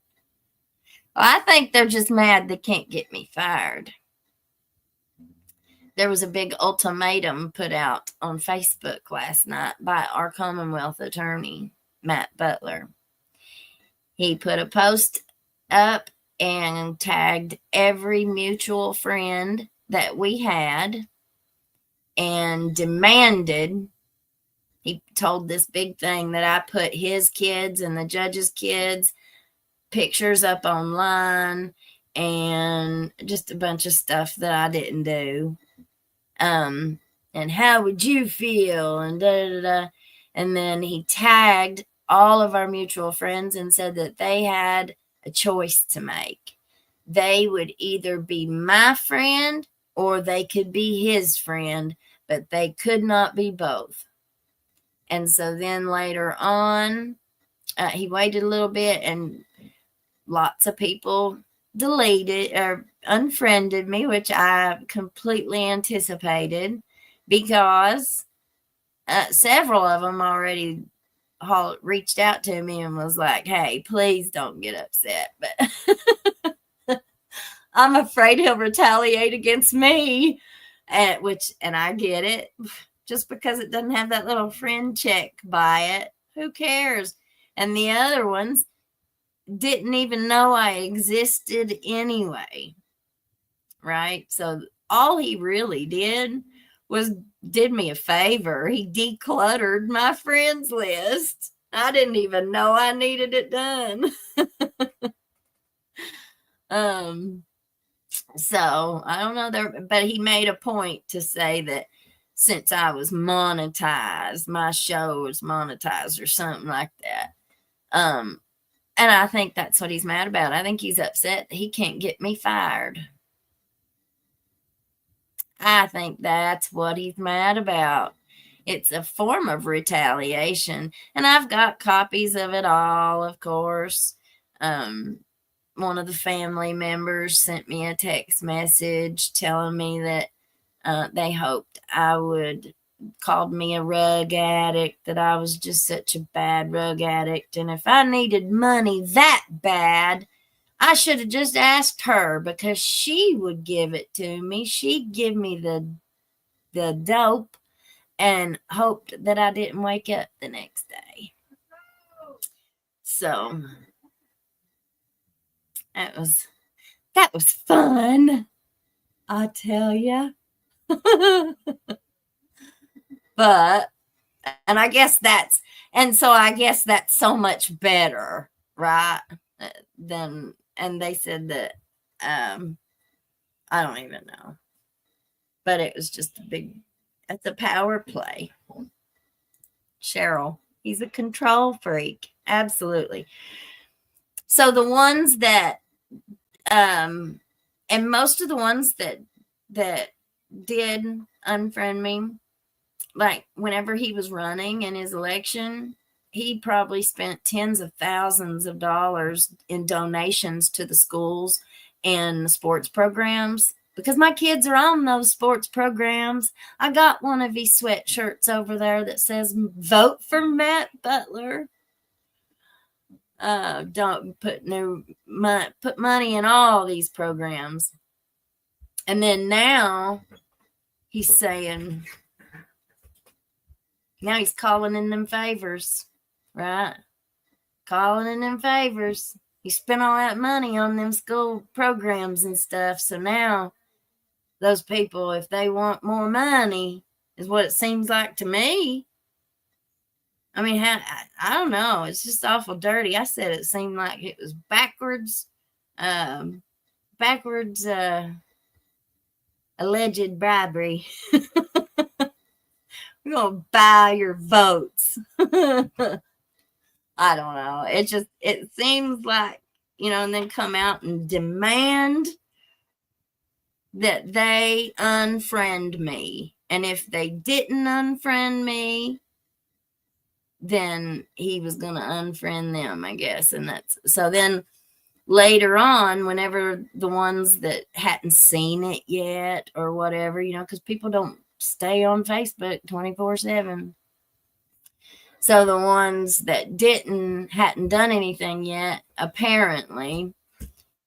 Well, I think they're just mad they can't get me fired. There was a big ultimatum put out on Facebook last night by our Commonwealth Attorney, Matt Butler. He put a post up and tagged every mutual friend that we had and demanded, he told this big thing that I put his kids and the judge's kids' pictures up online and just a bunch of stuff that I didn't do. And how would you feel? And da da da. And then he tagged all of our mutual friends and said that they had a choice to make. They would either be my friend or they could be his friend, but they could not be both. And so then later on, he waited a little bit and lots of people deleted or unfriended me, which I completely anticipated because several of them already reached out to me and was like, hey, please don't get upset. But I'm afraid he'll retaliate against me, and I get it. Just because it doesn't have that little friend check by it, who cares? And the other ones didn't even know I existed anyway, right? So all he really did was did me a favor. He decluttered my friends list. I didn't even know I needed it done. So I don't know there, but he made a point to say that since I was monetized, my show was monetized or something like that. And I think that's what he's mad about. I think he's upset that he can't get me fired. I think that's what he's mad about. It's a form of retaliation. And I've got copies of it all, of course. One of the family members sent me a text message telling me that they hoped I would, called me a rug addict, that I was just such a bad rug addict. And if I needed money that bad, I should have just asked her because she would give it to me. She'd give me the dope and hoped that I didn't wake up the next day. So that was fun, I tell you. But, and I guess that's so much better, right? And they said that, I don't even know, but it was just it's a power play. Cheryl, he's a control freak. Absolutely. So the ones that, And most of the ones that did unfriend me, like whenever he was running in his election, he probably spent tens of thousands of dollars in donations to the schools and the sports programs, because my kids are on those sports programs. I got one of his sweatshirts over there that says "Vote for Matt Butler." Don't put put money in all these programs. And then now he's saying, now he's calling in them favors, right? Calling in them favors. He spent all that money on them school programs and stuff. So now those people, if they want more money, is what it seems like to me. I mean, I don't know. It's just awful dirty. I said it seemed like it was backwards alleged bribery. We're going to buy your votes. I don't know. It seems like, and then come out and demand that they unfriend me. And if they didn't unfriend me, then he was going to unfriend them, I guess. And so then later on, whenever the ones that hadn't seen it yet or whatever, because people don't stay on Facebook 24/7. So the ones that hadn't done anything yet, apparently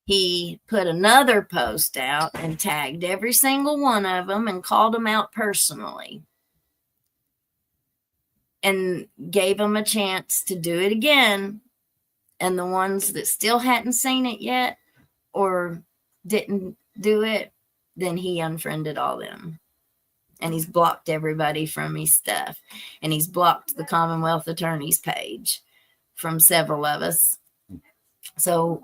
he put another post out and tagged every single one of them and called them out personally and gave them a chance to do it again. And the ones that still hadn't seen it yet or didn't do it, then he unfriended all them. And he's blocked everybody from his stuff. And he's blocked the Commonwealth Attorney's page from several of us. So,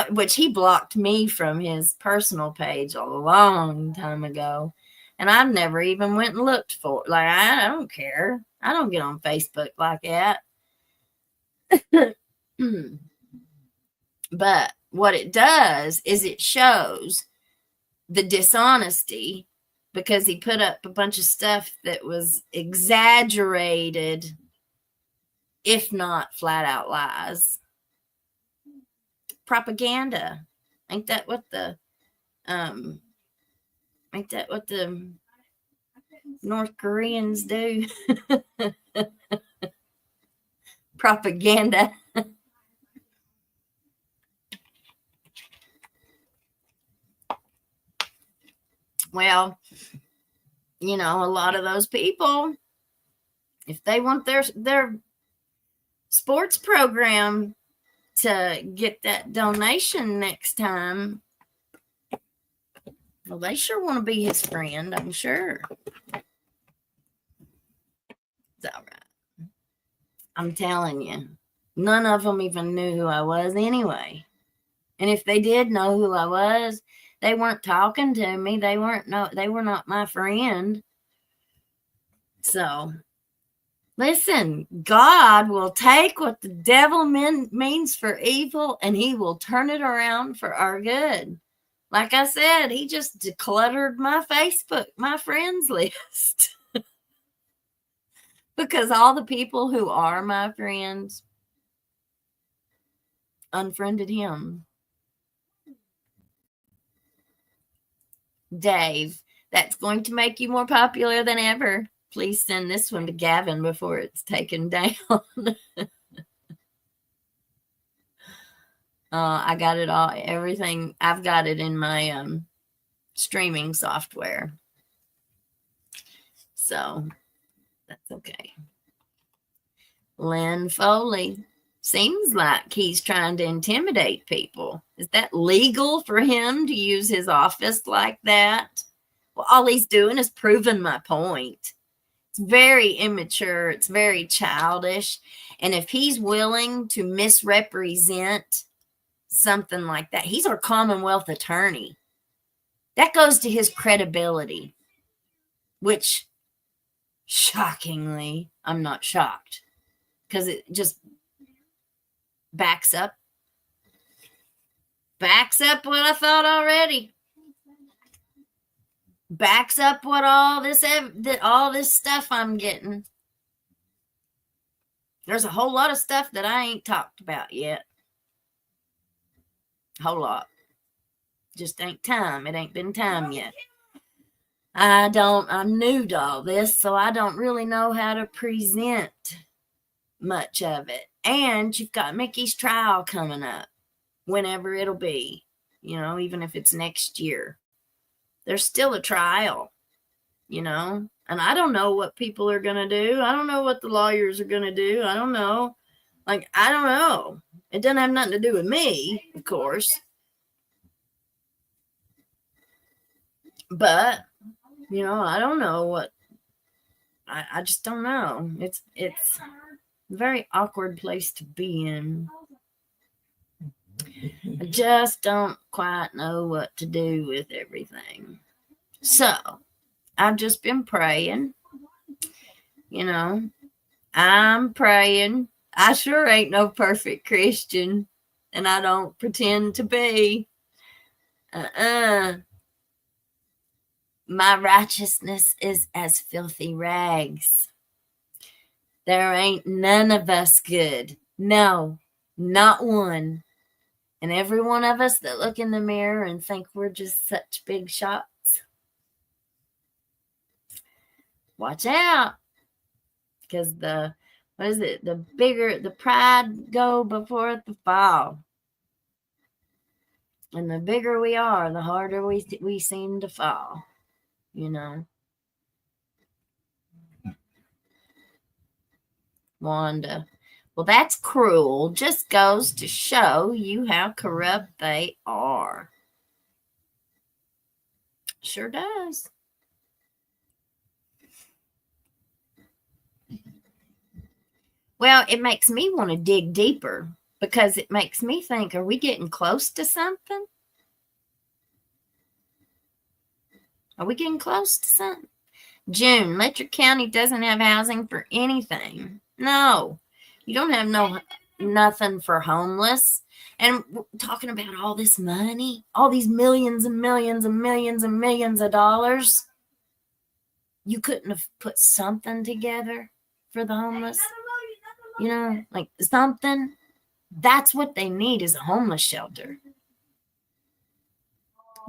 which he blocked me from his personal page a long time ago. And I've never even went and looked for it. Like, I don't care. I don't get on Facebook like that. But what it does is it shows the dishonesty, because he put up a bunch of stuff that was exaggerated, if not flat out lies. Propaganda. Ain't that what the North Koreans do? Propaganda. Well, a lot of those people, if they want their sports program to get that donation next time, well, they sure want to be his friend, I'm sure. It's all right. I'm telling you, none of them even knew who I was anyway. And if they did know who I was, they weren't talking to me. They were not my friend. So, listen, God will take what the devil means for evil, and he will turn it around for our good. Like I said, he just decluttered my Facebook, my friends list. Because all the people who are my friends unfriended him. Dave, that's going to make you more popular than ever. Please send this one to Gavin before it's taken down. I got it all, everything. I've got it in my streaming software. So that's okay. Lynn Foley. Seems like he's trying to intimidate people. Is that legal for him to use his office like that? Well, all he's doing is proving my point. It's very immature. It's very childish. And if he's willing to misrepresent something like that, he's our Commonwealth attorney. That goes to his credibility, which shockingly, I'm not shocked, because it just backs up Backs up what I thought already. Backs up what all this stuff I'm getting. There's a whole lot of stuff that I ain't talked about yet. Whole lot. Just ain't time. It ain't been time yet. I'm new to all this, so I don't really know how to present much of it. And you've got Mickey's trial coming up, whenever it'll be, even if it's next year. There's still a trial, and I don't know what people are going to do. I don't know what the lawyers are going to do. I don't know. I don't know. It doesn't have nothing to do with me, of course. But, I don't know what, I just don't know. It's a very awkward place to be in. I just don't quite know what to do with everything. So, I've just been praying. I'm praying. I sure ain't no perfect Christian, and I don't pretend to be. My righteousness is as filthy rags. There ain't none of us good. No, not one. And every one of us that look in the mirror and think we're just such big shots, watch out. Because the pride go before the fall. And the bigger we are, the harder we seem to fall. Wanda. Well, that's cruel. Just goes to show you how corrupt they are. Sure does. Well, it makes me want to dig deeper because it makes me think, are we getting close to something? Are we getting close to something? June, Letcher County doesn't have housing for anything. No, you don't have nothing for homeless. And we're talking about all this money, all these millions and millions and millions and millions of dollars. You couldn't have put something together for the homeless? Something. That's what they need is a homeless shelter.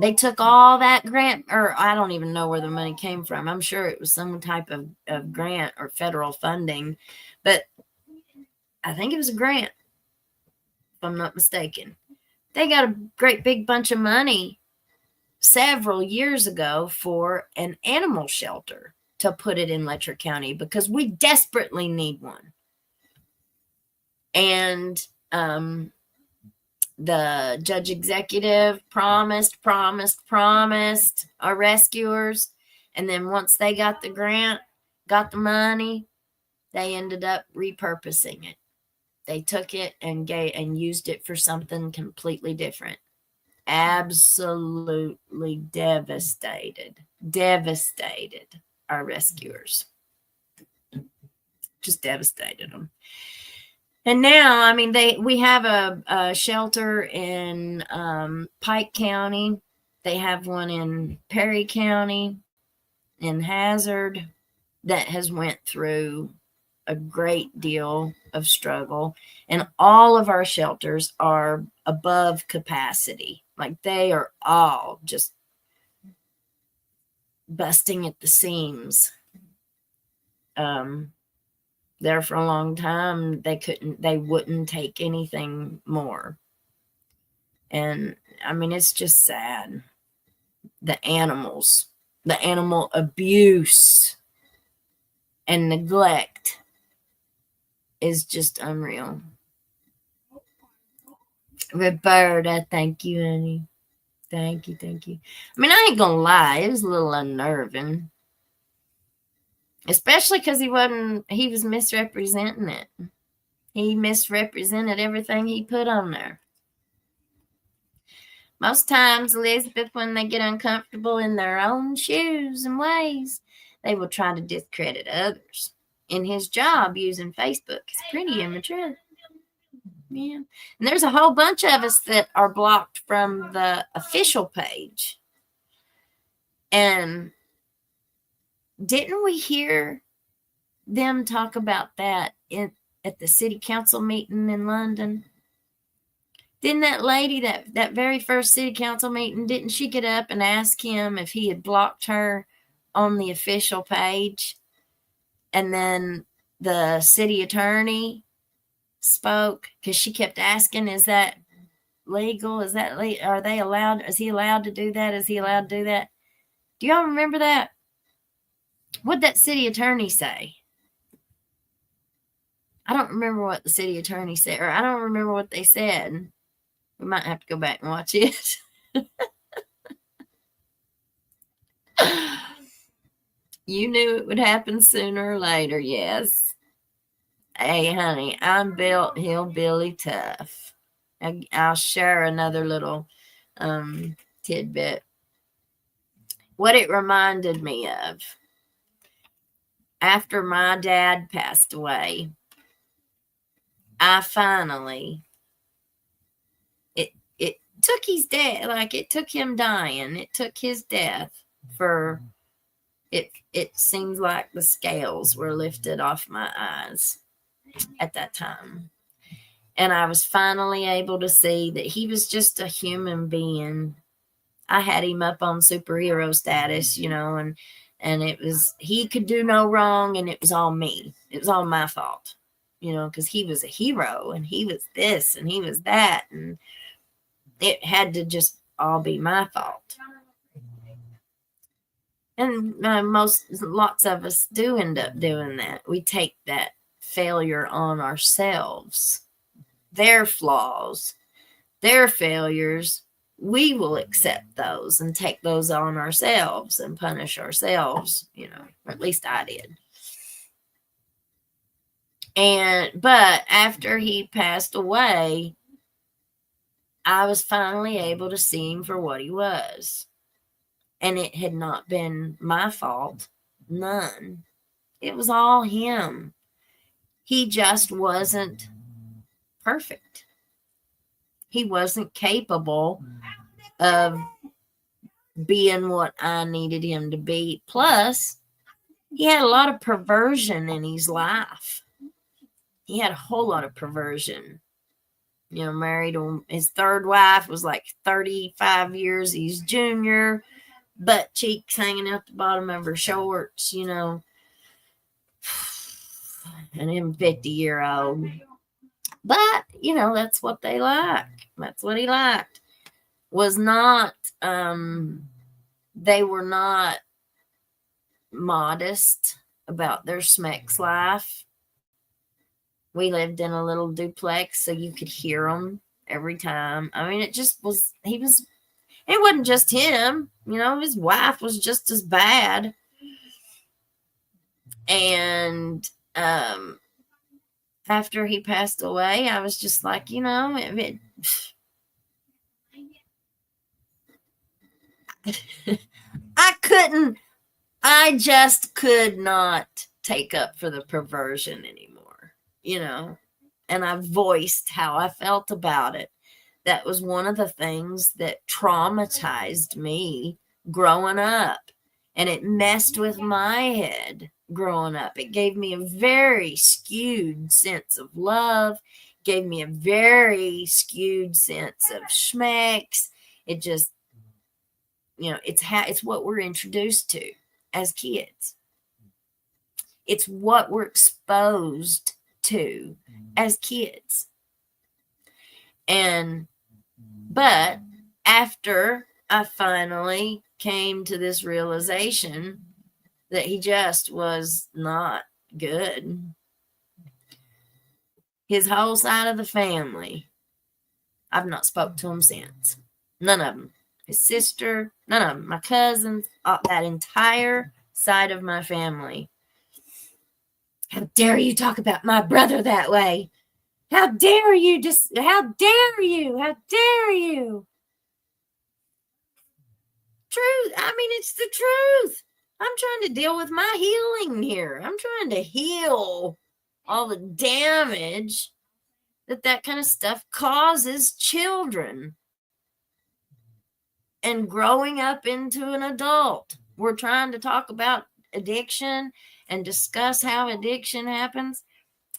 They took all that grant, or I don't even know where the money came from. I'm sure it was some type of grant or federal funding, but I think it was a grant, if I'm not mistaken. They got a great big bunch of money several years ago for an animal shelter to put it in Letcher County because we desperately need one. And the judge executive promised our rescuers. And then once they got the grant, got the money, they ended up repurposing it. They took it and used it for something completely different. Absolutely devastated our rescuers. Just devastated them. And now, we have a shelter in Pike County. They have one in Perry County, in Hazard, that has went through a great deal of struggle. And all of our shelters are above capacity. They are all just busting at the seams. There for a long time, they wouldn't take anything more. And it's just sad. The animal abuse and neglect is just unreal. Roberta, thank you, honey. Thank you. I ain't gonna lie, it was a little unnerving. Especially because he was misrepresenting it. He misrepresented everything he put on there. Most times, Elizabeth, when they get uncomfortable in their own shoes and ways, they will try to discredit others. And his job using Facebook is pretty immature. Yeah. And there's a whole bunch of us that are blocked from the official page. And didn't we hear them talk about that at the city council meeting in London? Didn't that lady, that very first city council meeting, didn't she get up and ask him if he had blocked her on the official page? And then the city attorney spoke because she kept asking, is that legal? Is that are they allowed? Is he allowed to do that? Is he allowed to do that? Do y'all remember that? What'd that city attorney say? I don't remember what the city attorney said, or I don't remember what they said. We might have to go back and watch it. You knew it would happen sooner or later, yes. Hey, honey, I'm built hillbilly tough. I'll share another little tidbit. What it reminded me of, after my dad passed away, I finally, it took his death, like it took him dying, it took his death for, it seems like the scales were lifted off my eyes at that time. And I was finally able to see that he was just a human being. I had him up on superhero status, you know, and it was, he could do no wrong, and it was all me. It was all my fault, you know, because he was a hero, and he was this, and he was that, and it had to just all be my fault. And lots of us do end up doing that. We take that failure on ourselves, their flaws, their failures. We will accept those and take those on ourselves and punish ourselves, you know, or at least I did. But after he passed away, I was finally able to see him for what he was. And it had not been my fault. None. It was all him. He just wasn't perfect. He wasn't capable of being what I needed him to be. Plus, he had a lot of perversion in his life. He had a whole lot of perversion. You know, married his third wife, was like 35 years his junior, butt cheeks hanging out the bottom of her shorts, you know. And him 50-year-old. But, you know, that's what they like. That's what he liked. Was not, they were not modest about their Smex life. We lived in a little duplex, so you could hear them every time. I mean, it just was, it wasn't just him, you know, his wife was just as bad. And after he passed away, I was just like, you know, I just could not take up for the perversion anymore, you know, and I voiced how I felt about it. That was one of the things that traumatized me growing up, and it messed with my head growing up. It gave me a very skewed sense of love, gave me a very skewed sense of schmecks. It just, you know, it's what we're introduced to as kids. It's what we're exposed to as kids. But after I finally came to this realization that he just was not good, his whole side of the family, I've not spoke to him since. None of them. His sister, none of them. My cousins, that entire side of my family. How dare you talk about my brother that way? How dare you? How dare you? How dare you? Truth. I mean, it's the truth. I'm trying to deal with my healing here. I'm trying to heal all the damage that kind of stuff causes children and growing up into an adult. We're trying to talk about addiction and discuss how addiction happens.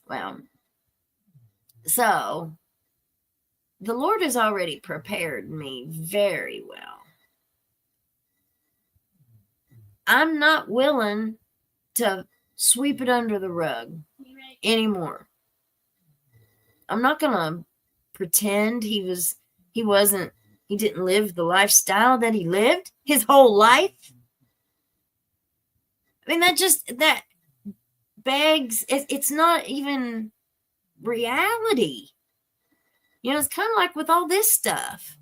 Well, so the Lord has already prepared me very well. I'm not willing to sweep it under the rug anymore. I'm not going to pretend he didn't live the lifestyle that he lived his whole life. I mean, that begs, it's not even reality. You know, it's kind of like with all this stuff.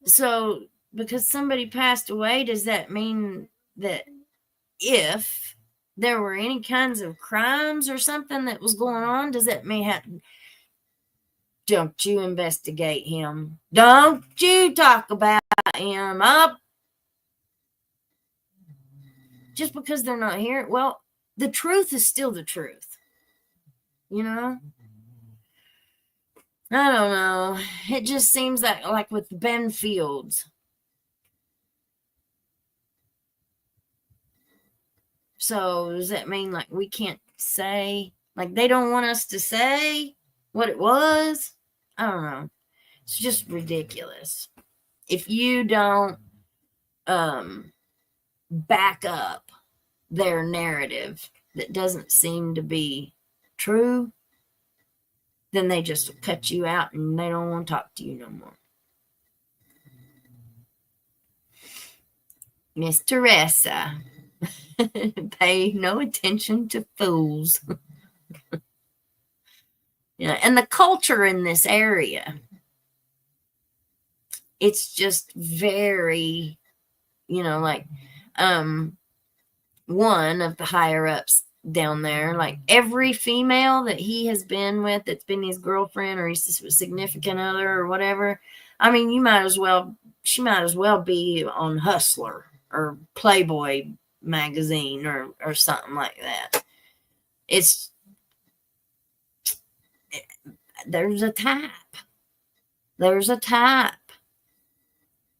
So, because somebody passed away, does that mean that if there were any kinds of crimes or something that was going on, does that mean don't you investigate him? Don't you talk about him up? Just because they're not here. Well, the truth is still the truth. You know? I don't know. It just seems like with Ben Fields. So does that mean like we can't say, like they don't want us to say what it was? I don't know. It's just ridiculous. If you don't back up their narrative that doesn't seem to be true, then they just cut you out and they don't want to talk to you no more. Miss Teresa, pay no attention to fools. Yeah, and the culture in this area, it's just very, like one of the higher ups down there, like every female that he has been with, that's been his girlfriend or his significant other or whatever. I mean, she might as well be on Hustler or Playboy magazine or something like that. There's a type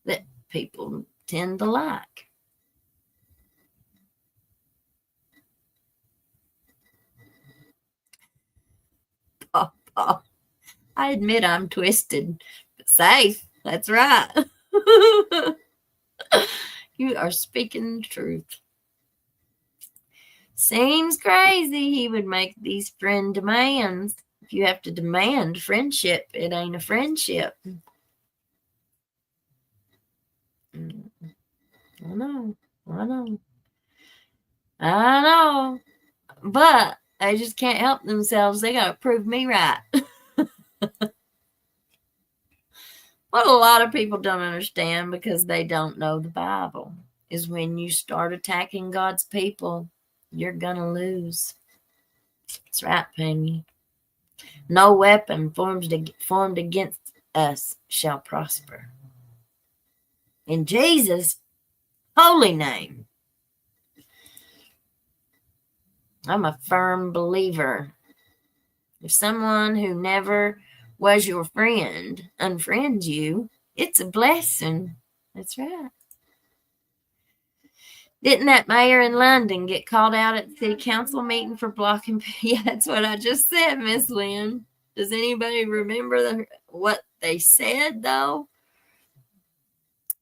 that people tend to like. Papa, I admit I'm twisted, but safe. That's right. You are speaking the truth. Seems crazy he would make these friend demands. If you have to demand friendship, it ain't a friendship. I know. But they just can't help themselves. They got to prove me right. What a lot of people don't understand, because they don't know the Bible, is when you start attacking God's people, you're going to lose. That's right, Penny. No weapon formed against us shall prosper. In Jesus' holy name. I'm a firm believer. If someone who never was your friend unfriends you, it's a blessing. That's right. Didn't that mayor in London get called out at the city council meeting for blocking? Yeah, that's what I just said, Miss Lynn. Does anybody remember what they said, though?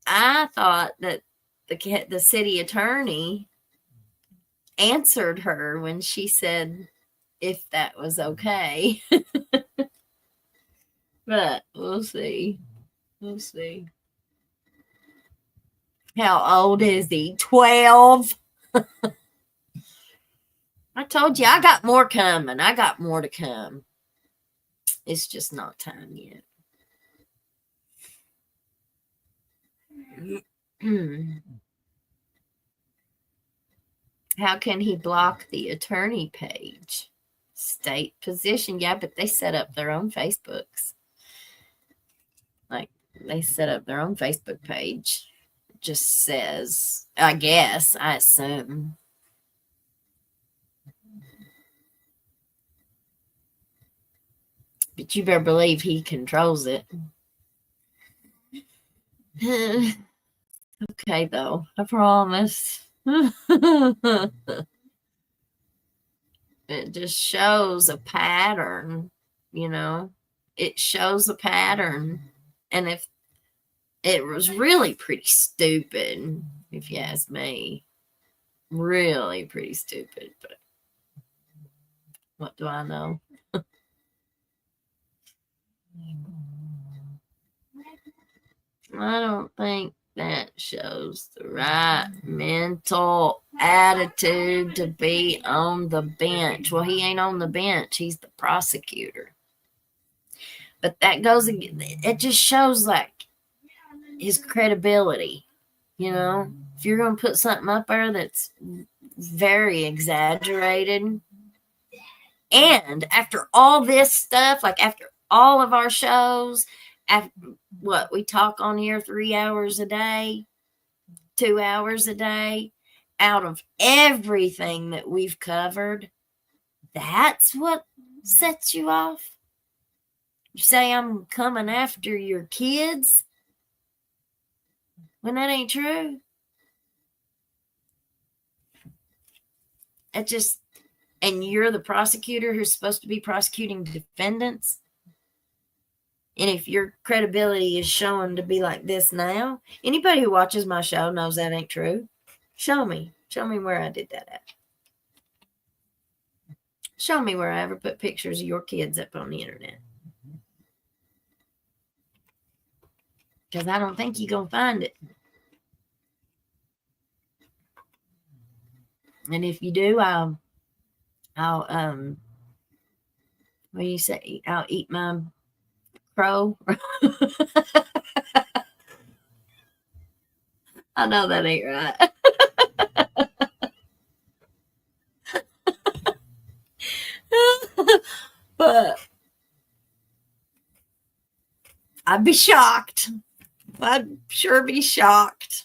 I thought that the city attorney answered her when she said if that was okay. But we'll see. How old is he? 12? I told you, I got more coming. I got more to come. It's just not time yet. How can he block the attorney page? State position. Yeah, but they set up their own Facebooks. Like, they set up their own Facebook page. It just says, I assume. But you better believe he controls it. Okay, though. I promise. It just shows a pattern, you know. It shows a pattern. And if it was really pretty stupid, if you ask me. Really pretty stupid, but what do I know? I don't think that shows the right mental attitude to be on the bench. Well, he ain't on the bench. He's the prosecutor. But that goes, it just shows like his credibility. You know, if you're going to put something up there that's very exaggerated, and after all this stuff, like after all of our shows, after what we talk on here 3 hours a day, 2 hours a day, out of everything that we've covered, that's what sets you off. You say I'm coming after your kids when that ain't true. It just, and you're the prosecutor who's supposed to be prosecuting defendants. And if your credibility is shown to be like this now, anybody who watches my show knows that ain't true. Show me. Show me where I did that at. Show me where I ever put pictures of your kids up on the internet. Because I don't think you're going to find it. And if you do, I'll what do you say? I'll eat my crow. I know that ain't right. But I'd be shocked. I'd sure be shocked.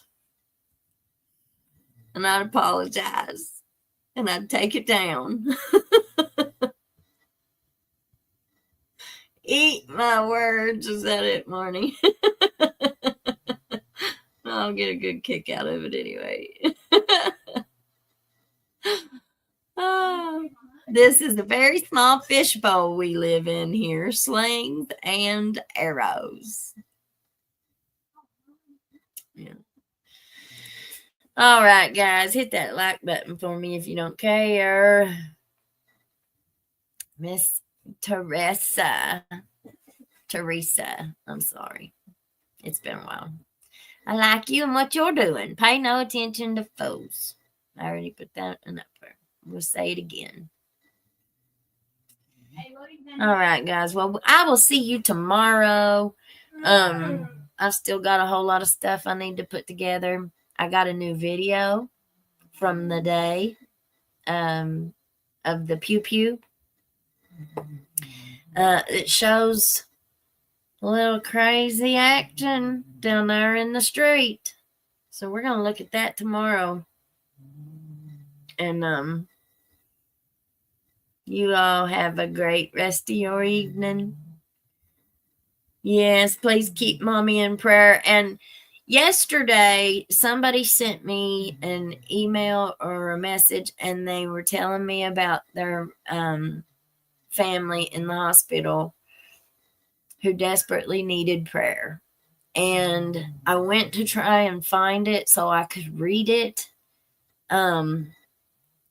And I'd apologize. And I'd take it down. Eat my words. Is that it, Marnie? I'll get a good kick out of it anyway. Oh, this is a very small fishbowl we live in here. Slings and arrows. Yeah. All right, guys, hit that like button for me if you don't care. Miss Teresa, I'm sorry. It's been a while. I like you and what you're doing. Pay no attention to fools. I already put that in up there. We'll say it again. All right, guys. Well, I will see you tomorrow. I've still got a whole lot of stuff I need to put together. I got a new video from the day of the pew pew. It shows a little crazy action down there in the street. So we're going to look at that tomorrow. And you all have a great rest of your evening. Yes, please keep Mommy in prayer. And yesterday, somebody sent me an email or a message, and they were telling me about their family in the hospital who desperately needed prayer. And I went to try and find it so I could read it. And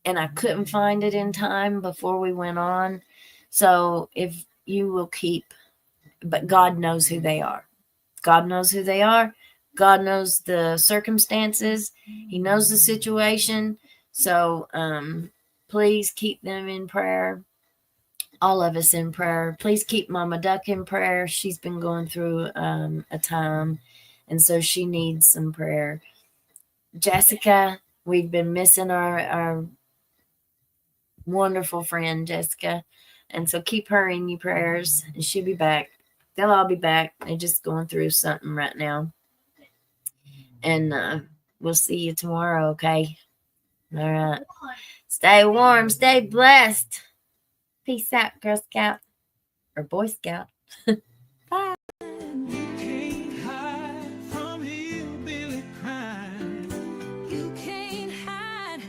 I couldn't find it in time before we went on. So if you will keep, but God knows who they are. God knows who they are. God knows the circumstances. He knows the situation. So please keep them in prayer. All of us in prayer. Please keep Mama Duck in prayer. She's been going through a time, and so she needs some prayer. Jessica, we've been missing our wonderful friend Jessica, and so keep her in your prayers, and she'll be back. They'll all be back. They're just going through something right now. And we'll see you tomorrow, okay? All right. Stay warm. Stay blessed. Peace out, Girl Scout. or Boy Scout. Bye. You can't hide from hillbilly crime. You can't hide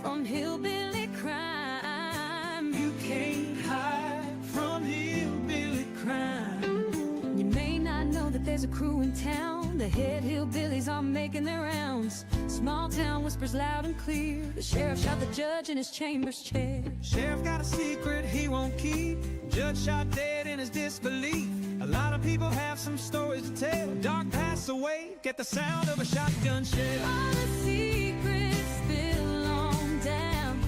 from hillbilly crime. You can't hide from hillbilly crime. You may not know that there's a crew in town. The head hillbillies are making their rounds. Small town whispers loud and clear. The sheriff shot the judge in his chambers chair. Sheriff got a secret he won't keep. Judge shot dead in his disbelief. A lot of people have some stories to tell. Dark pass away, get the sound of a shotgun shell. All the secrets spill on down.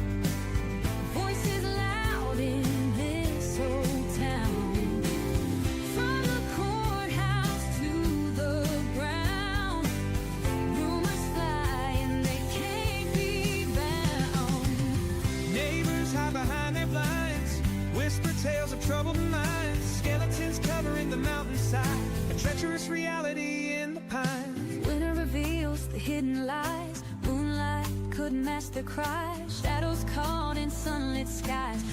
Voices loud in this old town. From the courthouse to the ground. Rumors fly and they can't be bound. Neighbors hide behind their blinds. Whisper tales of troubled minds. Skeletons covering the mountainside. A treacherous reality in the pines. Winter reveals the hidden lies. Moonlight couldn't mask the cries. Shadows caught in sunlit skies.